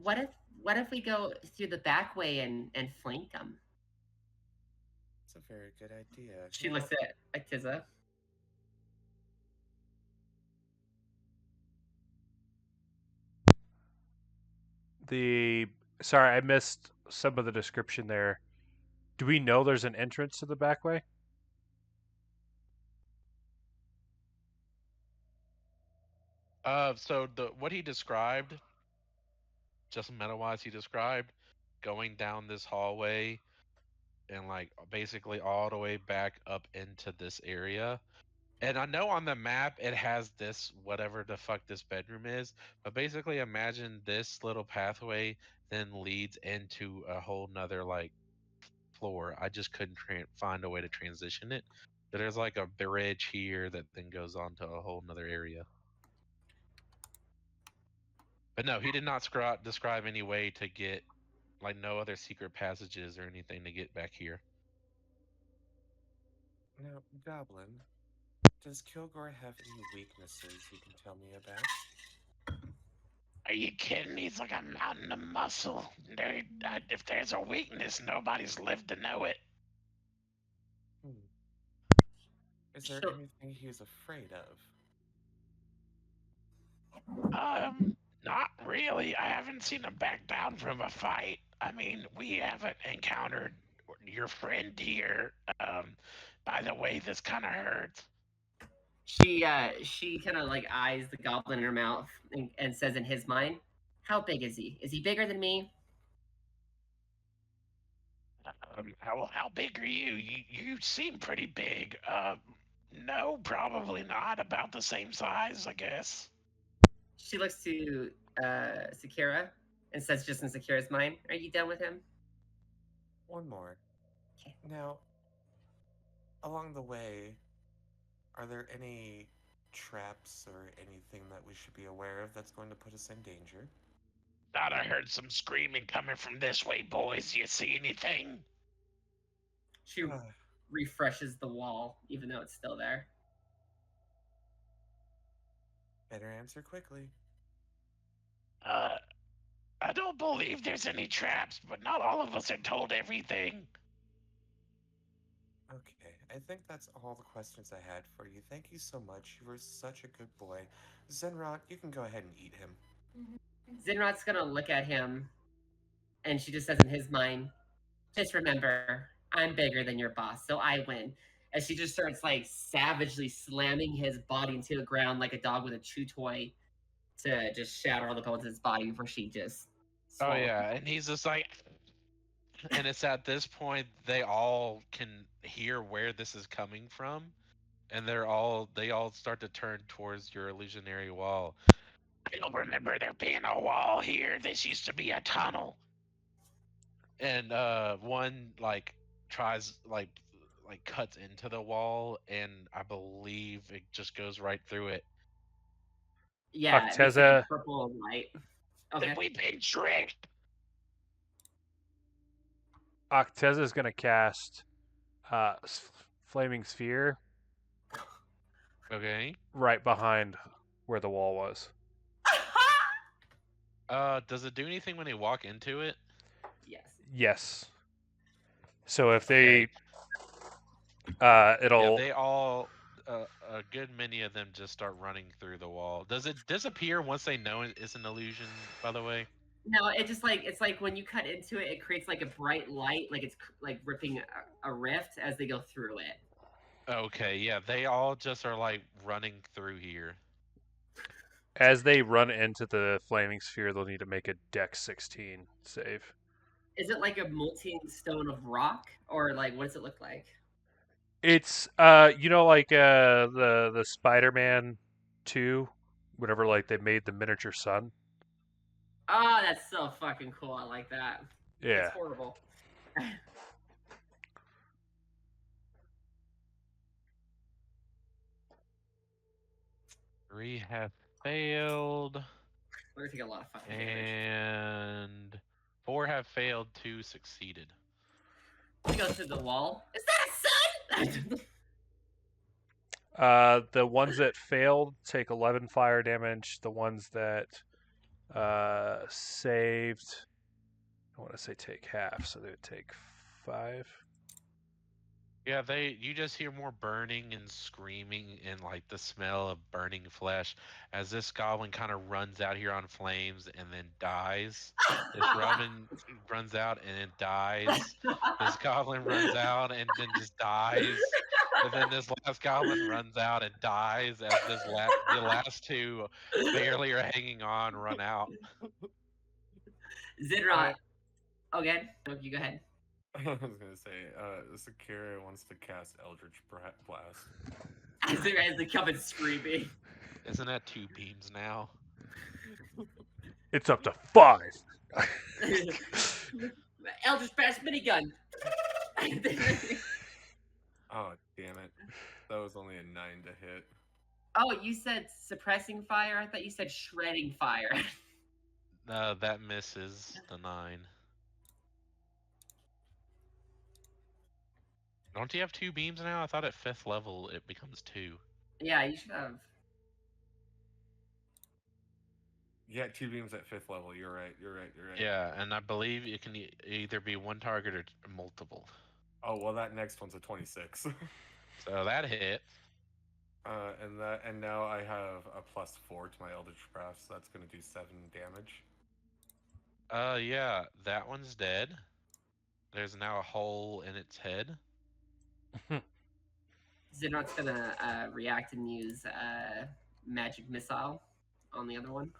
What if we go through the back way and flank them? It's a very good idea. She looks at Acteza. Sorry, I missed some of the description there. Do we know there's an entrance to the back way? So what he described, just meta-wise, he described going down this hallway and like basically all the way back up into this area. And I know on the map it has this whatever the fuck this bedroom is, but basically imagine this little pathway then leads into a whole nother like floor. I just couldn't find a way to transition it. But there's like a bridge here that then goes on to a whole nother area. But no, he did not describe any way to get, like, no other secret passages or anything to get back here. Now, Goblin, does Kilgore have any weaknesses you can tell me about? Are you kidding? He's like a mountain of muscle. If there's a weakness, nobody's lived to know it. Is there Sure. anything he's afraid of? Not really. I haven't seen him back down from a fight. I mean, we haven't encountered your friend here. By the way, this kind of hurts. She kind of like eyes the goblin in her mouth and says in his mind, "How big is he? Is he bigger than me?" How big are you? You seem pretty big. No, probably not. About the same size, I guess. She looks to Sakira and says, just in Sakira's mind, "Are you done with him?" One more. Okay. Now, along the way, are there any traps or anything that we should be aware of that's going to put us in danger? Thought I heard some screaming coming from this way, boys. You see anything? She refreshes the wall, even though it's still there. Better answer quickly. I don't believe there's any traps, but not all of us are told everything. Okay, I think that's all the questions I had for you. Thank you so much. You were such a good boy. Zinrot, you can go ahead and eat him. Zinrot's gonna look at him, and she just says in his mind, "Just remember, I'm bigger than your boss, so I win." As she just starts like savagely slamming his body into the ground like a dog with a chew toy to just shatter all the bones of his body before she just. Oh yeah, and he's just like, and it's at this point they all can hear where this is coming from, and they all start to turn towards your illusionary wall. I don't remember there being a wall here. This used to be a tunnel. And one like tries like cuts into the wall, and I believe it just goes right through it. Yeah, it makes like a Acteza, purple light. Have Okay. we been tricked? Acteza is going to cast Flaming Sphere Okay. right behind where the wall was. Does it do anything when they walk into it? Yes. Yes. So if Okay. they, Yeah, it'll they all a good many of them just start running through the wall. Does it disappear once they know it's an illusion, by the way? No, it just like it's like when you cut into it, it creates like a bright light, like it's like ripping a rift as they go through it. Okay, yeah, they all just are like running through here. as they run into the flaming sphere, they'll need to make a Dex 16 save. Is it like a molten stone of rock, or like what does it look like? It's like the Spider-Man 2, whatever, like they made the miniature sun. Oh, that's so fucking cool. I like that. Yeah. It's horrible. Three have failed, We're gonna take a lot of fucking damage. and four have failed, two succeeded. We go through the wall. Is that a sun? The ones that failed take 11 fire damage. The ones that saved, I want to say take half, so they would take 5. Yeah, you just hear more burning and screaming and like the smell of burning flesh as this goblin kind of runs out here on flames and then dies. This Robin runs out and then dies. This goblin runs out and then just dies. And then this last goblin runs out and dies as the last two barely are hanging on, run out. Zinrot. Oh, good. No, you go ahead. I was gonna say, Sakira wants to cast Eldritch Blast. As they come in screaming. Isn't that 2 beams now? It's up to 5. Eldritch Blast minigun. Oh, damn it. That was only a 9 to hit. Oh, you said suppressing fire? I thought you said shredding fire. That misses the 9. Don't you have 2 beams now? I thought at 5th level it becomes 2. Yeah, you should have. Yeah, 2 beams at 5th level. You're right. You're right. You're right. Yeah, and I believe it can either be one target or multiple. Oh well, that next one's a 26. So that hit. And now I have a +4 to my Eldritch Craft, so that's gonna do 7 damage. Yeah, that one's dead. There's now a hole in its head. Zinrot's gonna react and use magic missile on the other one.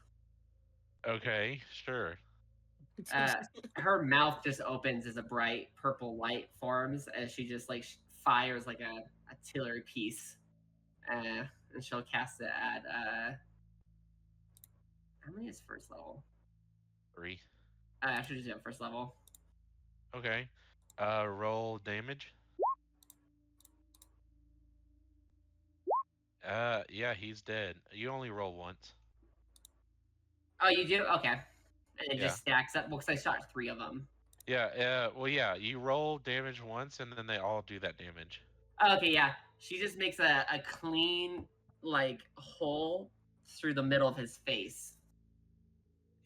Okay, sure. Her mouth just opens as a bright purple light forms as she just like fires like a artillery piece, and she'll cast it at how many is first level? 3. I should just do it first level. Okay. Roll damage. Yeah, he's dead. You only roll once. Oh, you do? Okay. And it Yeah. just stacks up. Well, because I shot 3 of them. Yeah, well, yeah, you roll damage once, and then they all do that damage. Okay, yeah. She just makes a clean, like, hole through the middle of his face.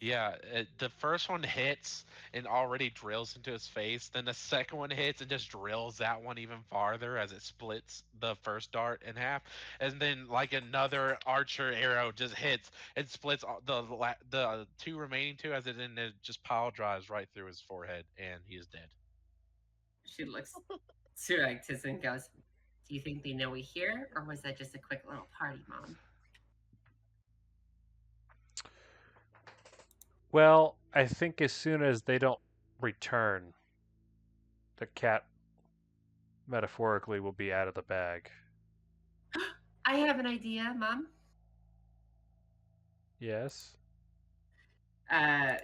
Yeah, the first one hits and already drills into his face. Then the second one hits and just drills that one even farther as it splits the first dart in half. And then like another archer arrow just hits and splits the 2 remaining 2 as it just pile drives right through his forehead, and he is dead. She looks to Acteza and goes, "Do you think they know we're here, or was that just a quick little party, Mom?" Well, I think as soon as they don't return, the cat metaphorically will be out of the bag. I have an idea, Mom. Yes.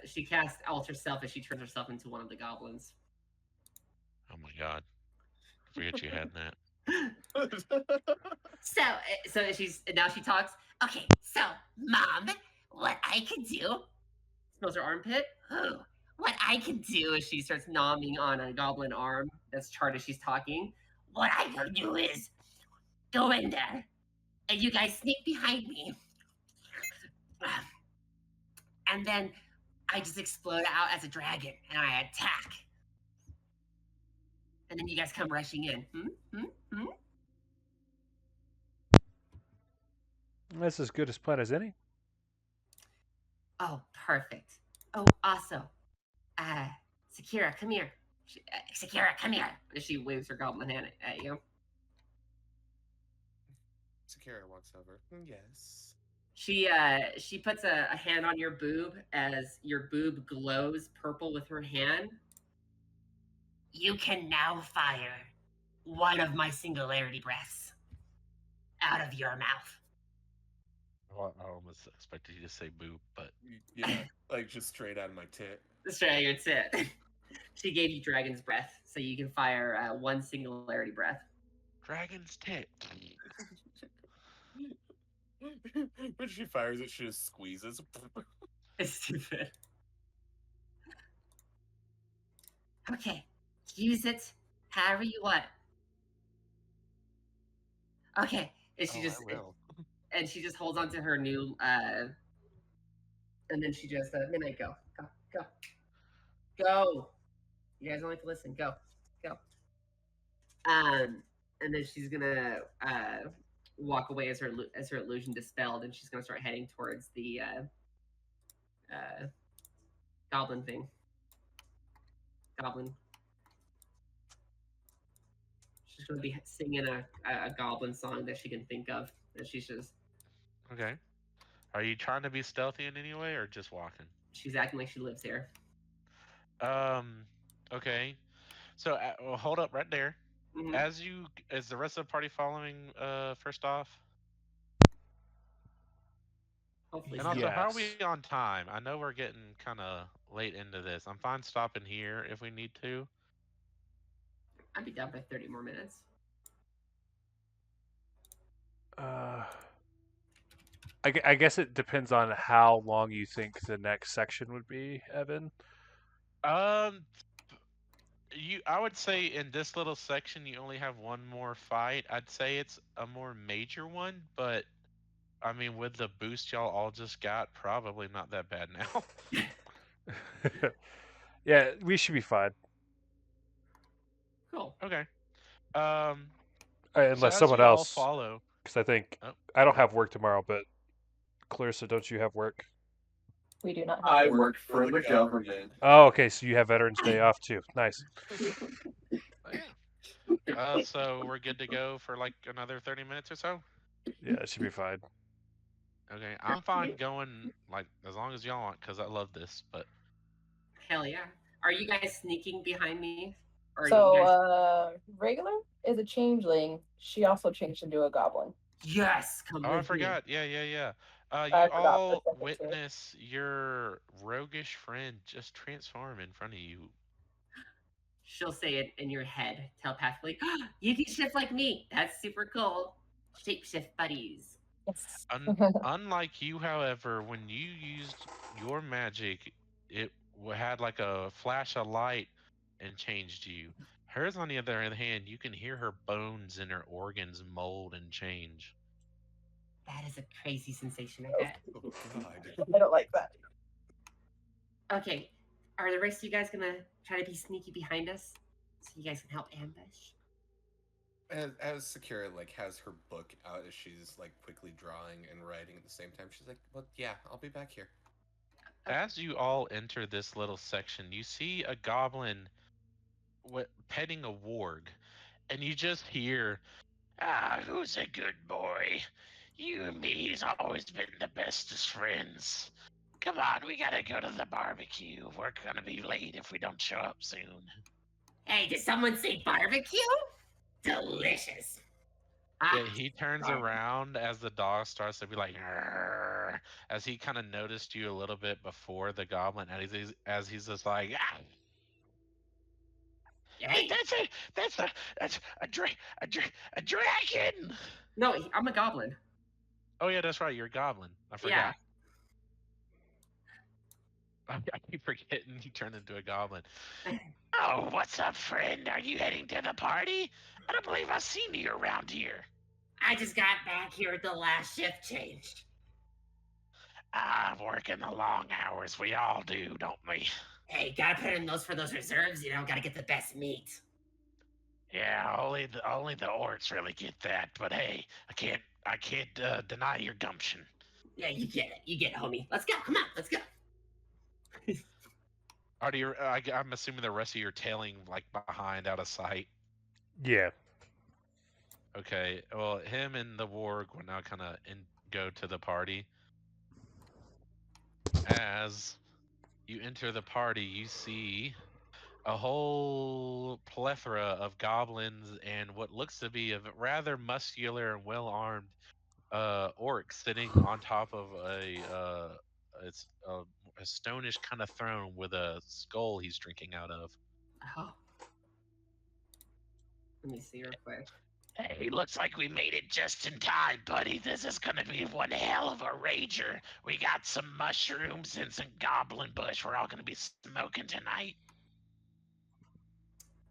She casts Alter Self as she turns herself into one of the goblins. Oh my god. I forget you had that. So she's now she talks. Okay, so Mom, what I could do? Smells her armpit. Ooh, what I can do is she starts nomming on a goblin arm that's charred as she's talking. What I can do is go in there, and you guys sneak behind me, and then I just explode out as a dragon and I attack. And then you guys come rushing in. That's as good a plan as any. Oh, perfect. Oh, also, Sakira, come here. Sakira, come here. And she waves her goblin hand at you. Sakira walks over. Yes. She puts a hand on your boob as your boob glows purple with her hand. You can now fire one of my singularity breaths out of your mouth. Well, I almost expected you to say boob, but Yeah, like just straight out of my tit. Straight out of your tit. She gave you dragon's breath, so you can fire one singularity breath. dragon's tit. When she fires it, she just squeezes. It's stupid. Okay, use it however you want. Okay, and she just I will. and she just holds on to her new and then she just midnight go. You guys don't like to listen. Go. And then she's gonna walk away as her illusion dispelled, and she's gonna start heading towards the goblin thing. Goblin. She's gonna be singing a goblin song that she can think of. And she's just Okay. Are you trying to be stealthy in any way or just walking? she's acting like she lives here. Okay. So well, hold up right there. Mhm. Is the rest of the party following first off? Hopefully And so. also, how are Yes. we on time? I know we're getting kind of late into this. I'm fine stopping here if we need to. I'd be done by 30 more minutes. I guess it depends on how long you think the next section would be, Evan. Um, I would say in this little section you only have one more fight. I'd say it's a more major one, but I mean, with the boost y'all all just got, probably not that bad now. Yeah, we should be fine. Cool. Okay. So Unless as someone you all else, follow, because I think oh, I don't have work tomorrow, but Clarissa, don't you have work? We do not have I work. work for the government. Oh, okay, so you have Veterans Day off too. Nice. yeah. So we're good to go for like another 30 minutes or so. Yeah, it should be fine. Okay, I'm fine going like as long as y'all want because I love this. But Hell yeah. Are you guys sneaking behind me? Or are you So, guys... regular is a changeling. She also changed into a goblin. Yes, come oh, I with me. forgot. Yeah. I You forgot for a all second too. witness your roguish friend just transform in front of you. She'll say it in your head telepathically. You can shift like me. That's super cool. Shapeshift buddies. Yes. Unlike you, however, when you used your magic, it had like a flash of light and changed you. Hers, on the other hand, you can hear her bones and her organs mold and change. That is a crazy sensation, I bet. Oh God. I don't like that. Okay, are the rest of you guys gonna try to be sneaky behind us so you guys can help ambush? As Sakira like has her book out as she's like quickly drawing and writing at the same time, she's like, "Well, yeah, I'll be back here." As you all enter this little section, you see a goblin petting a warg, and you just hear, "Ah, who's a good boy? You and me's always been the bestest friends. Come on, we gotta go to the barbecue. We're gonna be late if we don't show up soon." Hey, did someone say barbecue? Delicious. Yeah, he turns around as the dog starts to be like, "Arr," as he kind of noticed you a little bit before the goblin, and as he's just like, "Ah, Hey, that's a dragon." no, I'm a goblin. Oh yeah, that's right, you're a goblin. I Yeah. forgot. I keep forgetting you turned into a goblin. Oh, what's up, friend? Are you heading to the party? I don't believe I've seen you around here. I just got back here at the last shift changed. Working the long hours. We all do, don't we? Hey, gotta put in those for those reserves, gotta get the best meat. Yeah, only the orcs really get that. But hey, I can't deny your gumption. Yeah, you get it, homie. Let's go, come on, let's go. I'm assuming the rest of you are tailing like behind, out of sight. Yeah. Okay, well, him and the warg will now kind of go to the party. As you enter the party, you see a whole plethora of goblins and what looks to be a rather muscular and well-armed orc sitting on top of it's a stonish kind of throne with a skull he's drinking out of. Oh. Let me see real quick. Hey, looks like we made it just in time, buddy. This is gonna be one hell of a rager. We got some mushrooms and some goblin bush. We're all gonna be smoking tonight.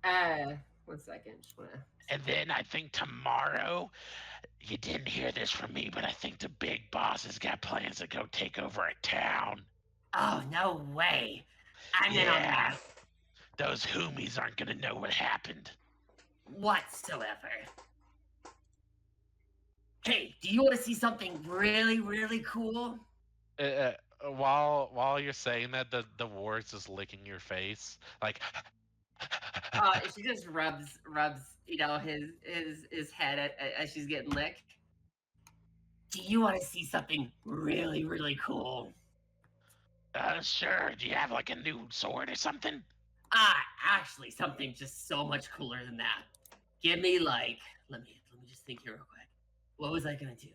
1 second. Just wanna... And then I think tomorrow, you didn't hear this from me, but I think the big boss has got plans to go take over a town. Oh, no way. I'm in on that. Those hoomies aren't gonna know what happened. Whatsoever. Hey, do you want to see something really, really cool? While you're saying that, the war's just licking your face, like. She just rubs, his head as she's getting licked. Do you want to see something really, really cool? Sure. Do you have like a new sword or something? Actually, something just so much cooler than that. Give me like, let me just think here real quick. What was I gonna do?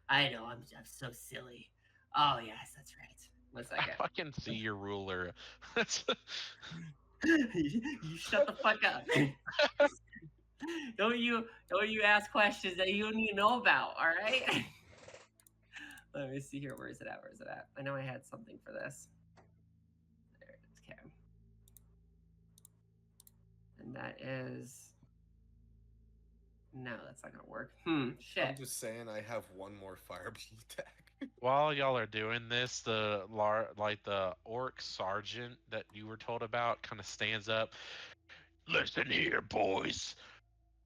I know, I'm so silly. Oh yes, that's right. 1 second. I fucking see your ruler. You shut the fuck up. Don't you ask questions that you don't even know about, all right? Let me see here. Where is it at? I know I had something for this. There it is. Okay. And that is No, that's not gonna work. I'm Shit. just saying I have one more fireball attack. While y'all are doing this, the orc sergeant that you were told about kind of stands up. Listen here, boys.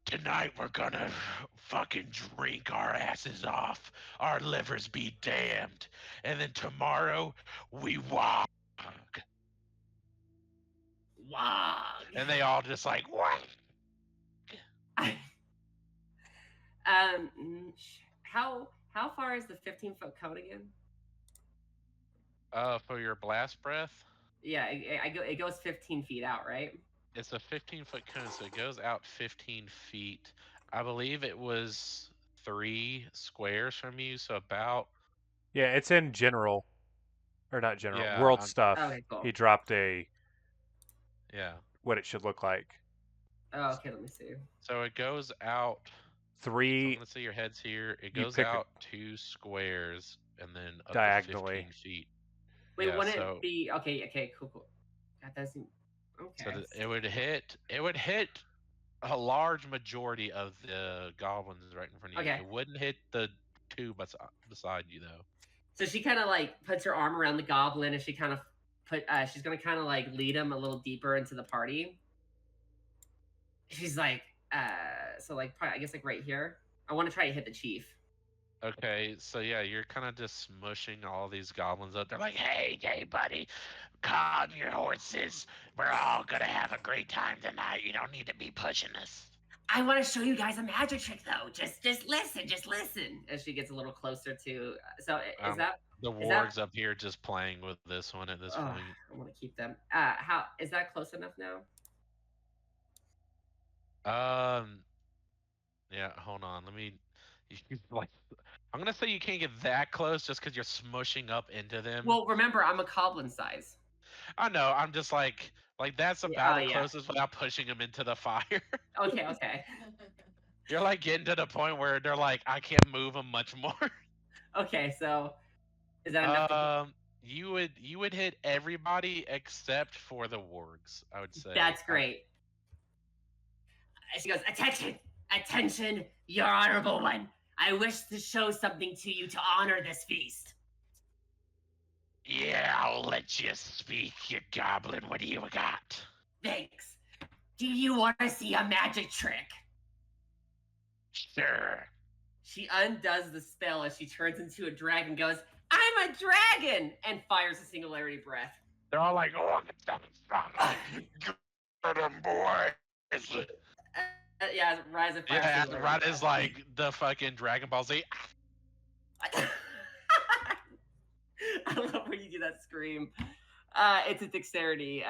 Tonight we're gonna fucking drink our asses off. Our livers be damned. And then tomorrow we walk. Wow. And they all just like, what? How far is the 15-foot cone again? For your blast breath, Yeah, it goes 15 feet out, right? it's a 15-foot cone, so it goes out 15 feet. I believe it was 3 squares from you, so about Yeah, it's in general, or not general, yeah, world stuff. Okay, cool. He dropped a yeah. what it should look like. Oh, okay, let me see. So it goes out. So I'm 3 gonna say your head's here. It You goes pick it out 2 squares and then up to diagonally. 15 feet. Wait, Yeah, wouldn't so it be okay? Cool. That doesn't. so Okay. it would hit a large majority of the goblins right in front of you. Okay. It wouldn't hit the 2 beside you though. So she kind of like puts her arm around the goblin, and she kind of she's gonna kind of like lead him a little deeper into the party. She's like, so like probably, I guess like right here. I want to try to hit the chief. Okay, so yeah, you're kind of just smushing all these goblins up. They're like, hey, buddy, calm your horses. We're all gonna have a great time tonight. You don't need to be pushing us. I want to show you guys a magic trick, though. Just listen. As she gets a little closer to, so is that the is that- wargs up here just playing with this one at this point? I want to keep them. How is that close enough now? Yeah, hold on. Let me. Like, I'm gonna say you can't get that close just because you're smushing up into them. Well, remember, I'm a goblin size. I know. I'm just like that's about the yeah. closest without pushing them into the fire. Okay. You're like getting to the point where they're like, I can't move them much more. Okay, so is that enough? You would hit everybody except for the wargs. I would say. That's great. She goes, attention, your honorable one. I wish to show something to you to honor this feast. Yeah, I'll let you speak, you goblin. What do you got? Thanks. Do you want to see a magic trick? Sure. She undoes the spell as she turns into a dragon, goes, I'm a dragon! And fires a singularity breath. They're all like, oh, what the fuck? Get him, boys. Yeah, Rise of Fire. Yeah, right is like the fucking Dragon Ball Z. I love when you do that scream. It's a dexterity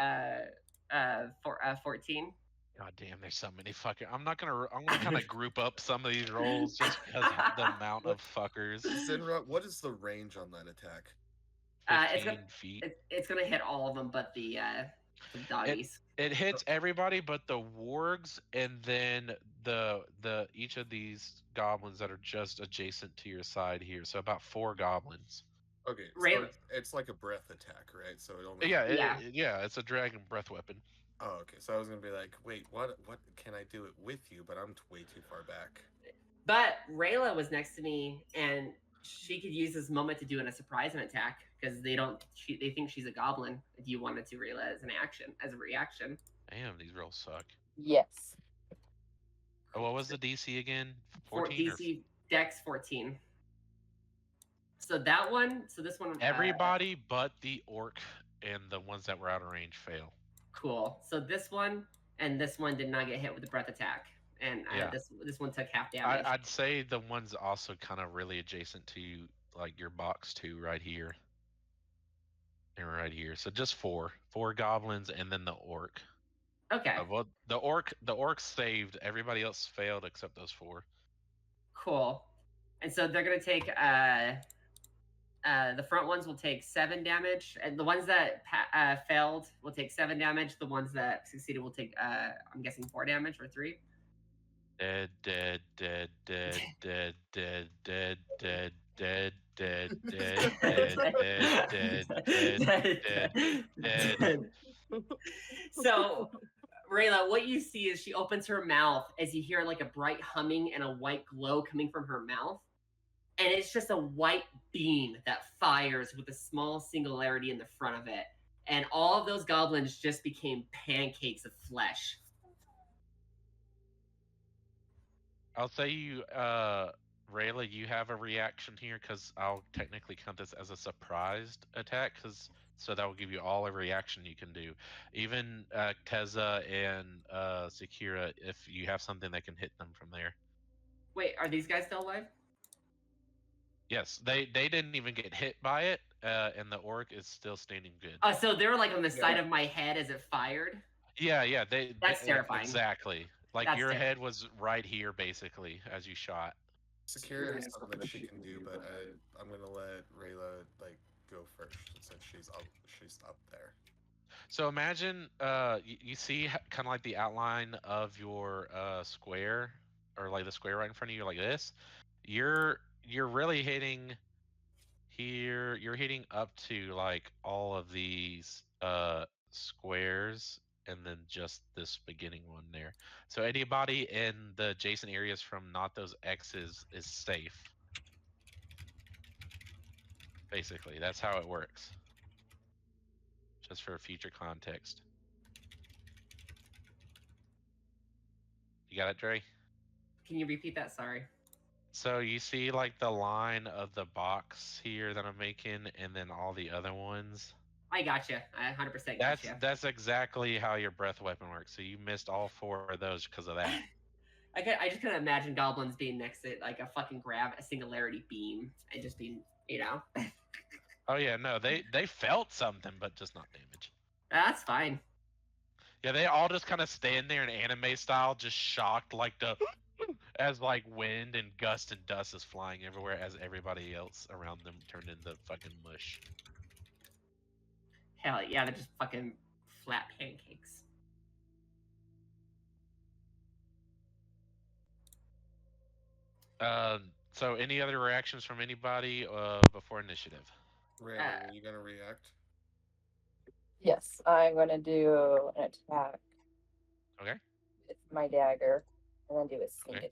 14. God damn, there's so many fucking. I'm gonna kind of group up some of these rolls just because the amount of fuckers. Zinrot, what is the range on that attack? 15 feet. It's gonna hit all of them, but the doggies. It hits everybody but the wargs, and then the each of these goblins that are just adjacent to your side here. So about 4 goblins. Okay, Right. so it's like a breath attack, right? So it only. Yeah, it's a dragon breath weapon. Oh, okay. So I was gonna be like, wait, what can I do it with you? But I'm way too far back. But Rayla was next to me, and she could use this moment to do a surprise attack because they think she's a goblin. If you wanted to, Rayla, as a reaction. Damn, these rolls suck. Yes. Oh, what was the DC again? 14 DC Dex 14. So this one. Everybody but the orc and the ones that were out of range fail. Cool. So this one and this one did not get hit with the breath attack, and this one took half damage. I'd say the ones also kind of really adjacent to like your box too, right here. And right here. So just 4 goblins and then the orc. Okay. Well, the orc saved. Everybody else failed except those 4. Cool. And so they're gonna take the front ones will take 7 damage, and the ones that failed will take 7 damage. The ones that succeeded will take I'm guessing 4 damage or 3. Dead, dead, dead, dead, dead, dead, dead, dead, dead, dead, dead, dead, dead, dead, dead, dead, dead. So Rayla, what you see is she opens her mouth as you hear like a bright humming and a white glow coming from her mouth. And it's just a white beam that fires with a small singularity in the front of it. And all of those goblins just became pancakes of flesh. I'll say you, Rayla, you have a reaction here because I'll technically count this as a surprised attack, so that will give you all a reaction you can do. Even Teza and Sakira, if you have something that can hit them from there. Wait, are these guys still alive? Yes, they didn't even get hit by it, and the orc is still standing good. So they're like on the side of my head as it fired. Yeah, That's terrifying. Exactly. Like That's your head terrifying. was right here, basically, as you shot. Sakira has something that she can do, but I'm gonna let Rayla like go first since she's up there. So imagine you see kind of like the outline of your square, or like the square right in front of you, like this. You're really hitting here. You're hitting up to like all of these squares, and then just this beginning one there. So anybody in the adjacent areas from not those X's is safe. Basically, that's how it works. Just for future context. You got it, Dre? Can you repeat that? Sorry. So you see like the line of the box here that I'm making, and then all the other ones. I gotcha. I 100% gotcha. That's exactly how your breath weapon works. So you missed all 4 of those because of that. I just couldn't imagine goblins being next to like a fucking grab a singularity beam and just being, you know. Oh yeah, no, they felt something, but just not damage. That's fine. Yeah, they all just kind of stand there in anime style, just shocked, like the as like wind and gust and dust is flying everywhere as everybody else around them turned into fucking mush. Hell yeah, they're just fucking flat pancakes. So any other reactions from anybody before initiative? Rayla, are you gonna react? Yes, I'm gonna do an attack Okay. with my dagger, and then do a sneak Okay.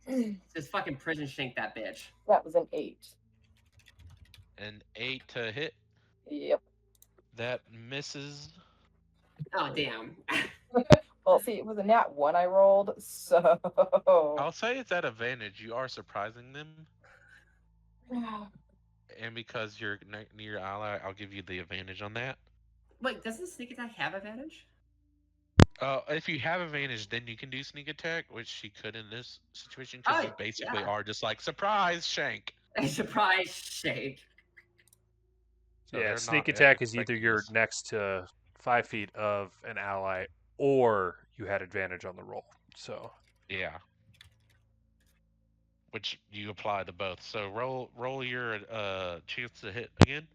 attack. Just fucking prison shank that bitch. That was an 8. An 8 to hit. Yep. That misses. Oh damn. Well, see, it was a nat 1 I rolled, so. I'll say it's at advantage. You are surprising them. And because you're near your ally, I'll give you the advantage on that. Wait, doesn't sneak attack have advantage? If you have advantage, then you can do sneak attack, which she could in this situation, because you basically are just like, surprise, shank. Surprise shake. So yeah, they're sneak not attack is either expecting you're this. next to 5 feet of an ally, or you had advantage on the roll. So Yeah. Which you apply to both. So roll your chance to hit again.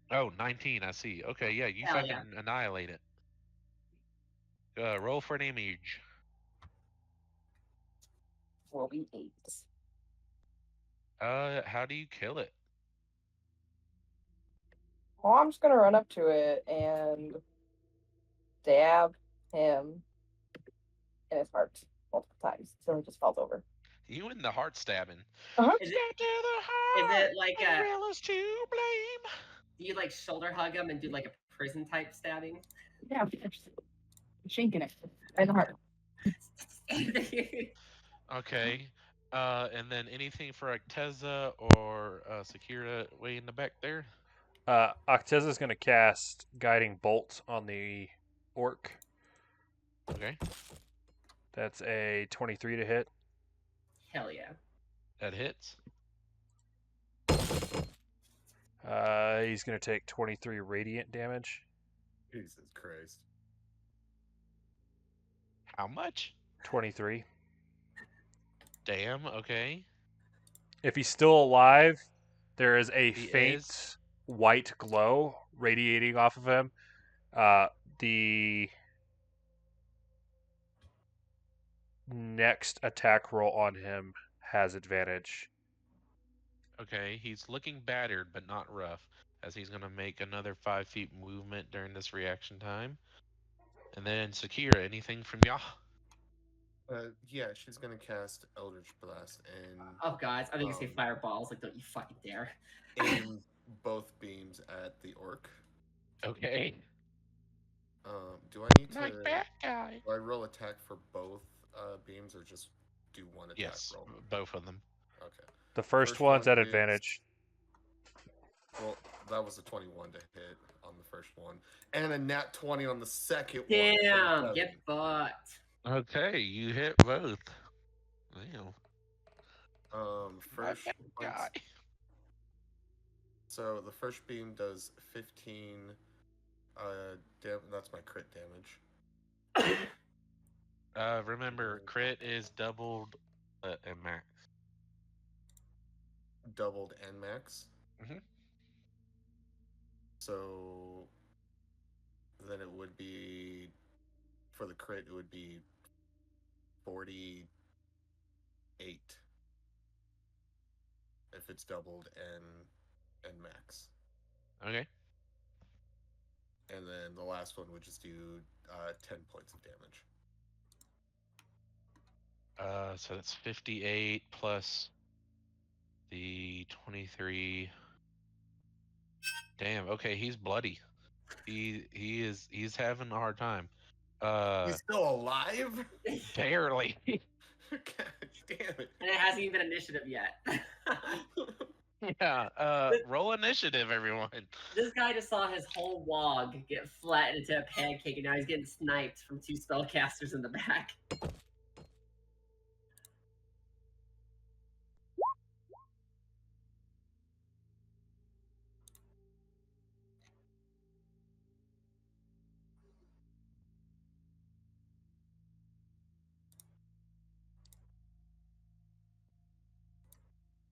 Oh, 19, I see. Okay, yeah, you Hell fucking yeah. annihilate it. Roll for damage. Will be 8. How do you kill it? Well, I'm just gonna run up to it and stab him in his heart multiple times until he just falls over. You and the heart stabbing. Uh-huh. Is Stab it, to the is heart. it like and a Rilla's to blame. do you like shoulder hug him and do like a prison type stabbing? Yeah, just shanking it in the heart. Okay. And then anything for Acteza or Sakira way in the back there? Acteza's going to cast Guiding Bolt on the orc. Okay. That's a 23 to hit. Hell yeah. That hits. He's going to take 23 radiant damage. Jesus Christ. How much? 23. Damn, okay. If he's still alive, there is a He faint is. white glow radiating off of him. The next attack roll on him has advantage. Okay, he's looking battered but not rough. as he's gonna make another 5 feet movement during this reaction time. And then Sakira, anything from y'all? Yeah, she's gonna cast Eldritch Blast and Oh, guys, I think you say Um, fireballs. Like, don't you fucking dare. aim both beams at the orc. Okay. Do I need to? Like that guy. Do I roll attack for both beams or just do one attack Yes, roll? both of them. Okay. The first one's one at is- advantage. Well, that was a 21 to hit on the first one, and a nat 20 on the second one. Damn, 27. get fucked. Okay, you hit both. Damn. First Like that guy. So the first beam does 15. That's my crit damage. Remember, crit is doubled and max. Doubled and max. Mhm. So then it would be, for the crit, it would be 48 if it's doubled and max. Okay. And then the last one would just do 10 points of damage. So that's 58 plus the 23. Damn. Okay, he's bloody. He's having a hard time. He's still alive? Barely. God damn it. And it hasn't even been initiative yet. Yeah. Roll initiative, everyone. This guy just saw his whole wog get flattened into a pancake, and now he's getting sniped from 2 spellcasters in the back.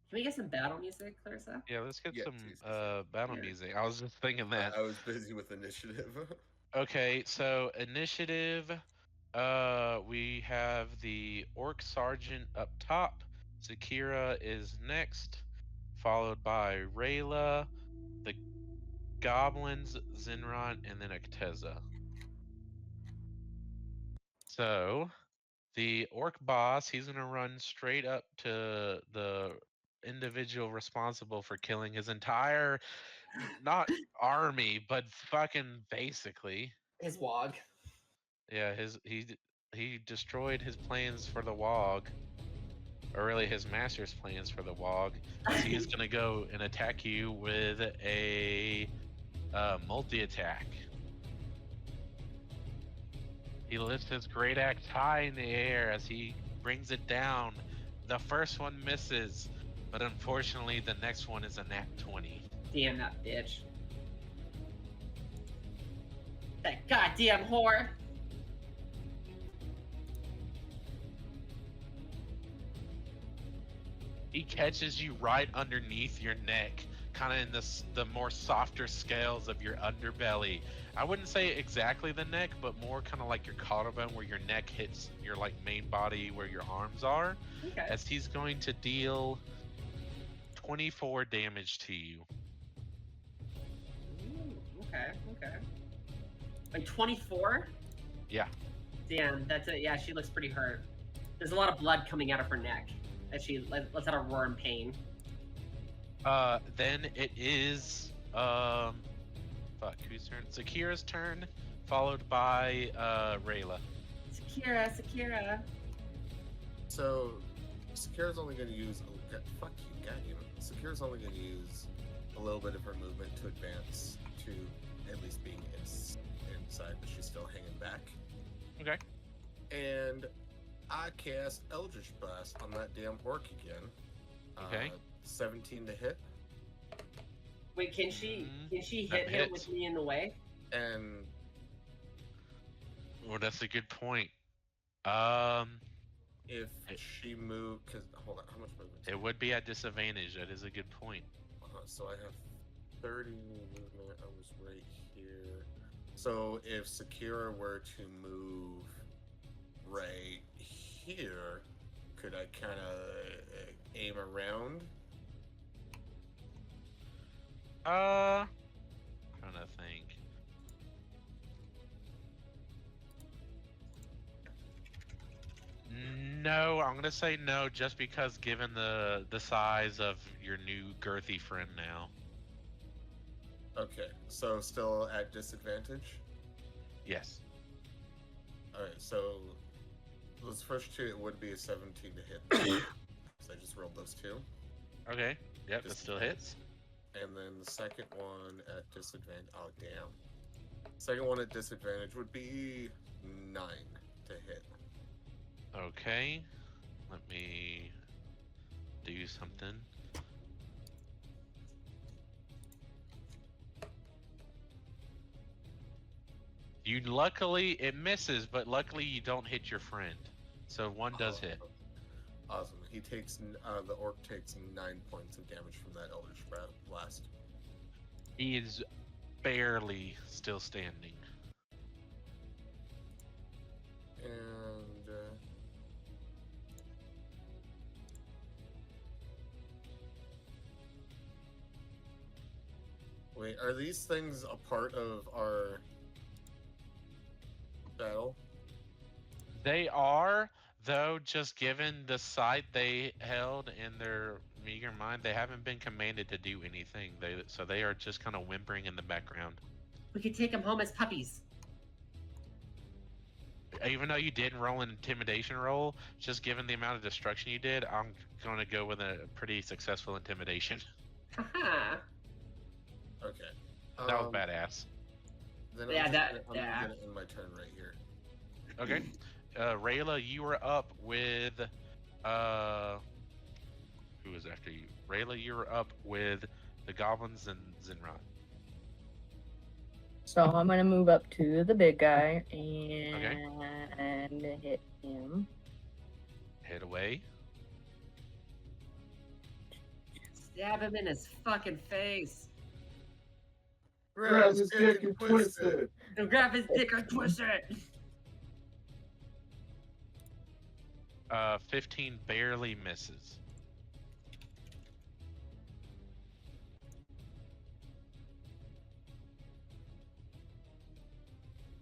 Can we get some battle music, Clarissa? Yeah, let's get Yeah, some Jesus. battle Yeah. music. I was just thinking that. I was busy with initiative. Okay, so initiative. We have the orc sergeant up top. Sakira is next, followed by Rayla, the goblins, Zinrot, and then Acteza. So the orc boss, he's gonna run straight up to the individual responsible for killing his entire, not army, but fucking basically. His wog. Yeah, he destroyed his plans for the Wog, or really his master's plans for the Wog. As he is gonna go and attack you with a multi-attack. He lifts his great axe high in the air as he brings it down. The first one misses, but unfortunately the next one is a nat 20. Damn that bitch. That goddamn whore. He catches you right underneath your neck, kind of in the more softer scales of your underbelly. I wouldn't say exactly the neck, but more kind of like your collarbone, where your neck hits your like main body, where your arms are. Okay. As he's going to deal 24 damage to you. Ooh, okay. Like 24? Yeah. Damn, that's it. Yeah, she looks pretty hurt. There's a lot of blood coming out of her neck as she lets out a roar in pain. Then it is fuck, whose turn? Sakira's turn, followed by Rayla. Sakira. So, Sakira's only going to use. Fuck you, goddamn. Sakira's only going to use a little bit of her movement to advance to at least being inside, but she's still hanging back. Okay. And I cast Eldritch Blast on that damn orc again. Okay. 17 to hit. Wait, can she That hit him hits. with me in the way? And Well, that's a good point. if she moved, because hold on, how much movement? It would be at disadvantage. That is a good point. So I have 30 movement. I was right here. So if Sakira were to move right here, could I kind of aim around? No, I'm gonna say no, just because given the size of your new girthy friend now. Okay, so still at disadvantage. Yes. Alright, so those first two, it would be a 17 to hit. So I just rolled those two. Okay. Yep, that still hits. And then the second one at disadvantage. Oh, damn. Second one at disadvantage would be 9 to hit. Okay. Let me do something. Luckily it misses, but luckily you don't hit your friend. So one does hit. Awesome. He takes the orc takes 9 points of damage from that Eldritch Blast. He is barely still standing. And wait, are these things a part of our battle? They are, though, just given the site they held in their meager mind, they haven't been commanded to do anything. So they are just kind of whimpering in the background. We could take them home as puppies. Even though you did roll an intimidation roll, just given the amount of destruction you did, I'm going to go with a pretty successful intimidation. Haha. Okay. That was badass. Then Yeah, I'm yeah. gonna end my turn right here. Okay. Rayla, you were up with who was after you? Rayla, you were up with the goblins and Zinrot. So I'm gonna move up to the big guy and hit him. Hit away. Stab him in his fucking face. Grab his dick and twist it. And grab his dick or twist it. 15 barely misses.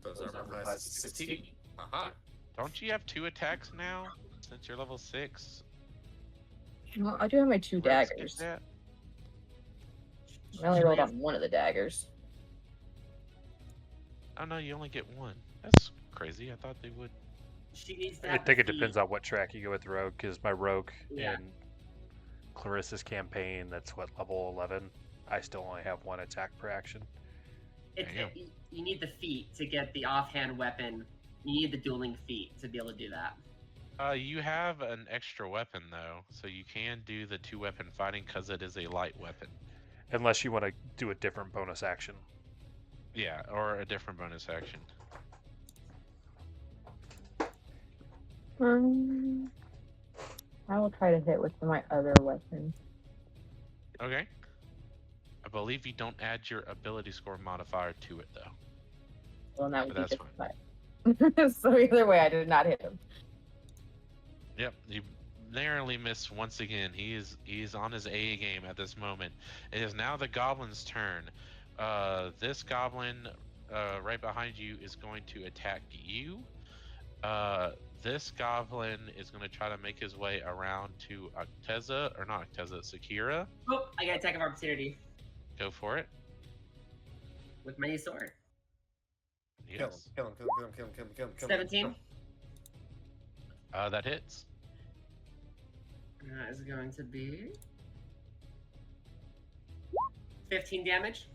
Those are my class 16. Aha. Don't you have 2 attacks now since you're level 6? Well, I do have my 2 Where does it daggers. get that? I only rolled on one of the daggers. Oh no, you only get 1. That's crazy. I thought they would. She needs to I have think it the depends on what track you go with rogue, because my rogue Yeah. in Clarissa's campaign, that's what, level 11. I still only have 1 attack per action. Damn. You need the feat to get the offhand weapon. You need the dueling feat to be able to do that. You have an extra weapon though, so you can do the 2-weapon fighting because it is a light weapon. Unless you want to do a different bonus action. Yeah, or a different bonus action. I will try to hit with my other weapon. Okay. I believe you don't add your ability score modifier to it though. Well, that would But be that's just so either way, I did not hit him. Yep, you narrowly missed once again. He's on his A game at this moment. It is now the goblin's turn. This goblin right behind you is going to attack you. This goblin is going to try to make his way around to Acteza, or not Acteza, Sakira. Oh, I got attack of opportunity Go for it. with my new sword. Yes. Kill him. 17. That hits. That is going to be 15 damage.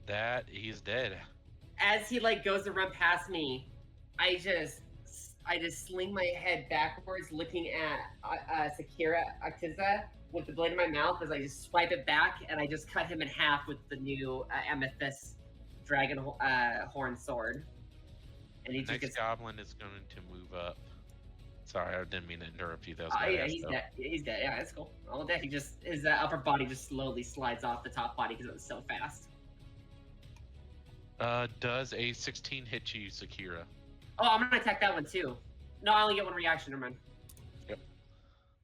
That he's dead. As he goes to run past me, I just sling my head backwards, looking at Sakira Acteza with the blade in my mouth as I just swipe it back, and I just cut him in half with the new amethyst dragon horn sword. And he just Next gets. goblin is going to move up. Sorry, I didn't mean to interrupt you. That was Oh yeah, badass, he's though. dead. He's dead. Yeah, that's cool. All that he just his upper body just slowly slides off the top body because it was so fast. Does a 16 hit you, Sakira? Oh, I'm gonna attack that one too. No, I only get 1 reaction. Never mind.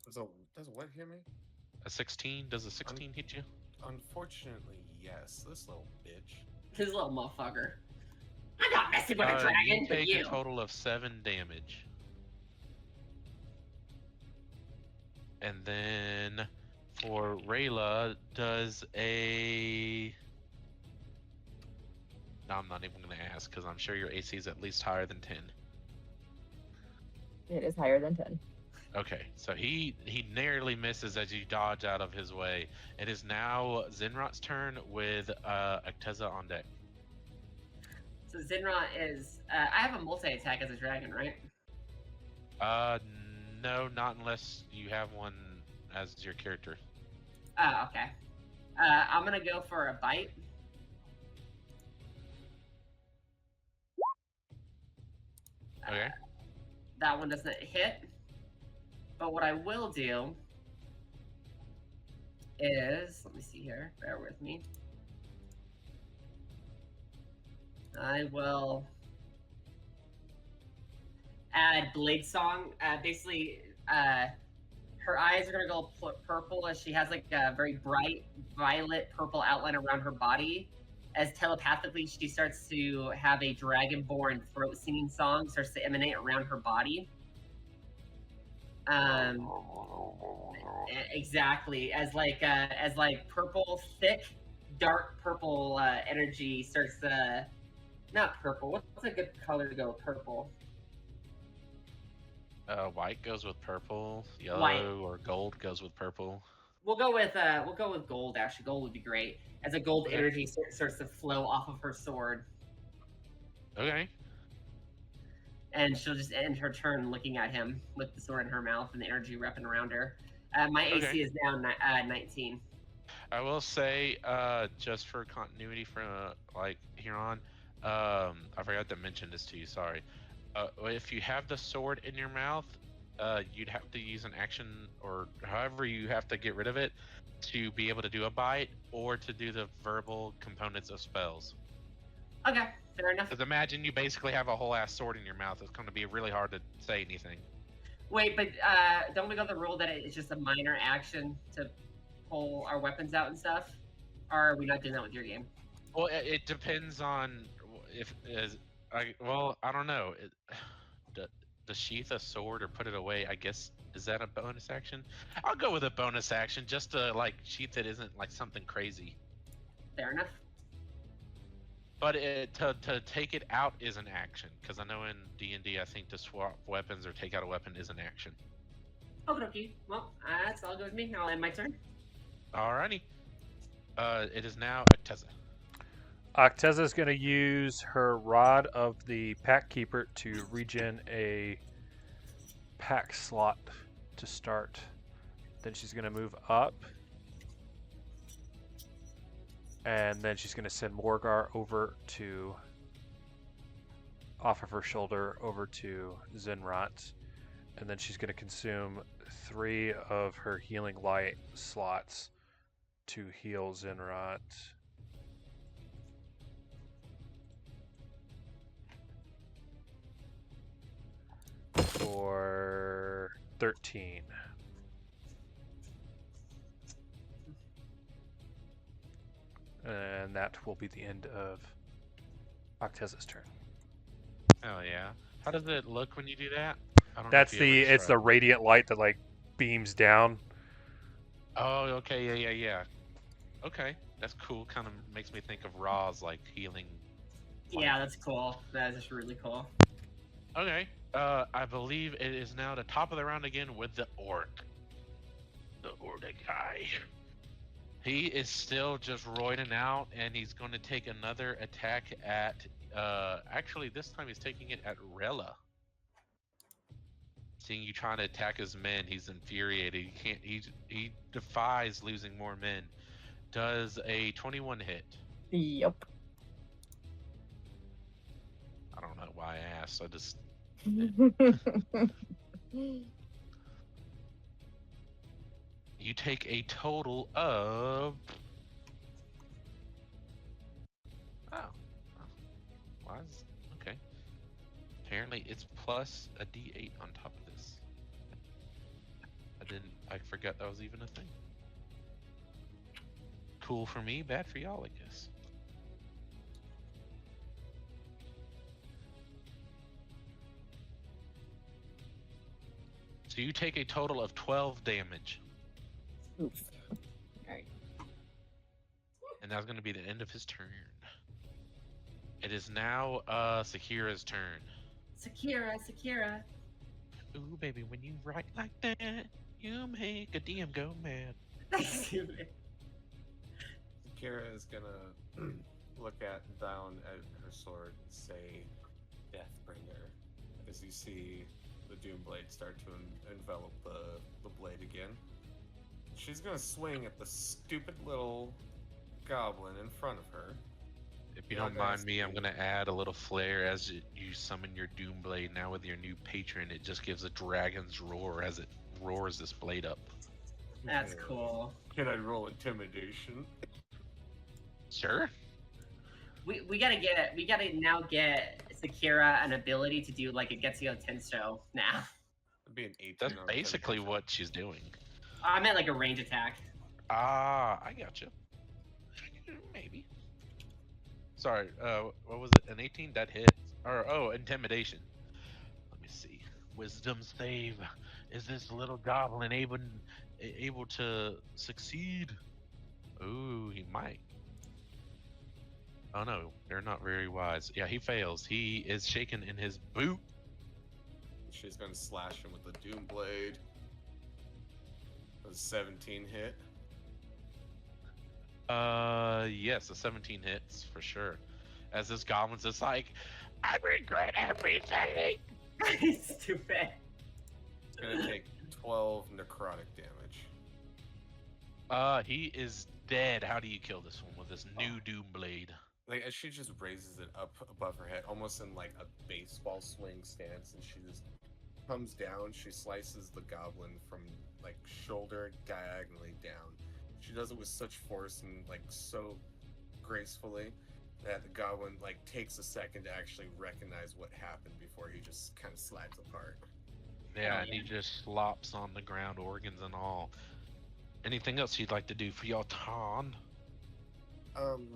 Does what hear me? A 16? Does a 16 hit you? Unfortunately, yes. This little bitch. This little motherfucker. I'm not messing with a dragon, You but take you. a total of 7 damage. And then for Rayla, does a... No, I'm not even going to ask because I'm sure your AC is at least higher than 10. It is higher than 10. Okay, so he narrowly misses as you dodge out of his way. It is now Zinrot's turn with Acteza on deck. So Zinrot is. I have a multi-attack as a dragon, right? No, not unless you have one as your character. Oh, okay. I'm gonna go for a bite. Okay. That one doesn't hit. But what I will do is, let me see here, bear with me. I will add Blade Song. Basically, her eyes are gonna go purple as she has like a very bright violet purple outline around her body. As telepathically she starts to have a dragonborn throat singing song starts to emanate around her body. Exactly, as like purple, thick, dark purple energy starts to. Not purple. What's a good color to go with purple? White goes with purple. Yellow White. or gold goes with purple. We'll go with gold. Actually, gold would be great. As a gold Okay. energy starts to flow off of her sword, Okay. and she'll just end her turn looking at him with the sword in her mouth and the energy wrapping around her. My AC Okay. is now 19. I will say, just for continuity from like here on, I forgot to mention this to you. Sorry. If you have the sword in your mouth, you'd have to use an action or however you have to get rid of it to be able to do a bite or to do the verbal components of spells. Okay, fair enough. Because imagine you basically have a whole ass sword in your mouth. It's going to be really hard to say anything. Wait, but don't we go the rule that it's just a minor action to pull our weapons out and stuff? Or are we not doing that with your game? Well, it depends on if I don't know. To sheath a sword or put it away, I guess, is that a bonus action? I'll go with a bonus action just to like sheath it isn't like something crazy. Fair enough. But to take it out is an action because I know in D&D I think to swap weapons or take out a weapon is an action. Okay. Well, that's all good with me. I'll end my turn. Alrighty. It is now Acteza. Acteza is going to use her Rod of the Pack Keeper to regen a pack slot to start. Then she's going to move up. And then she's going to send Morgar over to, off of her shoulder, over to Zinrot. And then she's going to consume 3 of her healing light slots to heal Zinrot. For 13. And that will be the end of Acteza's turn. Oh yeah. How does it look when you do that? I don't know That's if you ever it's the described it. radiant light that like beams down. Oh, okay, yeah. Okay, that's cool. Kind of makes me think of Ra's like healing. Yeah, that's cool. That is really cool. Okay, I believe it is now the top of the round again with the orc. The orc guy. He is still just roiding out, and he's going to take another attack at. Actually, this time he's taking it at Rella. Seeing you trying to attack his men, he's infuriated. He can't. He defies losing more men. Does a 21 hit? Yep. I don't know why I asked. I just. You take a total of. Oh. Why is. Okay. Apparently it's plus a d8 on top of this. I forgot that was even a thing. Cool for me, bad for y'all, I guess. So you take a total of 12 damage. Oof. Alright. And that's going to be the end of his turn. It is now Sakira's turn. Sakira. Ooh, baby, when you write like that, you make a DM go mad. Stupid. Sakira is gonna look down at her sword and say, Deathbringer. As you see the Doomblade start to envelop the blade again. She's gonna swing at the stupid little goblin in front of her. If you Yeah, don't mind guys, me, I'm going to add a little flair as you summon your Doomblade. Now with your new patron, it just gives a dragon's roar as it roars this blade up. That's Yeah. cool. Can I roll intimidation? Sure. We gotta now get Sakira an ability to do like a Getsuyo Tensho now. It'd be an 18 That's on basically intimidation. what she's doing. I meant like a range attack. Ah, I gotcha. Maybe. Sorry, what was it? An 18? That hits. Or, oh, intimidation. Let me see. Wisdom save. Is this little goblin able to succeed? Ooh, he might. Oh no, they're not very wise. Yeah, he fails. He is shaken in his boot. She's gonna slash him with the Doomblade. A 17 hit. Yes, a 17 hits for sure. As this goblin's just like, I regret everything. Stupid. It's gonna take 12 necrotic damage. He is dead. How do you kill this one with this new Doomblade? Like, as she just raises it up above her head, almost in like a baseball swing stance, and she just comes down. She slices the goblin from like shoulder diagonally down. She does it with such force and like so gracefully that the goblin like takes a second to actually recognize what happened before he just kind of slides apart. Yeah, and he just slops on the ground, organs and all. Anything else you'd like to do for your turn?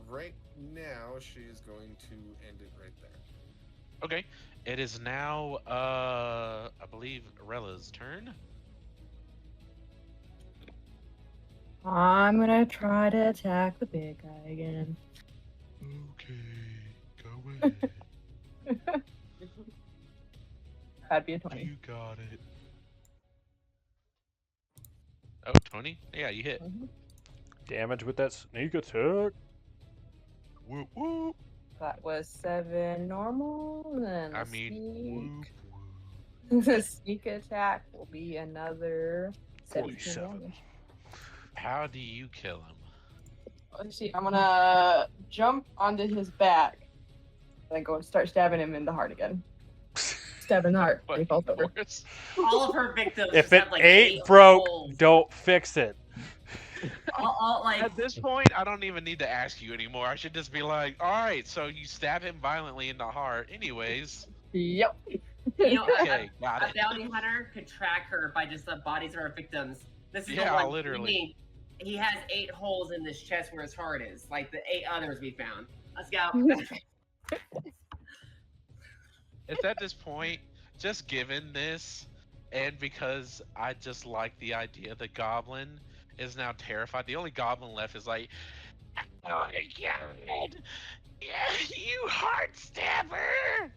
Right now she's going to end it right there. Okay, it is now, I believe, Rella's turn. I'm gonna try to attack the big guy again. Okay, go ahead. That'd be a 20. You got it. Oh, 20? Yeah, you hit. Damage with that sneak attack. Whoop, whoop. That was 7 normal, and then I the mean, sneak. whoop, whoop. The sneak attack will be another 17 47. damage. How do you kill him? Let's see, I'm gonna jump onto his back, and then go and start stabbing him in the heart again. Stabbing the heart. He falls over. Course. All of her victims If just it have like ain't 8 broke, holes. don't fix it. All, like At this point, I don't even need to ask you anymore. I should just be like, all right, so you stab him violently in the heart. Anyways, Yep. you know, okay, got a it. bounty hunter could track her by just the bodies of her victims. This is Yeah, the one. literally. He has 8 holes in this chest where his heart is, like the 8 others we found. Let's go. It's at this point, just given this, and because I just like the idea the goblin is now terrified. The only goblin left is like, oh my god, yeah, you heart stabber.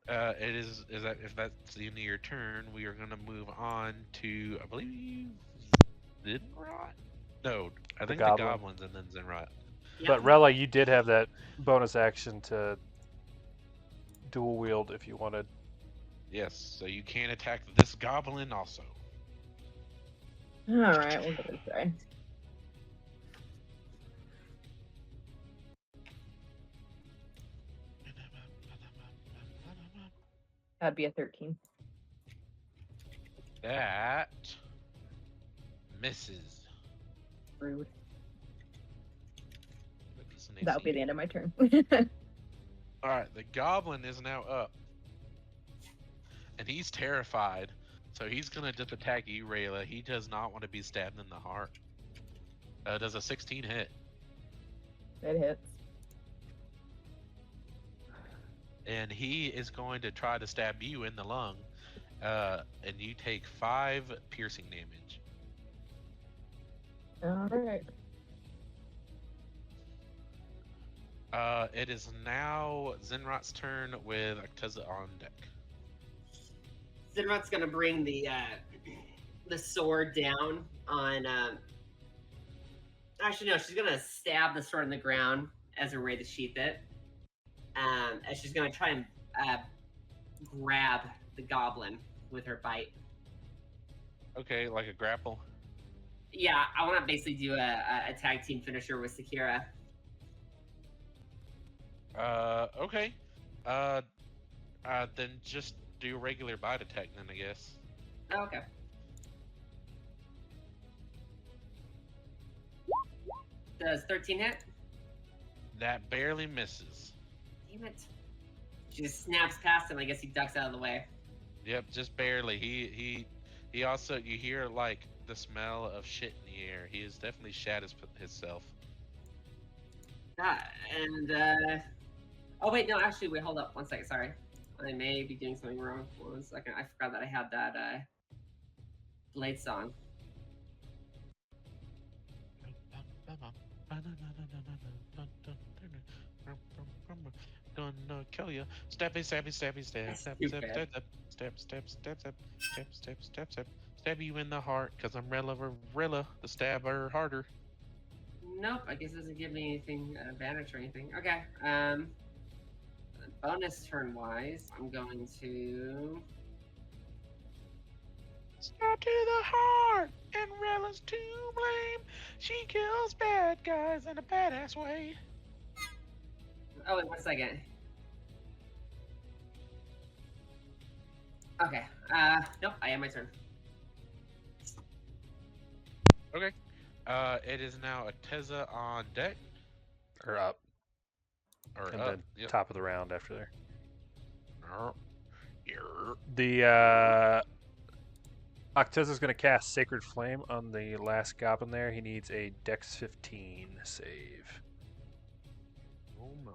It is that if that's the end of your turn, we are gonna move on to, I believe, Zinrot. No, I think the goblin. goblins and then Zinrot. But Rella, you did have that bonus action to dual wield if you wanted. Yes, so you can attack this goblin also. Alright, we'll give it a try. That'd be a 13. That misses. Rude. But decent That would AC. be the end of my turn. Alright, the goblin is now up. And he's terrified. So he's gonna just attack you, Rayla. He does not want to be stabbed in the heart. Does a 16 hit? It hits. and he is going to try to stab you in the lung, and you take 5 piercing damage. All right. It is now Zinrot's turn with Acteza on deck. Zinrot's gonna bring the sword down on. Actually, no, she's gonna stab the sword in the ground as a way to sheath it. And she's gonna try and grab the goblin with her bite. Okay, like a grapple. Yeah, I want to basically do a tag team finisher with Sakira. Okay. Then just do a regular bite attack then, I guess. Oh, okay. Does 13 hit? That barely misses. Damn it. She just snaps past him. I guess he ducks out of the way. Yep, just barely. He also, you hear like the smell of shit in the air. He has definitely shat himself. Oh wait, no, actually, wait, hold up, 1 second. Sorry, I may be doing something wrong. 1 second, I forgot that I had that blade song. Gonna kill you. Stabby, stabby, stabby, stab, stab, stab, stab, stab, stab, stab, stab, stab, stab, stab, stab, stab you in the heart, cause I'm Rilla, the stabber harder. Nope, I guess it doesn't give me anything advantage or anything. Okay, bonus turn wise, I'm going to Stab to the heart, and Rilla's to blame. She kills bad guys in a badass way. Oh wait, 1 second. Okay, nope, I am my turn. Okay. It is now Acteza on deck. Or up. Or And up. then Yep. top of the round after there. Yerp. The Acteza's going to cast Sacred Flame on the last goblin there. He needs a Dex 15 save. Oh my.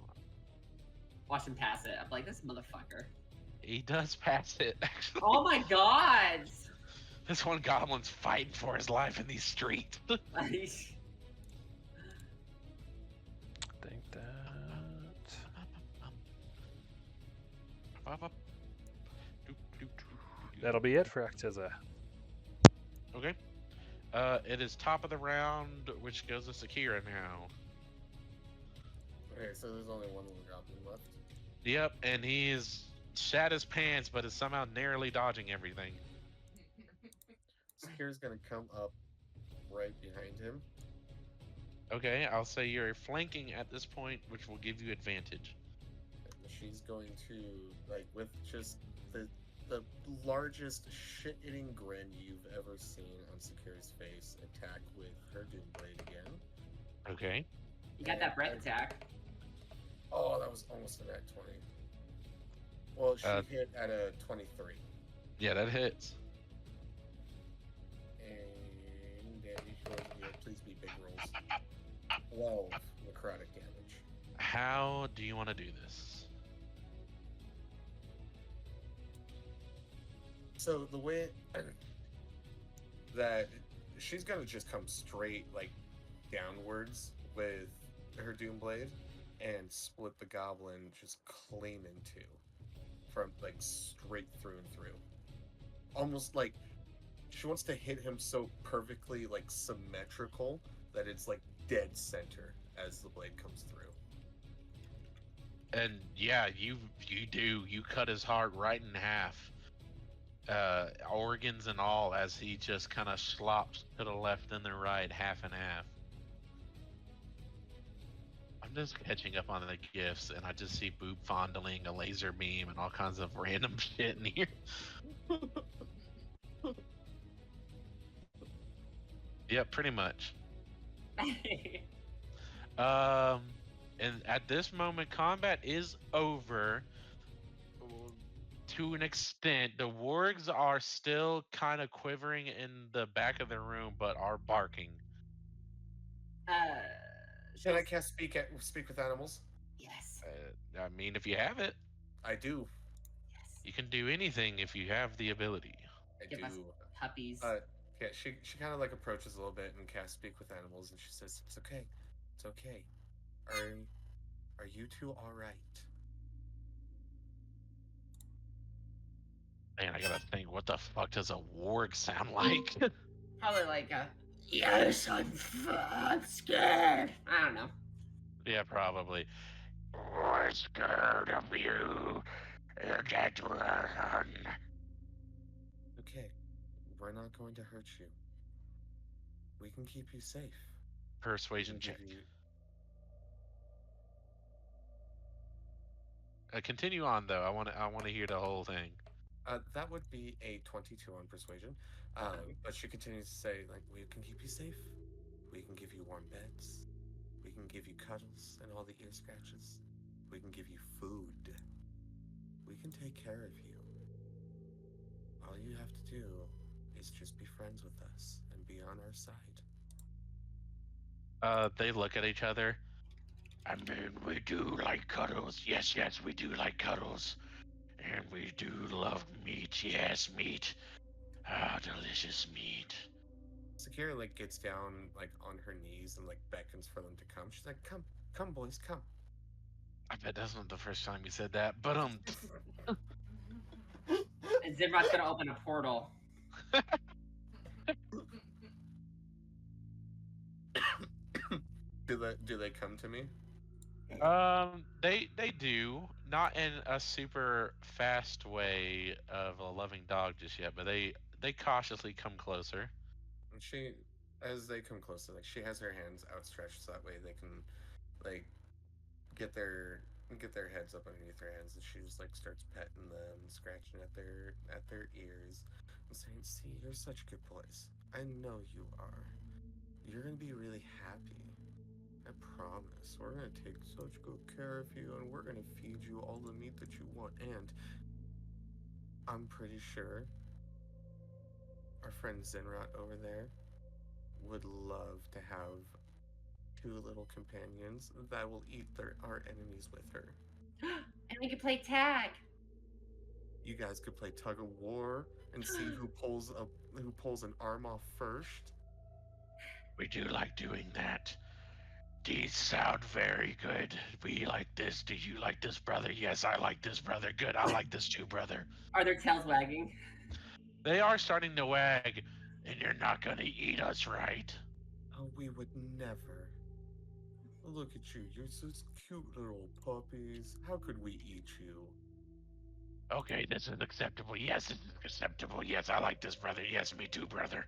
Watch him pass it. I'm like, this motherfucker. He does pass it, actually. Oh my god! This one goblin's fighting for his life in these streets. I think that... That'll be it for Acteza. Okay. It is top of the round, which goes to Sakira now. Okay, so there's only one more goblin left. Yep, and he's shat his pants, but is somehow narrowly dodging everything. Sakira's gonna come up right behind him. Okay, I'll say you're flanking at this point, which will give you advantage. And she's going to, like, with just the largest shit-eating grin you've ever seen on Sakira's face, attack with her Doomblade again. Okay. You got that breath attack. Oh, that was almost a nat 20. Well, she hit at a 23. Yeah, that hits. And damage rolls here. Please be big rolls. 12 necrotic damage. How do you want to do this? So the way that she's gonna just come straight, like, downwards with her Doomblade and split the goblin just clean in two. From, like, straight through and through. Almost like she wants to hit him so perfectly, like, symmetrical that it's, like, dead center as the blade comes through. And yeah, you do. You cut his heart right in half. Organs and all, as he just kind of slops to the left and the right, half and half. I'm just catching up on the gifts, and I just see boob fondling, a laser beam, and all kinds of random shit in here. Yeah, pretty much. And at this moment, combat is over. To an extent, the wargs are still kind of quivering in the back of the room, but are barking. Can I cast speak with animals? Yes. I mean, if you have it. I do. Yes. You can do anything if you have the ability. I Give us do. puppies. Yeah, she kind of like approaches a little bit and casts speak with animals, and she says, "It's okay, it's okay. Are you two all right?" Man, I gotta think. What the fuck does a warg sound like? Probably like yes, I'm scared. I don't know. Yeah, probably. We're scared of you. Get run. Okay, we're not going to hurt you. We can keep you safe. We Persuasion can check. give you. Continue on though. I want to hear the whole thing. That would be a 22 on persuasion. But she continues to say, like, we can keep you safe. We can give you warm beds. We can give you cuddles and all the ear scratches. We can give you food. We can take care of you. All you have to do is just be friends with us and be on our side. They look at each other. I mean, we do like cuddles. Yes, yes, we do like cuddles. And we do love meat. Yes, meat. Ah, delicious meat. Sakira like gets down like on her knees and like beckons for them to come. She's like, "Come, come, boys, come." I bet that's not the first time you said that, but And Zinrot's gonna open a portal. Do they come to me? they do, not in a super fast way of a loving dog just yet, but they cautiously come closer. And she, as they come closer, like she has her hands outstretched so that way they can like get their get their heads up underneath their hands, and she just like starts petting them, scratching at their ears, and saying, "See, you're such good boys. I know you are. You're gonna be really happy. I promise. We're gonna take such good care of you, and we're gonna feed you all the meat that you want. And I'm pretty sure our friend Zinrot over there would love to have two little companions that will eat our enemies with her. And we can play tag. You guys could play tug of war and see who pulls an arm off first. We do like doing that. These sound very good. We like this. Do you like this, brother? Yes, I like this, brother. Good. I like this too, brother. Are their tails wagging? They are starting to wag, and you're not gonna eat us, right? Oh, we would never. Look at you. You're such cute little puppies. How could we eat you? Okay, this is acceptable. Yes, this is acceptable. Yes, I like this, brother. Yes, me too, brother.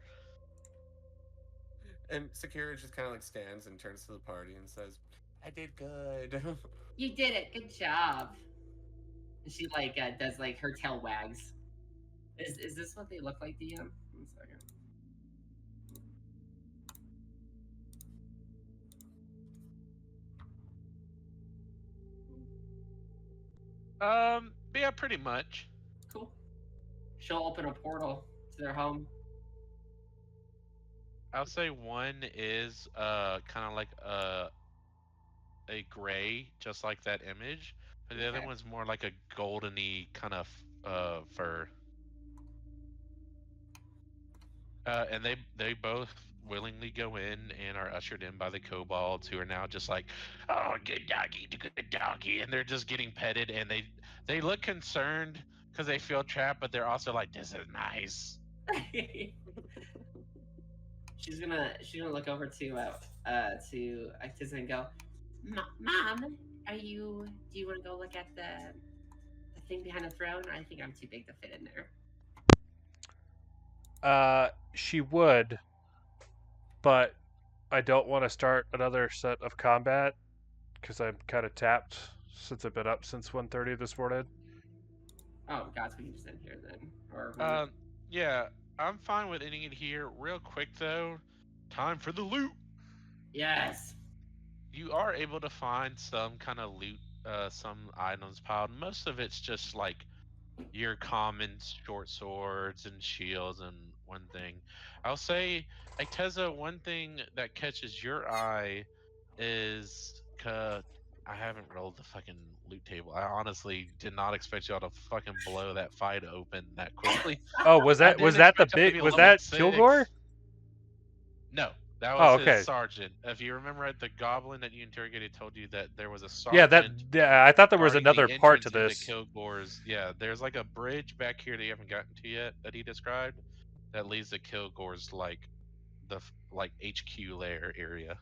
And Sakira just kind of like stands and turns to the party and says, "I did good." You did it. Good job. And she like does like her tail wags. Is this what they look like, DM? 1 second. Yeah, pretty much. Cool. She'll open a portal to their home. I'll say one is kind of like a gray, just like that image, but the other Okay. one's more like a goldeny kind of fur. And they both willingly go in and are ushered in by the kobolds, who are now just like, oh, good doggy, and they're just getting petted, and they look concerned because they feel trapped, but they're also like, this is nice. she's gonna look over to Acteza and go, Mom, do you want to go look at the thing behind the throne? I think I'm too big to fit in there. She would, but I don't want to start another set of combat because I'm kind of tapped since I've been up since 1:30 this morning. Oh gosh, we can just end here then. Or Yeah, I'm fine with ending it here. Real quick though, time for the loot. yes. You are able to find some kind of loot, some items piled. Most of it's just like your common short swords and shields and one thing. I'll say, Acteza, one thing that catches your eye is I haven't rolled the fucking loot table. I honestly did not expect y'all to fucking blow that fight open that quickly. Oh, was I that didn't the expect y'all to big? be Was level that 6. Kilgore? No, that Oh, was his okay. sergeant. If you remember, right, the goblin that you interrogated told you that there was a Yeah, sergeant. I thought there was guarding another the part to entrance into this. Kilgore's. Yeah, there's like a bridge back here that you haven't gotten to yet that he described that leads to Kilgore's like like HQ lair area.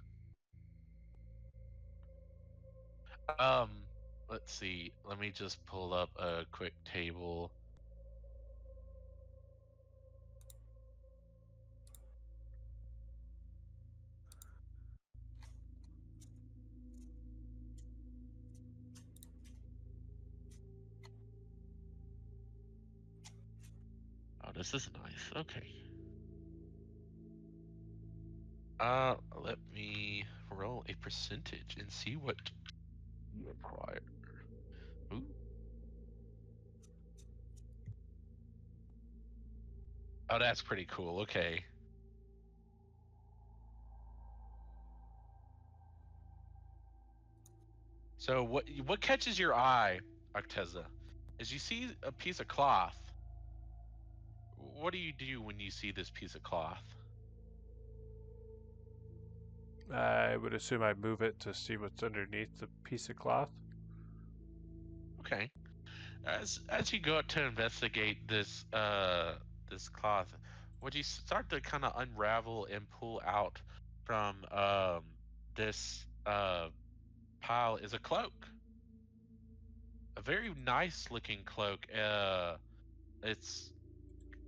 Um, let's see. Let me just pull up a quick table. Oh, this is nice. Okay. Let me roll a percentage and see what you acquire. Ooh. Oh, that's pretty cool. Okay. So what catches your eye, Acteza, is you see a piece of cloth. What do you do when you see this piece of cloth? I would assume I move it to see what's underneath the piece of cloth. Okay. As you go out to investigate this this cloth, what you start to kind of unravel and pull out from this pile is a cloak. A very nice looking cloak. It's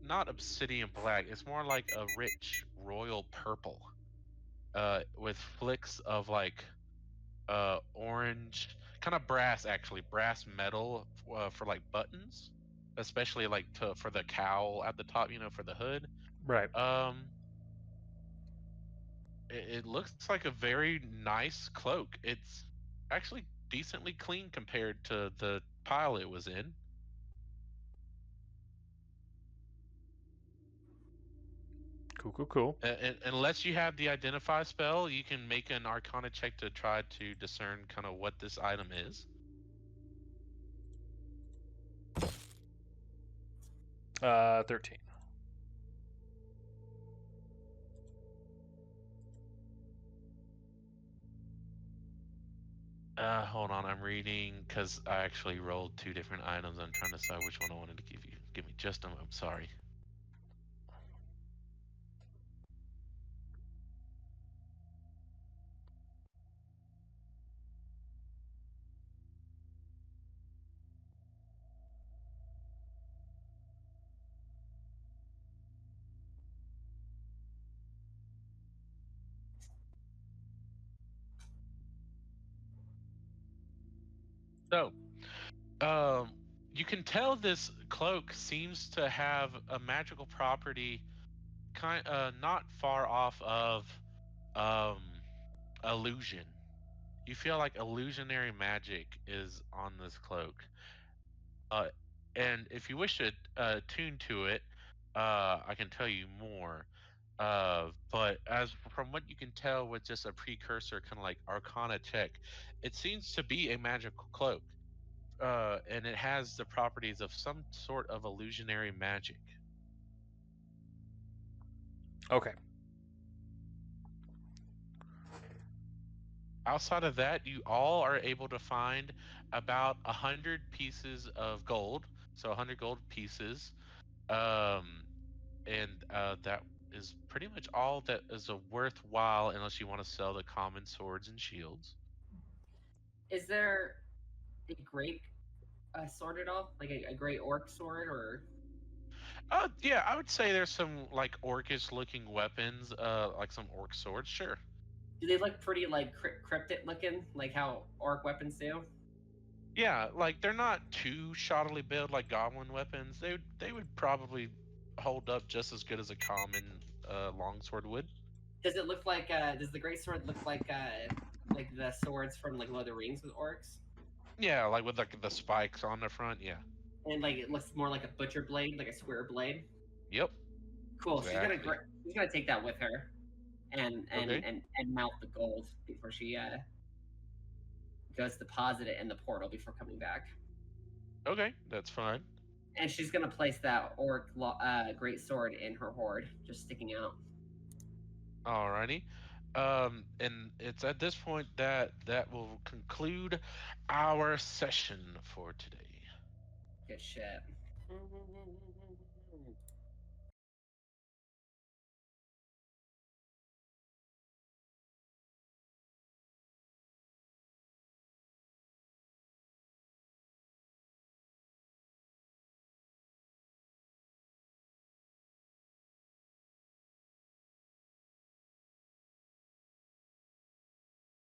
not obsidian black. It's more like a rich royal purple. With flicks of like orange, kind of brass actually, brass metal for like buttons, especially like for the cowl at the top, for the hood. Right. It looks like a very nice cloak. It's actually decently clean compared to the pile it was in. Cool. Unless you have the identify spell, you can make an Arcana check to try to discern kind of what this item is. 13. Hold on, I'm reading because I actually rolled 2 different items. I'm trying to decide which one I wanted to give you. Give me just a moment. Sorry. So, you can tell this cloak seems to have a magical property, not far off of um, illusion. You feel like illusionary magic is on this cloak. Uh, and if you wish to tune to it, I can tell you more. But as from what you can tell with just a precursor, kind of like Arcana check, it seems to be a magical cloak. And it has the properties of some sort of illusionary magic. Okay. Outside of that, you all are able to find about 100 pieces of gold, so 100 gold pieces, and that is pretty much all that is a worthwhile, unless you want to sell the common swords and shields. Is there a great sword at all? Like a great orc sword, or Yeah, I would say there's some like orcish looking weapons, like some orc swords, sure. do they look pretty like cryptic looking, like how orc weapons do? Yeah, like they're not too shoddily built like goblin weapons. They would probably hold up just as good as a common longsword would. Does it look like? Does the great sword look like the swords from like Lord of the Rings with orcs? Yeah, like with like the spikes on the front. Yeah. And like it looks more like a butcher blade, like a square blade. Yep. Cool. Exactly. She's gonna take that with her, and Okay. mount the gold before she. goes to deposit it in the portal before coming back. Okay, that's fine. And she's gonna place that orc great sword in her hoard, just sticking out. Alrighty. And it's at this point that will conclude our session for today. Good shit.